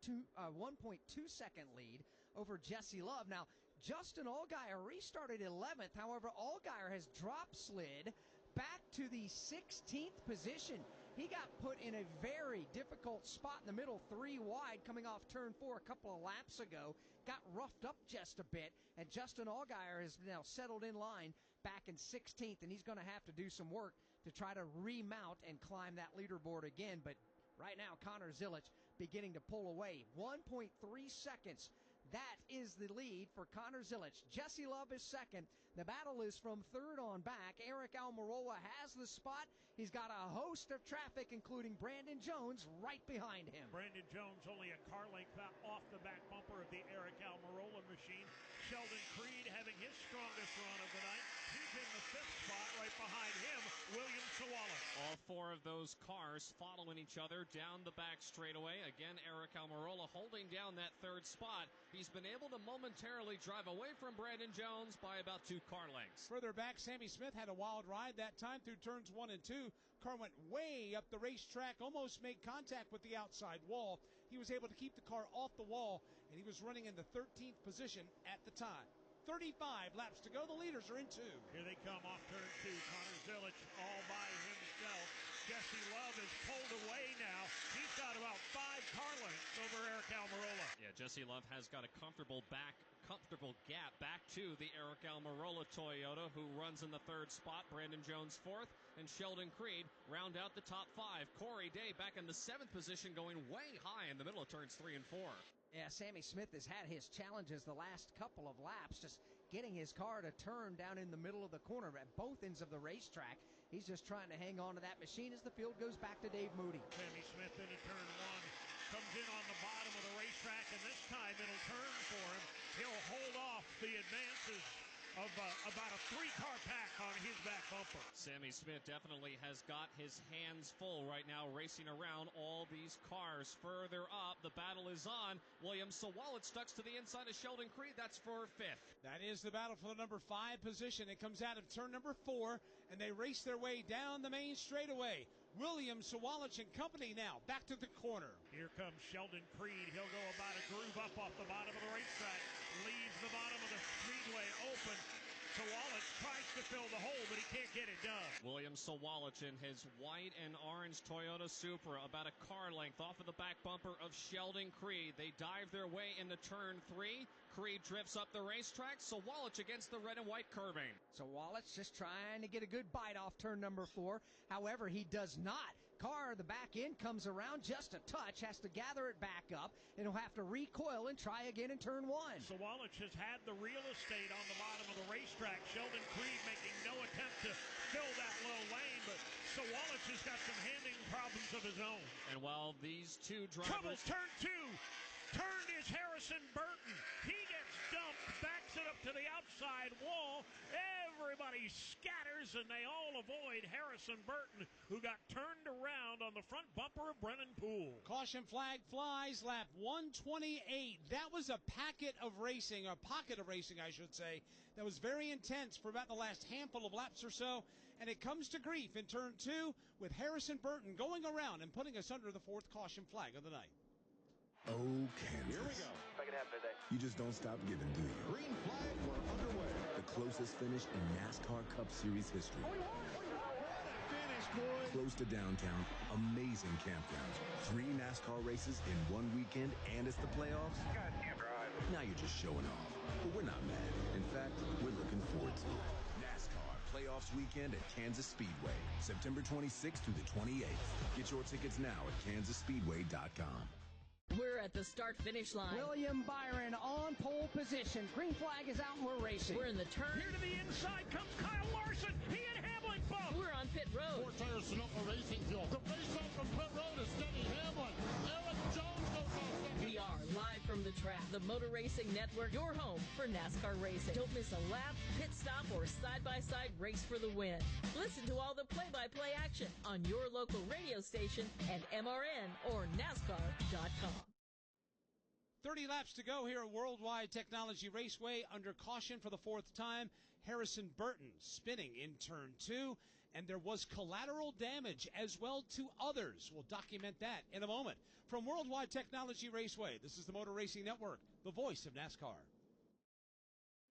second lead over Jesse Love. Now, Justin Allgaier restarted 11th. However, Allgaier has drop slid back to the 16th position. He got put in a very difficult spot in the middle, 3 wide, coming off turn 4 a couple of laps ago. Got roughed up just a bit, and Justin Allgaier has now settled in line back in 16th, and he's going to have to do some work to try to remount and climb that leaderboard again. But right now, Connor Zilisch beginning to pull away. 1.3 seconds. That is the lead for Connor Zilisch. Jesse Love is second. The battle is from third on back. Eric Almirola has the spot. He's got a host of traffic, including Brandon Jones, right behind him. Brandon Jones only a car length off the back bumper of the Eric Almirola machine. Sheldon Creed having his strongest run of the night. He's in the 5th spot. Right behind him, William Sawala. All 4 of those cars following each other down the back straightaway. Again, Eric Almirola holding down that 3rd spot. He's been able to momentarily drive away from Brandon Jones by about 2 car lengths. Further back, Sammy Smith had a wild ride that time through turns 1 and 2. Car went way up the racetrack, almost made contact with the outside wall. He was able to keep the car off the wall, and he was running in the 13th position at the time. 35 laps to go. The leaders are in 2. Here they come off turn 2. Connor Zilisch all by himself. Jesse Love is pulled away now. He's got about 5 car lengths over Eric Almirola. Yeah, Jesse Love has got a comfortable gap back to the Eric Almirola Toyota, who runs in the 3rd spot. Brandon Jones 4th, and Sheldon Creed round out the top 5. Corey Day back in the 7th position, going way high in the middle of turns 3 and 4. Yeah, Sammy Smith has had his challenges the last couple of laps, just getting his car to turn down in the middle of the corner at both ends of the racetrack. He's just trying to hang on to that machine as the field goes back to Dave Moody. Sammy Smith into turn one. Comes in on the bottom of the racetrack, and this time it'll turn for him. He'll hold off the advances of about a 3-car pack on his back bumper. Sammy Smith definitely has got his hands full right now racing around all these cars. Further up, the battle is on. William Sawalich stuck to the inside of Sheldon Creed. That's for 5th. That is the battle for the number 5 position. It comes out of turn number 4, and they race their way down the main straightaway. William Sawalich and company now back to the corner. Here comes Sheldon Creed. He'll go about a groove up off the bottom of the racetrack. Leaves the bottom of the speedway open. Sawalich tries to fill the hole, but he can't get it done. William Sawalich in his white and orange Toyota Supra, about a car length off of the back bumper of Sheldon Creed. They dive their way into turn 3. Creed drifts up the racetrack. Sawalich against the red and white curbing. Sawalich just trying to get a good bite off turn number 4. However, he does not. Car, the back end comes around just a touch, has to gather it back up, and he'll have to recoil and try again in turn 1. Sawalich has had the real estate on the bottom of the racetrack. Sheldon Creed making no attempt to fill that low lane, but Sawalich has got some handling problems of his own. And while these two drivers... Trouble, turn 2! Turned is Harrison Burton. He gets dumped, backs it up to the outside wall. Everybody scatters, and they all avoid Harrison Burton, who got turned around on the front bumper of Brennan Poole. Caution flag flies, lap 128. That was a pocket of racing, I should say, that was very intense for about the last handful of laps or so, and it comes to grief in turn 2 with Harrison Burton going around and putting us under the 4th caution flag of the night. Oh, Kansas. Here we go. Second half today. You just don't stop giving, do you? Green flag, we're underway. The closest finish in NASCAR Cup Series history. What a finish, boy. Close to downtown, amazing campgrounds, 3 NASCAR races in one weekend, and it's the playoffs. God damn right. Now you're just showing off. But we're not mad. In fact, we're looking forward to it. NASCAR Playoffs Weekend at Kansas Speedway, September 26th through the 28th. Get your tickets now at kansasspeedway.com. We're at the start-finish line. William Byron on pole position. Green flag is out and we're racing. We're in the turn. Here to the inside comes Kyle Larson. He and Hamlin both. We're on pit road. 4-tire Sunoco Racing Fuel. The race off from pit road is Denny Hamlin. Eric Jones goes off second. We are live from the track. The Motor Racing Network, your home for NASCAR racing. Don't miss a lap, pit stop, or side-by-side race for the win. Listen to all the play-by-play action on your local radio station and MRN or NASCAR.com. 30 laps to go here at Worldwide Technology Raceway. Under caution for the 4th time, Harrison Burton spinning in turn 2. And there was collateral damage as well to others. We'll document that in a moment. From Worldwide Technology Raceway, this is the Motor Racing Network, the voice of NASCAR.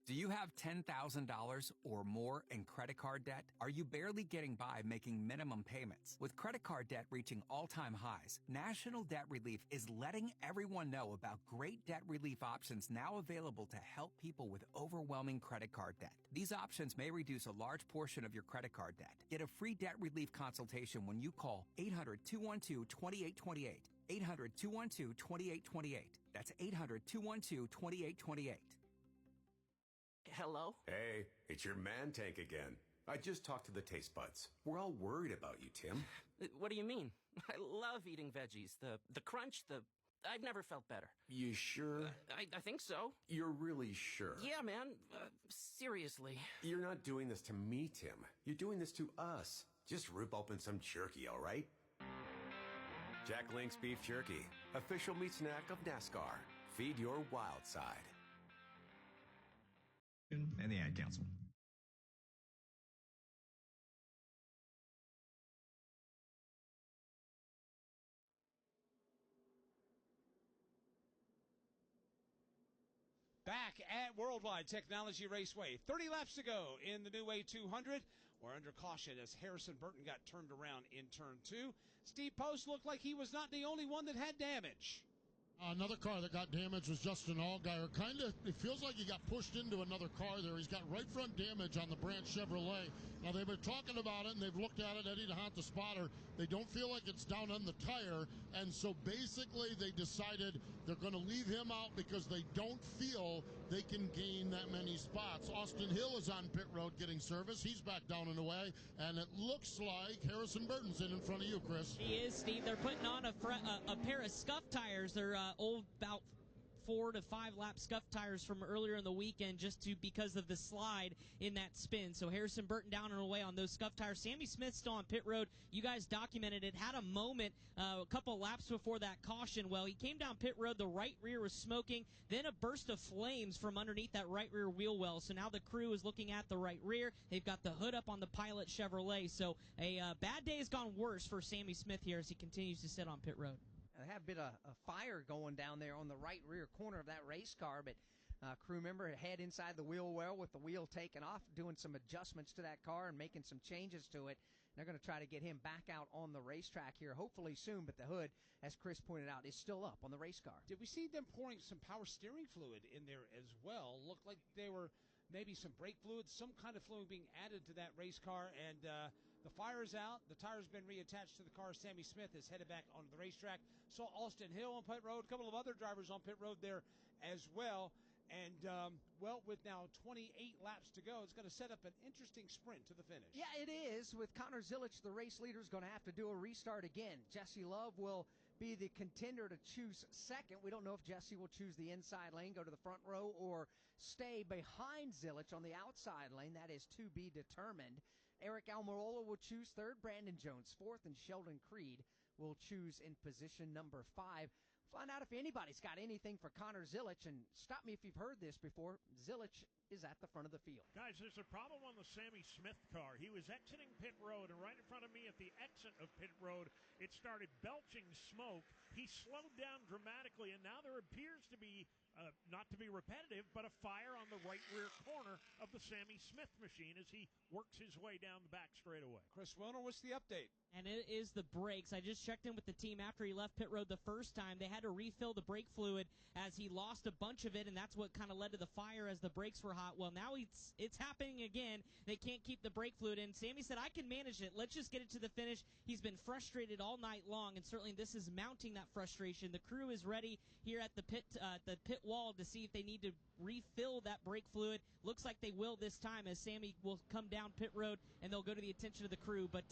Do you have $10,000 or more in credit card debt? Are you barely getting by making minimum payments? With credit card debt reaching all-time highs, National Debt Relief is letting everyone know about great debt relief options now available to help people with overwhelming credit card debt. These options may reduce a large portion of your credit card debt. Get a free debt relief consultation when you call 800-212-2828. 800-212-2828. That's 800-212-2828. Hello? Hey, it's your man tank again. I just talked to the taste buds. We're all worried about you, Tim. What do you mean? I love eating veggies. The crunch, I've never felt better. You sure? I think so. You're really sure? Yeah, man. Seriously. You're not doing this to me, Tim. You're doing this to us. Just rip open some jerky, all right? Jack Link's Beef Jerky. Official meat snack of NASCAR. Feed your wild side. And the Ad Council. Back at Worldwide Technology Raceway. 30 laps to go in the New Way 200. We're under caution as Harrison Burton got turned around in turn 2. Steve Post looked like he was not the only one that had damage. Another car that got damaged was Justin Allgaier. It feels like he got pushed into another car there. He's got right front damage on the Branch Chevrolet. Now, they've been talking about it, and they've looked at it, Eddie DeHaan, the spotter. They don't feel like it's down on the tire, and so basically they decided they're going to leave him out because they don't feel they can gain that many spots. Austin Hill is on pit road getting service. He's back down and away, and it looks like Harrison Burton's in front of you, Chris. He is, Steve. They're putting on a pair of scuff tires. They're old, about 4 to 5 lap scuff tires from earlier in the weekend because of the slide in that spin. So Harrison Burton down and away on those scuff tires. Sammy Smith still on pit road. You guys documented it. Had a moment a couple laps before that caution. Well, he came down pit road. The right rear was smoking. Then a burst of flames from underneath that right rear wheel well. So now the crew is looking at the right rear. They've got the hood up on the Pilot Chevrolet. So a bad day has gone worse for Sammy Smith here as he continues to sit on pit road. They have a bit of a fire going down there on the right rear corner of that race car, but crew member head inside the wheel well with the wheel taken off, doing some adjustments to that car and making some changes to it. They're going to try to get him back out on the racetrack here, hopefully soon, but the hood, as Chris pointed out, is still up on the race car. Did we see them pouring some power steering fluid in there as well? Looked like they were maybe some brake fluid, some kind of fluid being added to that race car, and the fire's out. The tire's been reattached to the car. Sammy Smith is headed back onto the racetrack. Saw Austin Hill on pit road, a couple of other drivers on pit road there as well. And, with now 28 laps to go, it's going to set up an interesting sprint to the finish. Yeah, it is. With Connor Zilisch, the race leader, is going to have to do a restart again. Jesse Love will be the contender to choose second. We don't know if Jesse will choose the inside lane, go to the front row, or stay behind Zilisch on the outside lane. That is to be determined. Eric Almirola will choose third, Brandon Jones fourth, and Sheldon Creed will choose in position number 5. Find out if anybody's got anything for Connor Zilisch, and stop me if you've heard this before. Zilisch is at the front of the field. Guys, there's a problem on the Sammy Smith car. He was exiting pit road, and right in front of me at the exit of pit road, it started belching smoke. He slowed down dramatically, and now there appears to be, not to be repetitive, but a fire on the right rear corner of the Sammy Smith machine as he works his way down the back straightaway. Chris Wilner, what's the update? And it is the brakes. I just checked in with the team after he left pit road the first time. They had to refill the brake fluid as he lost a bunch of it, and that's what kind of led to the fire as the brakes were hot. Well, now it's happening again. They can't keep the brake fluid in. Sammy said, I can manage it. Let's just get it to the finish. He's been frustrated all night long, and certainly this is mounting that frustration. The crew is ready here at the pit wall to see if they need to refill that brake fluid. Looks like they will this time as Sammy will come down pit road, and they'll go to the attention of the crew. But,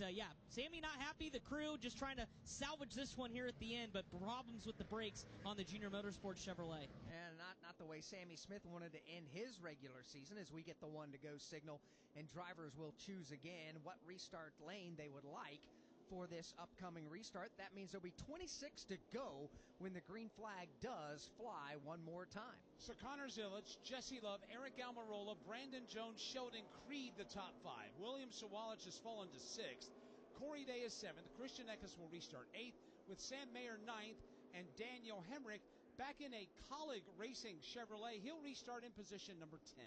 Sammy not happy. The crew just trying to salvage this one here at the end, but problems with the brakes on the Junior Motorsports Chevrolet. And not the way Sammy Smith wanted to end his regular season, as we get the one-to-go signal, and drivers will choose again what restart lane they would like for this upcoming restart. That means there'll be 26 to go when the green flag does fly one more time. So Connor Zilisch, Jesse Love, Eric Almirola, Brandon Jones, Sheldon Creed, the top 5. William Sawalich has fallen to 6th. Corey Day is 7th. Christian Eckes will restart 8th, with Sam Mayer 9th, and Daniel Hemrick back in a Colleague Racing Chevrolet. He'll restart in position number 10.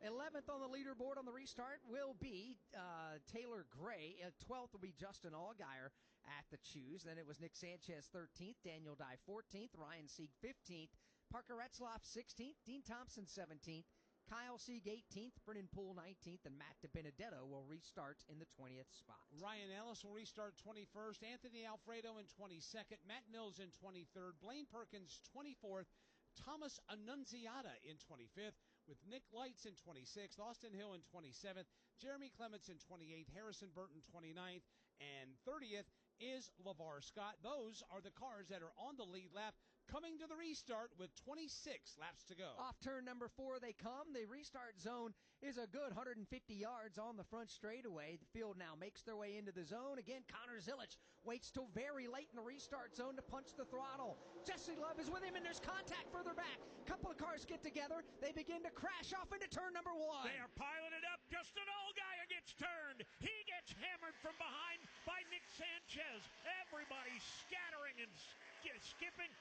11th on the leaderboard on the restart will be Taylor Gray. 12th will be Justin Allgaier at the choose. Then it was Nick Sanchez 13th, Daniel Dye 14th, Ryan Sieg 15th, Parker Retzlaff 16th, Dean Thompson 17th, Kyle Sieg 18th, Brennan Poole 19th, and Matt DiBenedetto will restart in the 20th spot. Ryan Ellis will restart 21st, Anthony Alfredo in 22nd, Matt Mills in 23rd, Blaine Perkins 24th, Thomas Annunziata in 25th, with Nick Lights in 26th, Austin Hill in 27th, Jeremy Clements in 28th, Harrison Burton 29th, and 30th is LeVar Scott. Those are the cars that are on the lead lap, coming to the restart with 26 laps to go. Off turn number 4 they come. The restart zone is a good 150 yards on the front straightaway. The field now makes their way into the zone. Again, Connor Zilisch waits till very late in the restart zone to punch the throttle. Jesse Love is with him, and there's contact further back. Couple of cars get together. They begin to crash off into turn number 1. They are piloted up. Justin Allgaier gets turned. He gets hammered from behind by Nick Sanchez. Everybody scattering and skipping.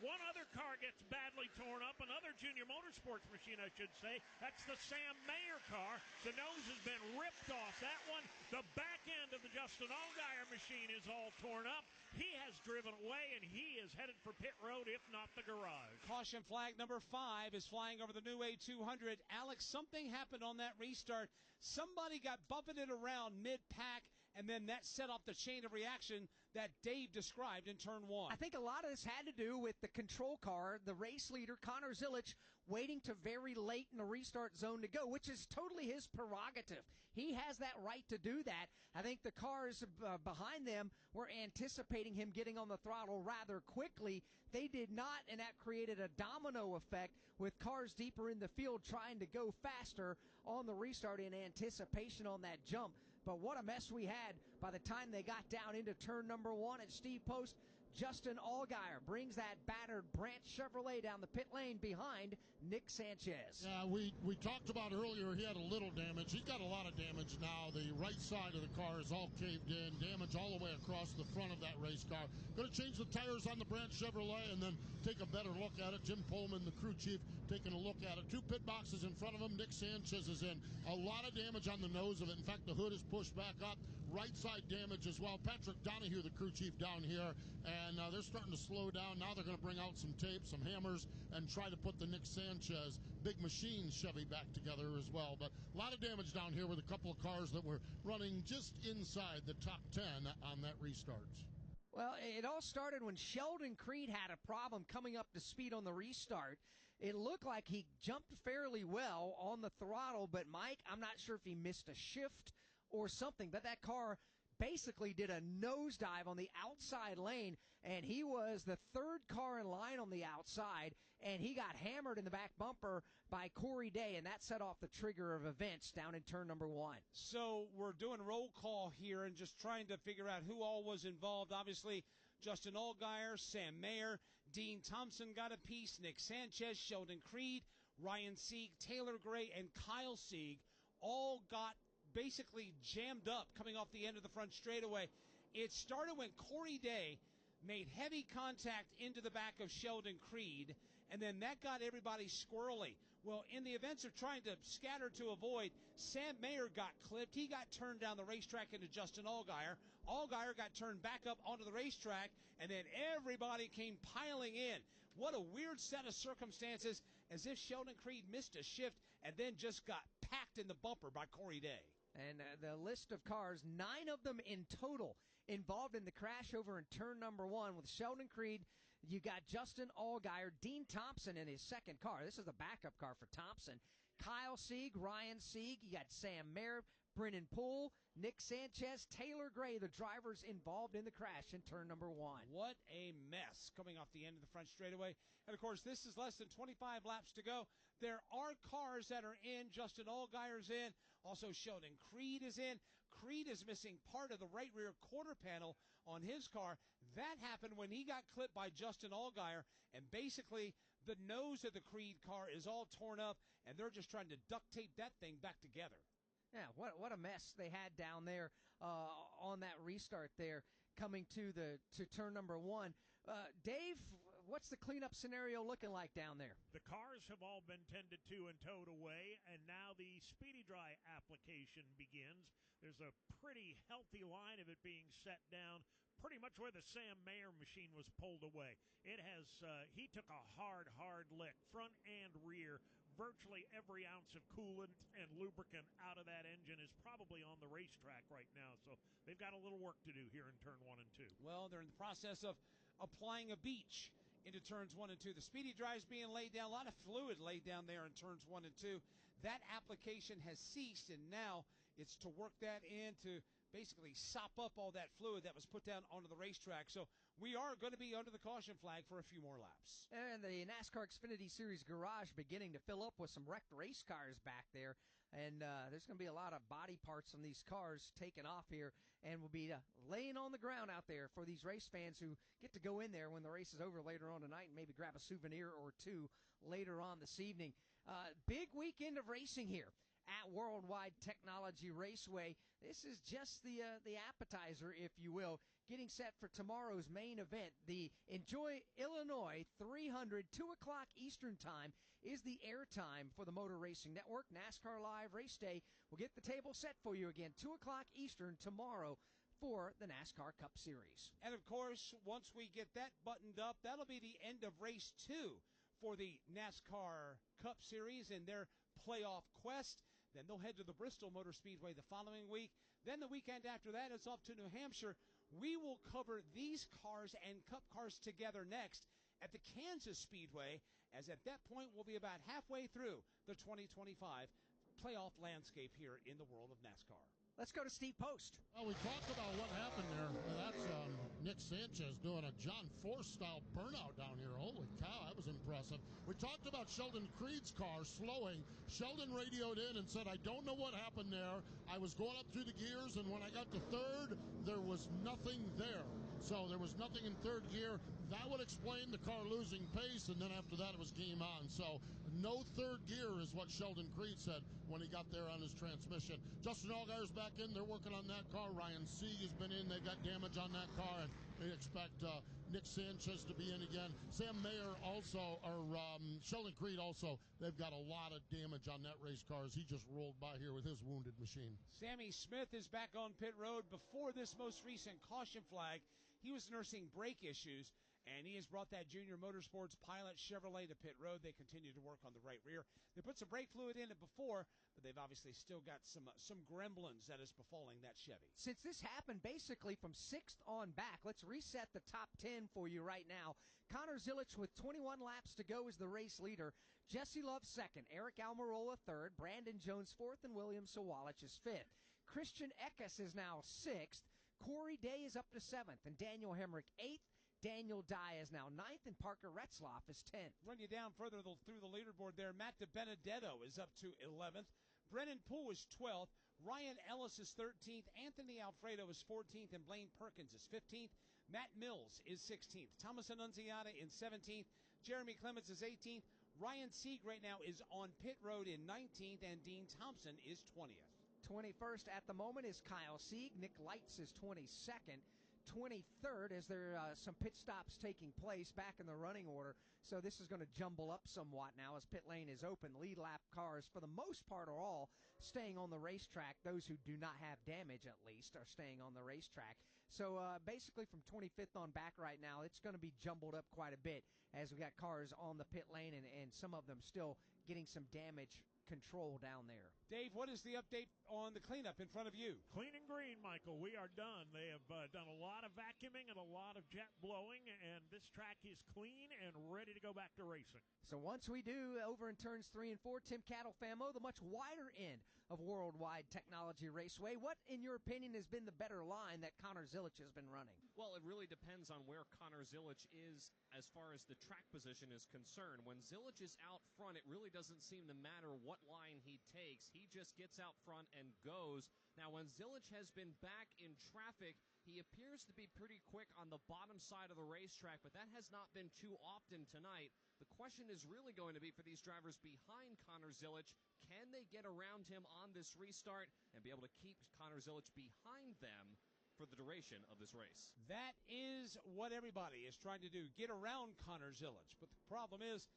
One other car gets badly torn up, another Junior Motorsports machine, I should say. That's the Sam Mayer car. The nose has been ripped off. That one, the back end of the Justin Allgaier machine is all torn up. He has driven away, and he is headed for pit road, if not the garage. Caution flag number 5 is flying over the new A200. Alex, something happened on that restart. Somebody got buffeted around mid-pack, and then that set off the chain of reaction that Dave described in turn 1. I think a lot of this had to do with the control car, the race leader, Connor Zilisch, waiting to very late in the restart zone to go, which is totally his prerogative. He has that right to do that. I think the cars behind them were anticipating him getting on the throttle rather quickly. They did not, and that created a domino effect with cars deeper in the field trying to go faster on the restart in anticipation on that jump. But what a mess we had by the time they got down into turn number 1 at Steve Post. Justin Allgaier brings that battered Branch Chevrolet down the pit lane behind Nick Sanchez. Yeah, we talked about earlier he had a little damage. He's got a lot of damage now. The right side of the car is all caved in, damage all the way across the front of that race car. Going to change the tires on the Branch Chevrolet and then take a better look at it. Jim Pullman, the crew chief, taking a look at it. 2 pit boxes in front of him. Nick Sanchez is in. A lot of damage on the nose of it. In fact, the hood is pushed back up. Right side damage as well. Patrick Donahue, the crew chief down here, and they're starting to slow down. Now they're going to bring out some tape, some hammers, and try to put the Nick Sanchez Big Machine Chevy back together as well. But a lot of damage down here with a couple of cars that were running just inside the top 10 on that restart. Well, it all started when Sheldon Creed had a problem coming up to speed on the restart. It looked like he jumped fairly well on the throttle, but Mike, I'm not sure if he missed a shift or something, but that car basically did a nosedive on the outside lane, and he was the 3rd car in line on the outside, and he got hammered in the back bumper by Corey Day, and that set off the trigger of events down in turn number 1. So we're doing roll call here and just trying to figure out who all was involved. Obviously, Justin Allgaier, Sam Mayer, Dean Thompson got a piece, Nick Sanchez, Sheldon Creed, Ryan Sieg, Taylor Gray, and Kyle Sieg all got basically jammed up coming off the end of the front straightaway. It started when Corey Day made heavy contact into the back of Sheldon Creed, and then that got everybody squirrely. Well, in the events of trying to scatter to avoid, Sam Mayer got clipped. He got turned down the racetrack into Justin Allgaier. Allgaier got turned back up onto the racetrack, and then everybody came piling in. What a weird set of circumstances, as if Sheldon Creed missed a shift and then just got packed in the bumper by Corey Day. And the list of cars, 9 of them in total involved in the crash over in turn number 1 with Sheldon Creed. You got Justin Allgaier, Dean Thompson in his 2nd car. This is the backup car for Thompson. Kyle Sieg, Ryan Sieg. You got Sam Mayer, Brennan Poole, Nick Sanchez, Taylor Gray, the drivers involved in the crash in turn number 1. What a mess coming off the end of the front straightaway. And, of course, this is less than 25 laps to go. There are cars that are in. Justin Allgaier's in. Also, Sheldon Creed is in. Creed is missing part of the right rear quarter panel on his car. That happened when he got clipped by Justin Allgaier, and basically the nose of the Creed car is all torn up, and they're just trying to duct tape that thing back together. Yeah, what a mess they had down there on that restart there coming to turn number 1. Dave, what's the cleanup scenario looking like down there? The cars have all been tended to and towed away, and now the Speedy Dry application begins. There's a pretty healthy line of it being set down pretty much where the Sam Mayer machine was pulled away. It has, he took a hard lick, front and rear. Virtually every ounce of coolant and lubricant out of that engine is probably on the racetrack right now, so they've got a little work to do here in turn 1 and 2. Well, they're in the process of applying a beach into turns 1 and 2. The Speedy Dry is being laid down. A lot of fluid laid down there in turns 1 and 2. That application has ceased, and now it's to work that in to basically sop up all that fluid that was put down onto the racetrack. So we are going to be under the caution flag for a few more laps. And the NASCAR Xfinity Series garage beginning to fill up with some wrecked race cars back there. And there's going to be a lot of body parts on these cars taken off here, and will be laying on the ground out there for these race fans who get to go in there when the race is over later on tonight and maybe grab a souvenir or two later on this evening. Big weekend of racing here at Worldwide Technology Raceway. This is just the appetizer, if you will, getting set for tomorrow's main event. The Enjoy Illinois 300, 2 o'clock Eastern Time is the airtime for the Motor Racing Network. NASCAR Live Race Day will get the table set for you again, 2 o'clock Eastern tomorrow for the NASCAR Cup Series. And, of course, once we get that buttoned up, that'll be the end of Race 2 for the NASCAR Cup Series and their playoff quest. Then they'll head to the Bristol Motor Speedway the following week. Then the weekend after that, it's off to New Hampshire. We will cover these cars and Cup cars together next at the Kansas Speedway, as at that point we'll be about halfway through the 2025 playoff landscape here in the world of NASCAR. Let's go to Steve Post. Well, we talked about what happened there. That's Nick Sanchez doing a John Force-style burnout down here. Holy cow, that was impressive. We talked about Sheldon Creed's car slowing. Sheldon radioed in and said, I don't know what happened there. I was going up through the gears, and when I got to third, there was nothing there. So there was nothing in third gear. That would explain the car losing pace, and then after that it was game on. So no third gear is what Sheldon Creed said when he got there on his transmission. Justin Allgaier's back in. They're working on that car. Ryan Sieg has been in. They got damage on that car, and they expect Nick Sanchez to be in again. Sam Mayer also, or Sheldon Creed also, they've got a lot of damage on that race car as he just rolled by here with his wounded machine. Sammy Smith is back on pit road. Before this most recent caution flag, he was nursing brake issues, and he has brought that Junior Motorsports Pilot Chevrolet to pit road. They continue to work on the right rear. They put some brake fluid in it before, but they've obviously still got some gremlins that is befalling that Chevy. Since this happened basically from 6th on back, let's reset the top 10 for you right now. Connor Zilisch with 21 laps to go is the race leader. Jesse Love second, Eric Almirola third, Brandon Jones fourth, and William Sawalich is fifth. Christian Eckes is now sixth. Corey Day is up to 7th, and Daniel Hemrick 8th. Daniel Dye is now 9th, and Parker Retzlaff is 10th. Run you down further through the leaderboard there. Matt DiBenedetto is up to 11th. Brennan Poole is 12th. Ryan Ellis is 13th. Anthony Alfredo is 14th, and Blaine Perkins is 15th. Matt Mills is 16th. Thomas Annunziata in 17th. Jeremy Clements is 18th. Ryan Sieg right now is on pit road in 19th, and Dean Thompson is 20th. 21st at the moment is Kyle Sieg. Nick Lights is 22nd. 23rd as there are some pit stops taking place back in the running order. So this is going to jumble up somewhat now as pit lane is open. Lead lap cars, for the most part, are all staying on the racetrack. Those who do not have damage, at least, are staying on the racetrack. So basically from 25th on back right now, it's going to be jumbled up quite a bit as we got cars on the pit lane and some of them still getting some damage control down there. Dave, what is the update on the cleanup in front of you? Clean and green, Michael. We are done. They have done a lot of vacuuming and a lot of jet blowing, and this track is clean and ready to go back to racing. So once we do, over in turns 3 and 4, Tim Cattle-Famo, the much wider end of Worldwide Technology Raceway. What, in your opinion, has been the better line that Connor Zilisch has been running? Well, it really depends on where Connor Zilisch is as far as the track position is concerned. When Zilisch is out front, it really doesn't seem to matter what line he takes. He just gets out front and goes. Now, when Zilisch has been back in traffic, he appears to be pretty quick on the bottom side of the racetrack, but that has not been too often tonight. The question is really going to be for these drivers behind Connor Zilisch. Can they get around him on this restart and be able to keep Connor Zilisch behind them for the duration of this race? That is what everybody is trying to do, get around Connor Zilisch. But the problem is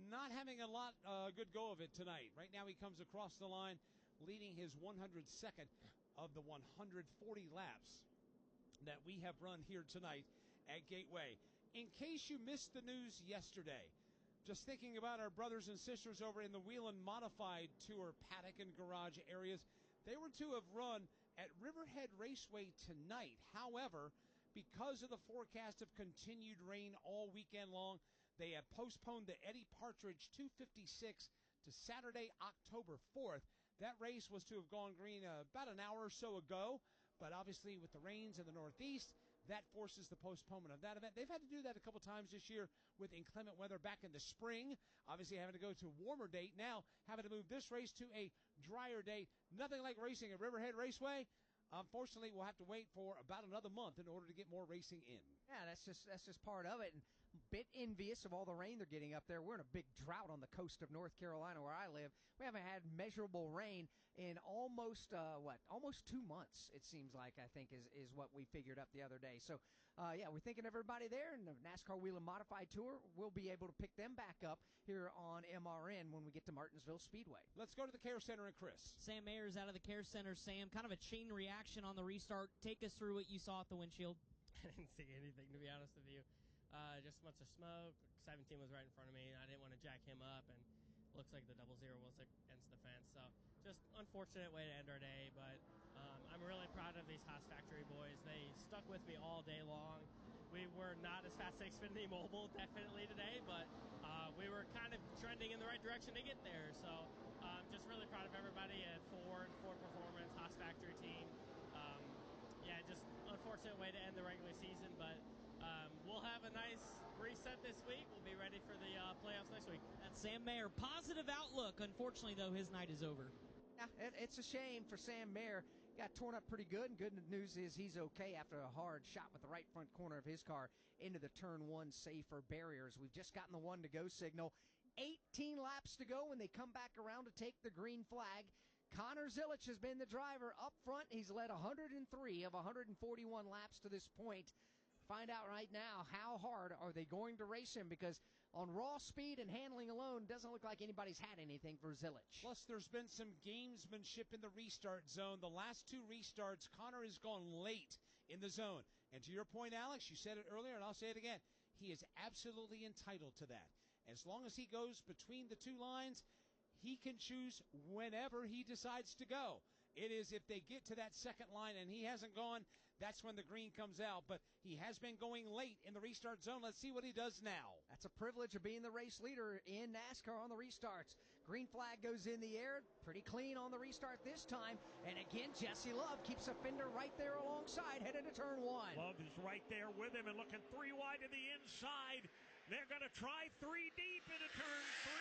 not having a lot good go of it tonight. Right now he comes across the line leading his 102nd of the 140 laps that we have run here tonight at Gateway. In case you missed the news yesterday, just thinking about our brothers and sisters over in the Whelen Modified Tour paddock and garage areas, they were to have run at Riverhead Raceway tonight. However, because of the forecast of continued rain all weekend long, they have postponed the Eddie Partridge 256 to Saturday, October 4th. That race was to have gone green about an hour or so ago, but obviously with the rains in the Northeast, that forces the postponement of that event. They've had to do that a couple times this year with inclement weather back in the spring, obviously having to go to a warmer date. Now having to move this race to a drier date. Nothing like racing at Riverhead Raceway. Unfortunately, we'll have to wait for about another month in order to get more racing in. Yeah, that's just part of it. And bit envious of all the rain they're getting up there. We're in a big drought on the coast of North Carolina where I live. We haven't had measurable rain in almost 2 months, it seems like, I think, is what we figured up the other day. So, we're thinking of everybody there, and the NASCAR Wheel and Modified Tour, we'll be able to pick them back up here on MRN when we get to Martinsville Speedway. Let's go to the Care Center and Chris. Sam Mayer's out of the Care Center. Sam, kind of a chain reaction on the restart. Take us through what you saw at the windshield. I didn't see anything, to be honest with you. Just a bunch of smoke. 17 was right in front of me. I didn't want to jack him up, and looks like the 00 was against the fence. So just unfortunate way to end our day, but I'm really proud of these Haas Factory boys. They stuck with me all day long. We were not as fast as Xfinity Mobile, definitely today, but we were kind of trending in the right direction to get there. So just really proud of everybody at Ford Performance, Haas Factory team. Just unfortunate way to end the regular season, but we'll have a nice reset this week. We'll be ready for the playoffs next week. That's Sam Mayer. Positive outlook. Unfortunately, though, his night is over. Yeah, it's a shame for Sam Mayer. Got torn up pretty good, and good news is he's okay after a hard shot with the right front corner of his car into the turn one safer barriers. We've just gotten the 1-to-go signal. 18 laps to go when they come back around to take the green flag. Connor Zilisch has been the driver up front. He's led 103 of 141 laps to this point. Find out right now how hard are they going to race him, because on raw speed and handling alone, doesn't look like anybody's had anything for Zilisch. Plus, there's been some gamesmanship in the restart zone. The last 2 restarts, Connor has gone late in the zone. And to your point, Alex, you said it earlier, and I'll say it again. He is absolutely entitled to that. As long as he goes between the 2 lines, he can choose whenever he decides to go. It is if they get to that second line and he hasn't gone, that's when the green comes out. But he has been going late in the restart zone. Let's see what he does now. That's a privilege of being the race leader in NASCAR on the restarts. Green flag goes in the air. Pretty clean on the restart this time. And again, Jesse Love keeps a fender right there alongside, headed to turn 1. Love is right there with him and looking 3 wide to the inside. They're going to try 3 deep into turn 3.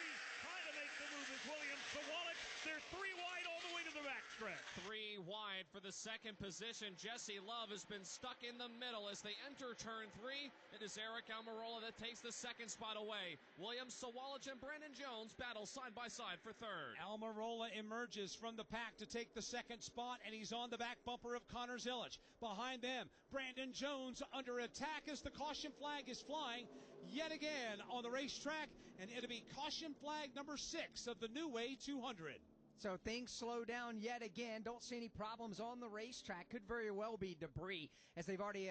Trying to make the move is Williams Sawalich. They're 3 wide all the way to the backstretch. 3 wide for the second position. Jesse Love has been stuck in the middle as they enter turn 3. It is Eric Almirola that takes the second spot away. Williams Sawalich and Brandon Jones battle side by side for third. Almirola emerges from the pack to take the second spot, and he's on the back bumper of Connor Zilisch. Behind them, Brandon Jones under attack as the caution flag is flying yet again on the racetrack, and it'll be caution flag number 6 of the New Way 200. So things slow down yet again. Don't see any problems on the racetrack. Could very well be debris, as they've already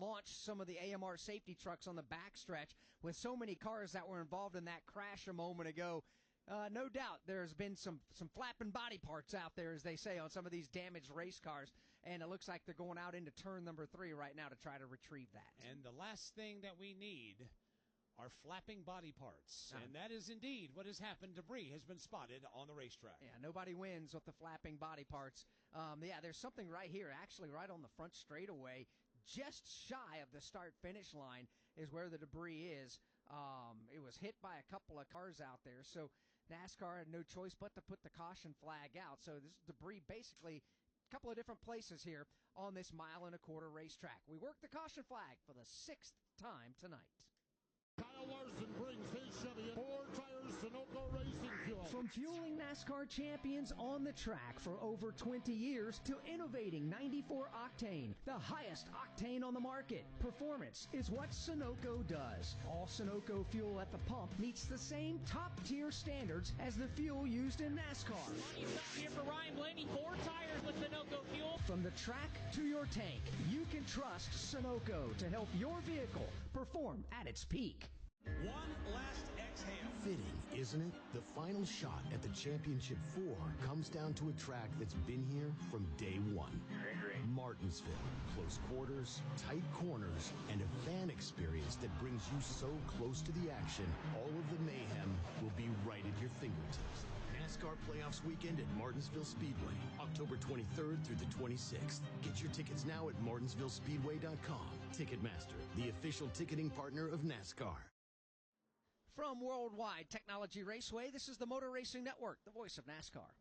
launched some of the AMR safety trucks on the backstretch with so many cars that were involved in that crash a moment ago. No doubt there's been some flapping body parts out there, as they say, on some of these damaged race cars. And it looks like they're going out into turn number 3 right now to try to retrieve that. And the last thing that we need are flapping body parts. And that is indeed what has happened. Debris has been spotted on the racetrack. Yeah, nobody wins with the flapping body parts. There's something right here, actually right on the front straightaway, just shy of the start-finish line is where the debris is. It was hit by a couple of cars out there, so NASCAR had no choice but to put the caution flag out. So this debris basically a couple of different places here on this 1.25 mile racetrack. We work the caution flag for the 6th time tonight. Kyle Larson brings his Chevy Ford Tires Sunoco Racing Fuel. From fueling NASCAR champions on the track for over 20 years to innovating 94 octane, the highest octane on the market. Performance is what Sunoco does. All Sunoco fuel at the pump meets the same top-tier standards as the fuel used in NASCAR. Money stop here for Ryan Blaney. 4 tires with Sunoco fuel. From the track to your tank, you can trust Sunoco to help your vehicle perform at its peak. One last exhale. Fitting, isn't it? The final shot at the Championship 4 comes down to a track that's been here from day one. Martinsville. Close quarters, tight corners, and a fan experience that brings you so close to the action, all of the mayhem will be right at your fingertips. NASCAR Playoffs Weekend at Martinsville Speedway, October 23rd through the 26th. Get your tickets now at martinsvillespeedway.com. Ticketmaster, the official ticketing partner of NASCAR. From Worldwide Technology Raceway, this is the Motor Racing Network, the voice of NASCAR.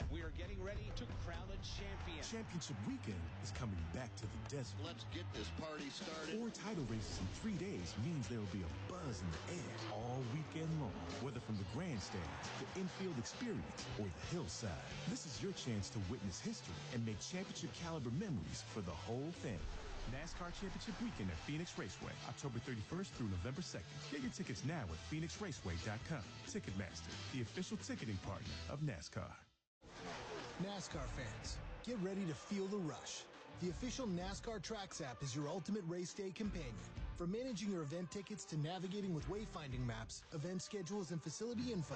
We are getting ready to crown a champion. Championship weekend is coming back to the desert. Let's get this party started. 4 title races in 3 days means there will be a buzz in the air all weekend long. Whether from the grandstands, the infield experience, or the hillside, this is your chance to witness history and make championship-caliber memories for the whole family. NASCAR Championship Weekend at Phoenix Raceway, October 31st through November 2nd. Get your tickets now at PhoenixRaceway.com. Ticketmaster, the official ticketing partner of NASCAR. NASCAR fans, get ready to feel the rush. The official NASCAR Tracks app is your ultimate race day companion. From managing your event tickets to navigating with wayfinding maps, event schedules, and facility info,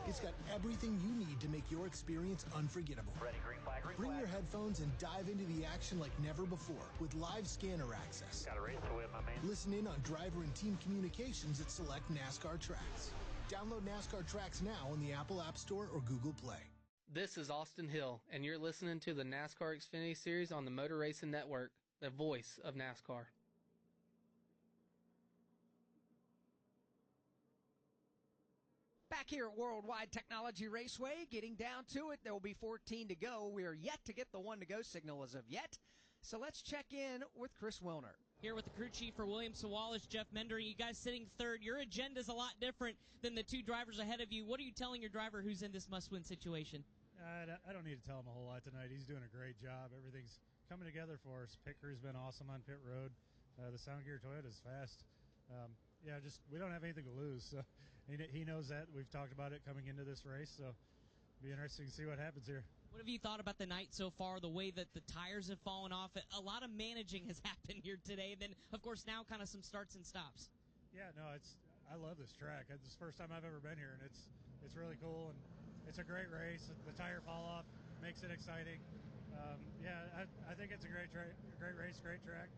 it's got everything you need to make your experience unforgettable. Ready, green flag, green Bring flag. your headphones and dive into the action like never before with live scanner access. Got a race to win, my man. Listen in on driver and team communications at select NASCAR Tracks. Download NASCAR Tracks now on the Apple App Store or Google Play. This is Austin Hill, and you're listening to the NASCAR Xfinity Series on the Motor Racing Network, the voice of NASCAR. Back here at Worldwide Technology Raceway, getting down to it. There will be 14 to go. We are yet to get the 1 to go signal as of yet. So let's check in with Chris Wilner. Here with the crew chief for Williams Sawalich, Jeff Mendering. You guys sitting third. Your agenda's a lot different than the 2 drivers ahead of you. What are you telling your driver who's in this must-win situation? I don't need to tell him a whole lot tonight. He's doing a great job. Everything's coming together for us. Picker's been awesome on pit road. The Sound Gear Toyota's fast. We don't have anything to lose. So he knows that. We've talked about it coming into this race. So it'll be interesting to see what happens here. What have you thought about the night so far, the way that the tires have fallen off? A lot of managing has happened here today. And then, of course, now kind of some starts and stops. Yeah, no, I love this track. It's the first time I've ever been here, and it's really cool, and it's a great race. The tire fall off makes it exciting. I think it's a great race, great track,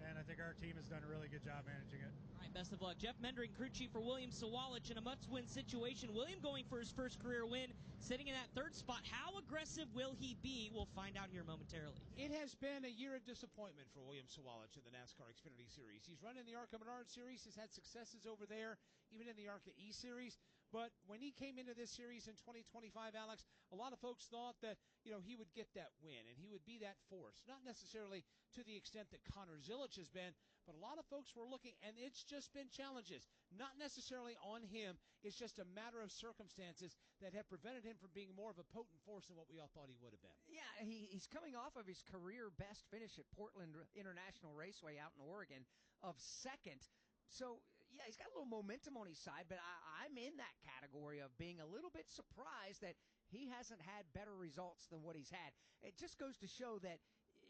and I think our team has done a really good job managing it. All right, best of luck. Jeff Mendering, crew chief for Williams Sawalich, in a must-win situation. William going for his first career win, sitting in that third spot. How aggressive will he be? We'll find out here momentarily. It has been a year of disappointment for William Sawalich in the NASCAR Xfinity Series. He's run in the ARCA Menard Series, has had successes over there, even in the ARCA E Series. But when he came into this series in 2025, Alex, a lot of folks thought that, he would get that win and he would be that force. Not necessarily to the extent that Connor Zilisch has been, but a lot of folks were looking, and it's just been challenges. Not necessarily on him. It's just a matter of circumstances that have prevented him from being more of a potent force than what we all thought he would have been. Yeah, he's coming off of his career best finish at Portland International Raceway out in Oregon of second. So, yeah, he's got a little momentum on his side, but I'm in that category of being a little bit surprised that he hasn't had better results than what he's had. It just goes to show that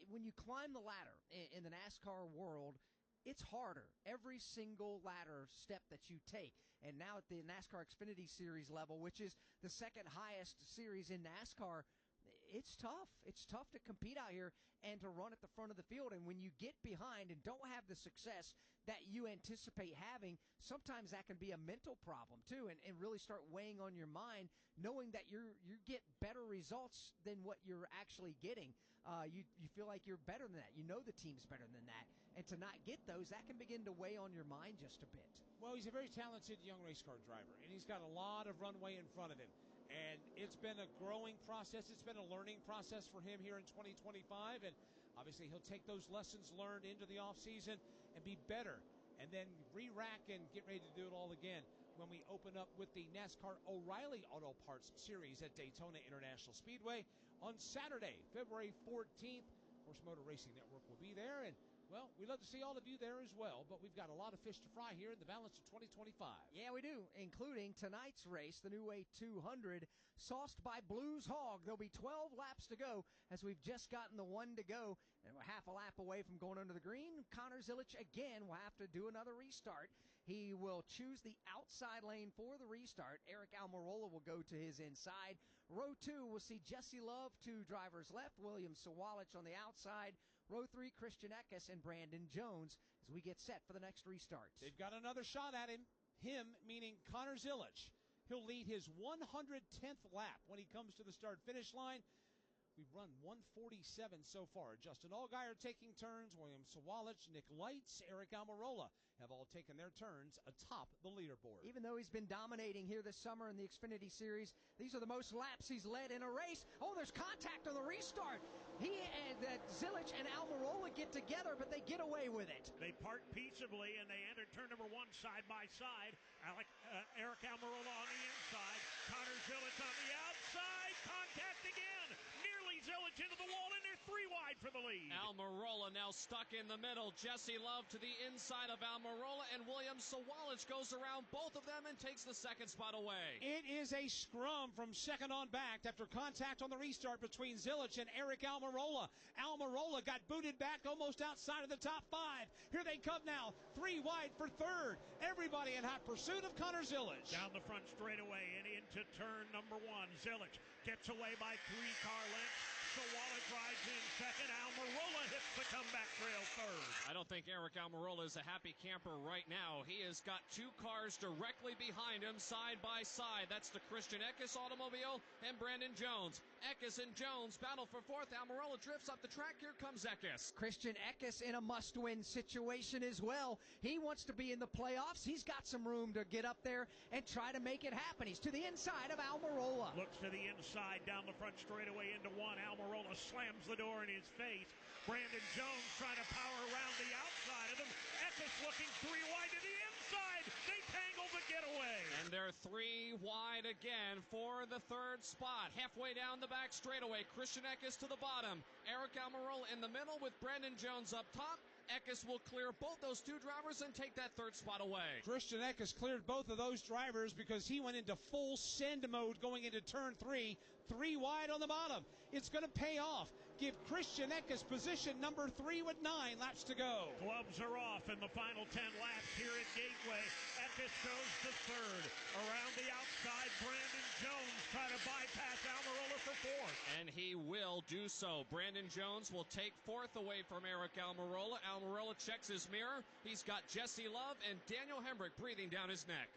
when you climb the ladder in the NASCAR world, it's harder. Every single ladder step that you take. And now at the NASCAR Xfinity Series level, which is the second highest series in NASCAR, it's tough. It's tough to compete out here and to run at the front of the field. And when you get behind and don't have the success that you anticipate having, sometimes that can be a mental problem too, and really start weighing on your mind, knowing that you get better results than what you're actually getting. You feel like you're better than that. You know the team's better than that. And to not get those, that can begin to weigh on your mind just a bit. Well, he's a very talented young race car driver, and he's got a lot of runway in front of him. And it's been a growing process. It's been a learning process for him here in 2025. And obviously he'll take those lessons learned into the offseason and be better, and then re-rack and get ready to do it all again when we open up with the NASCAR O'Reilly Auto Parts Series at Daytona International Speedway on Saturday, February 14th. Of course, Motor Racing Network will be there, and well, we'd love to see all of you there as well, but we've got a lot of fish to fry here in the balance of 2025. Yeah, we do, including tonight's race, the New Way 200, sauced by Blues Hog. There'll be 12 laps to go as we've just gotten the 1 to go, and we're half a lap away from going under the green. Connor Zilisch, again, will have to do another restart. He will choose the outside lane for the restart. Eric Almirola will go to his inside. Row 2, we'll see Jesse Love, 2 drivers left. William Sawalich on the outside. Row 3, Christian Eckes and Brandon Jones as we get set for the next restart. They've got another shot at him. Him, meaning Connor Zilisch. He'll lead his 110th lap when he comes to the start-finish line. We've run 147 so far. Justin Allgaier taking turns. William Sawalich, Nick Lights, Eric Almirola have all taken their turns atop the leaderboard. Even though he's been dominating here this summer in the Xfinity Series, these are the most laps he's led in a race. Oh, there's contact on the restart. He that Zilich and Almirola get together, but they get away with it. They part peaceably, and they enter turn number 1 side by side. Eric Almirola on the inside. Connor Zilich on the outside. Contact again. Nearly Zilich into the wall, and they're 3 wide for the lead. Almirola now stuck in the middle. Jesse Love to the inside of Almirola, and William Sawalich goes around both of them and takes the second spot away. It is a scrum from second on back after contact on the restart between Zilich and Eric Almirola. Almirola got booted back almost outside of the top 5. Here they come now, 3 wide for third. Everybody in hot pursuit of Connor Zilich. Down the front straightaway and into turn number 1. Zilich gets away by 3 car lengths. Sawalich rides in second. Almirola hits the comeback trail third. I don't think Eric Almirola is a happy camper right now. He has got 2 cars directly behind him, side by side. That's the Christian Eckes automobile and Brandon Jones. Eckes and Jones battle for fourth. Almirola drifts up the track. Here comes Eckes. Christian Eckes in a must-win situation as well. He wants to be in the playoffs. He's got some room to get up there and try to make it happen. He's to the inside of Almirola. Looks to the inside, down the front straightaway into 1. Almirola slams the door in his face. Brandon Jones trying to power around the outside of him. Eckes looking 3 wide to the inside. They tangle the getaway. And they're 3 wide again for the third spot. Halfway down the back straightaway, Christian Eckes to the bottom. Eric Almirola in the middle with Brandon Jones up top. Eckes will clear both those 2 drivers and take that third spot away. Christian Eckes cleared both of those drivers because he went into full send mode going into turn 3. 3 wide on the bottom. It's going to pay off. Give Christian Eckes position number 3 with 9 laps to go. Gloves are off in the final 10 laps here at Gateway. Eckes goes to third. Around the outside, Brandon Jones trying to bypass Almirola for fourth. And he will do so. Brandon Jones will take fourth away from Eric Almirola. Almirola checks his mirror. He's got Jesse Love and Daniel Hemrick breathing down his neck.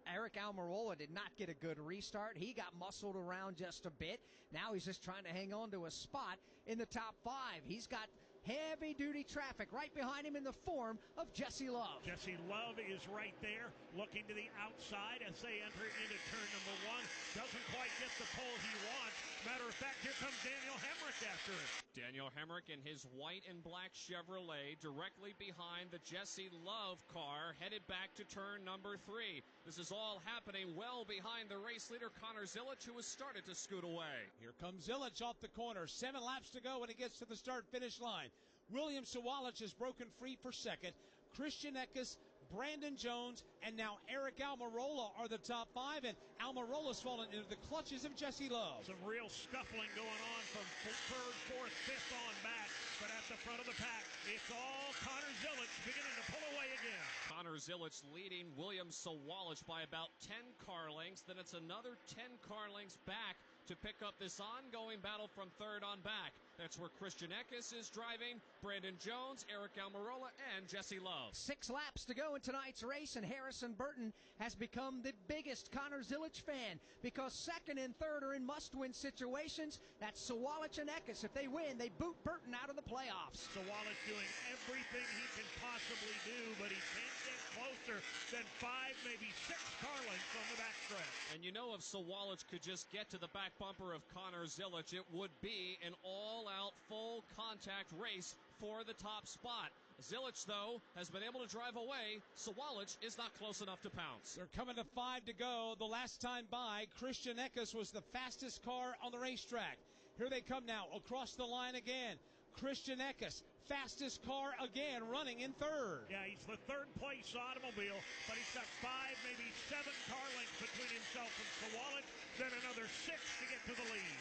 Eric Almirola did not get a good restart. He got muscled around just a bit. Now he's just trying to hang on to a spot in the top 5. He's got heavy-duty traffic right behind him in the form of Jesse Love. Jesse Love is right there, looking to the outside as they enter into turn number 1. Doesn't quite get the pole he wants. Matter of fact, here comes Daniel Hemrick after it. Daniel Hemrick in his white and black Chevrolet directly behind the Jesse Love car, headed back to turn number 3. This is all happening well behind the race leader, Connor Zilich, who has started to scoot away. Here comes Zilich off the corner. 7 laps to go when he gets to the start-finish line. William Sawalich is broken free for second. Christian Eckes, Brandon Jones, and now Eric Almirola are the top 5, and Almirola's fallen into the clutches of Jesse Love. Some real scuffling going on from third, fourth, fifth on back, but at the front of the pack, it's all Connor Zilich beginning to pull away again. Connor Zilich leading William Sawalich by about 10 car lengths, then it's another 10 car lengths back to pick up this ongoing battle from third on back. That's where Christian Eckes is driving, Brandon Jones, Eric Almirola, and Jesse Love. 6 laps to go in tonight's race, and Harrison Burton has become the biggest Connor Zilich fan because second and third are in must-win situations. That's Sawalich and Eckes. If they win, they boot Burton out of the playoffs. Sawalich doing everything he can possibly do, but he can't get closer than 5, maybe 6 car lengths on the backstretch. And you know, if Sawalich could just get to the back bumper of Connor Zilich, it would be an all-out, full-contact race for the top spot. Zilich, though, has been able to drive away. Sawalich is not close enough to pounce. They're coming to 5 to go. The last time by, Christian Eckes was the fastest car on the racetrack. Here they come now, across the line again. Christian Eckes, fastest car again, running in third. Yeah, he's the third place automobile, but he's got 5, maybe 7 car lengths between himself and Sawalich, then another 6 to get to the lead.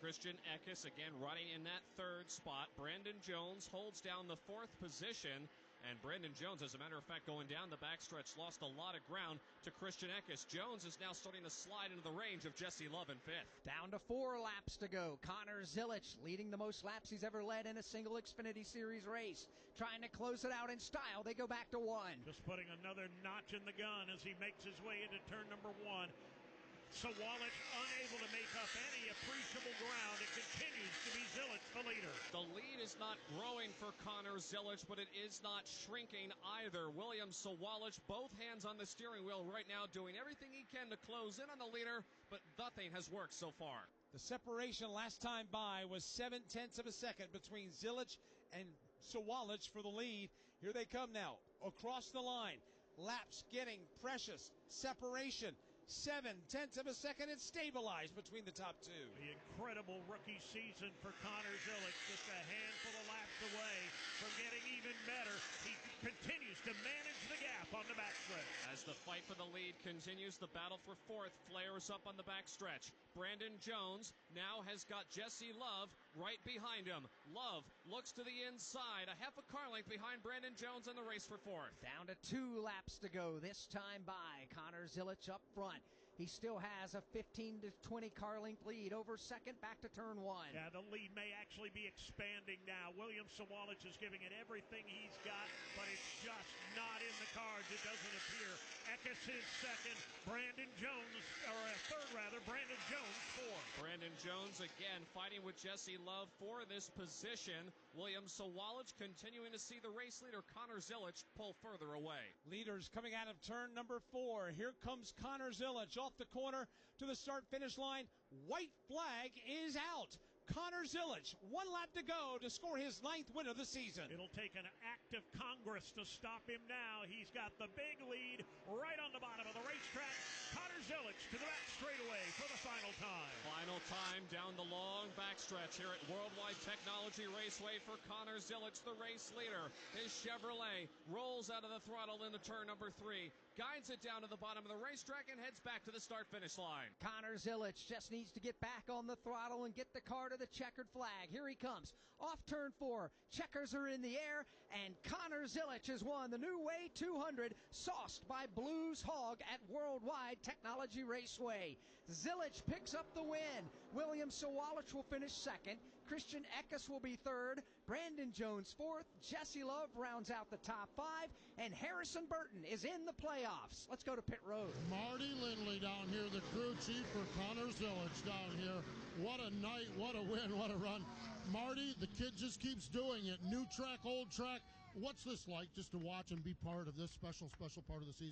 Christian Eckes again running in that third spot. Brandon Jones holds down the 4th position. And Brandon Jones, as a matter of fact, going down the backstretch, lost a lot of ground to Christian Eckes. Jones is now starting to slide into the range of Jesse Love in 5th. Down to 4 laps to go. Connor Zilich leading the most laps he's ever led in a single Xfinity Series race. Trying to close it out in style. They go back to 1. Just putting another notch in the gun as he makes his way into turn number 1. Sawalich unable to make up any appreciable ground. It continues to be Zilich the leader. The lead is not growing for Connor Zilich, but it is not shrinking either. William Sawalich, both hands on the steering wheel right now, doing everything he can to close in on the leader, but nothing has worked so far. The separation last time by was 0.7 of a second between Zilic and Sawalich for the lead. Here they come now across the line. Laps getting precious. Separation 0.7 of a second. It's stabilized between the top two. The incredible rookie season for Connor Zilic, just a handful of laps away from getting even better. He continues to manage the gap on the backstretch. As the fight for the lead continues, the battle for fourth flares up on the backstretch. Brandon Jones now has got Jesse Love right behind him. Love looks to the inside, a half a car length behind Brandon Jones in the race for fourth. Down to 2 laps to go this time by. Connor Zilic up front. He still has a 15 to 20 car length lead over second, back to turn 1. Yeah, the lead may actually be expanding now. William Sawalich is giving it everything he's got, but it's just not in the cards. It doesn't appear. Eckes is second. Brandon Jones fourth. Brandon Jones again fighting with Jesse Love for this position. William Sawalich continuing to see the race leader Connor Zilic pull further away. Leaders coming out of turn number 4. Here comes Connor Zilic off the corner to the start-finish line. White flag is out. Connor Zilic, 1 lap to go to score his 9th win of the season. It'll take an act of Congress to stop him now. He's got the big lead right on the bottom of the racetrack. Connor Zilic to the back straightaway for the final time. Final time down the long backstretch here at Worldwide Technology Raceway for Connor Zilic, the race leader. His Chevrolet rolls out of the throttle into turn number 3, guides it down to the bottom of the racetrack and heads back to the start-finish line. Connor Zilic just needs to get back on the throttle and get the car to the checkered flag. Here he comes off turn 4. Checkers are in the air, and Connor Zilic has won the New Way 200, sauced by Blues Hog at Worldwide Technology Raceway. Zilic picks up the win. William Sawalich will finish second. Christian Eckes will be third. Brandon Jones fourth. Jesse Love rounds out the top 5. And Harrison Burton is in the playoffs. Let's go to pit road. Marty Lindley down here, the crew chief for Connor Zilic down here. What a night, what a win, what a run. Marty, the kid just keeps doing it. New track, old track. What's this like just to watch and be part of this special part of the season?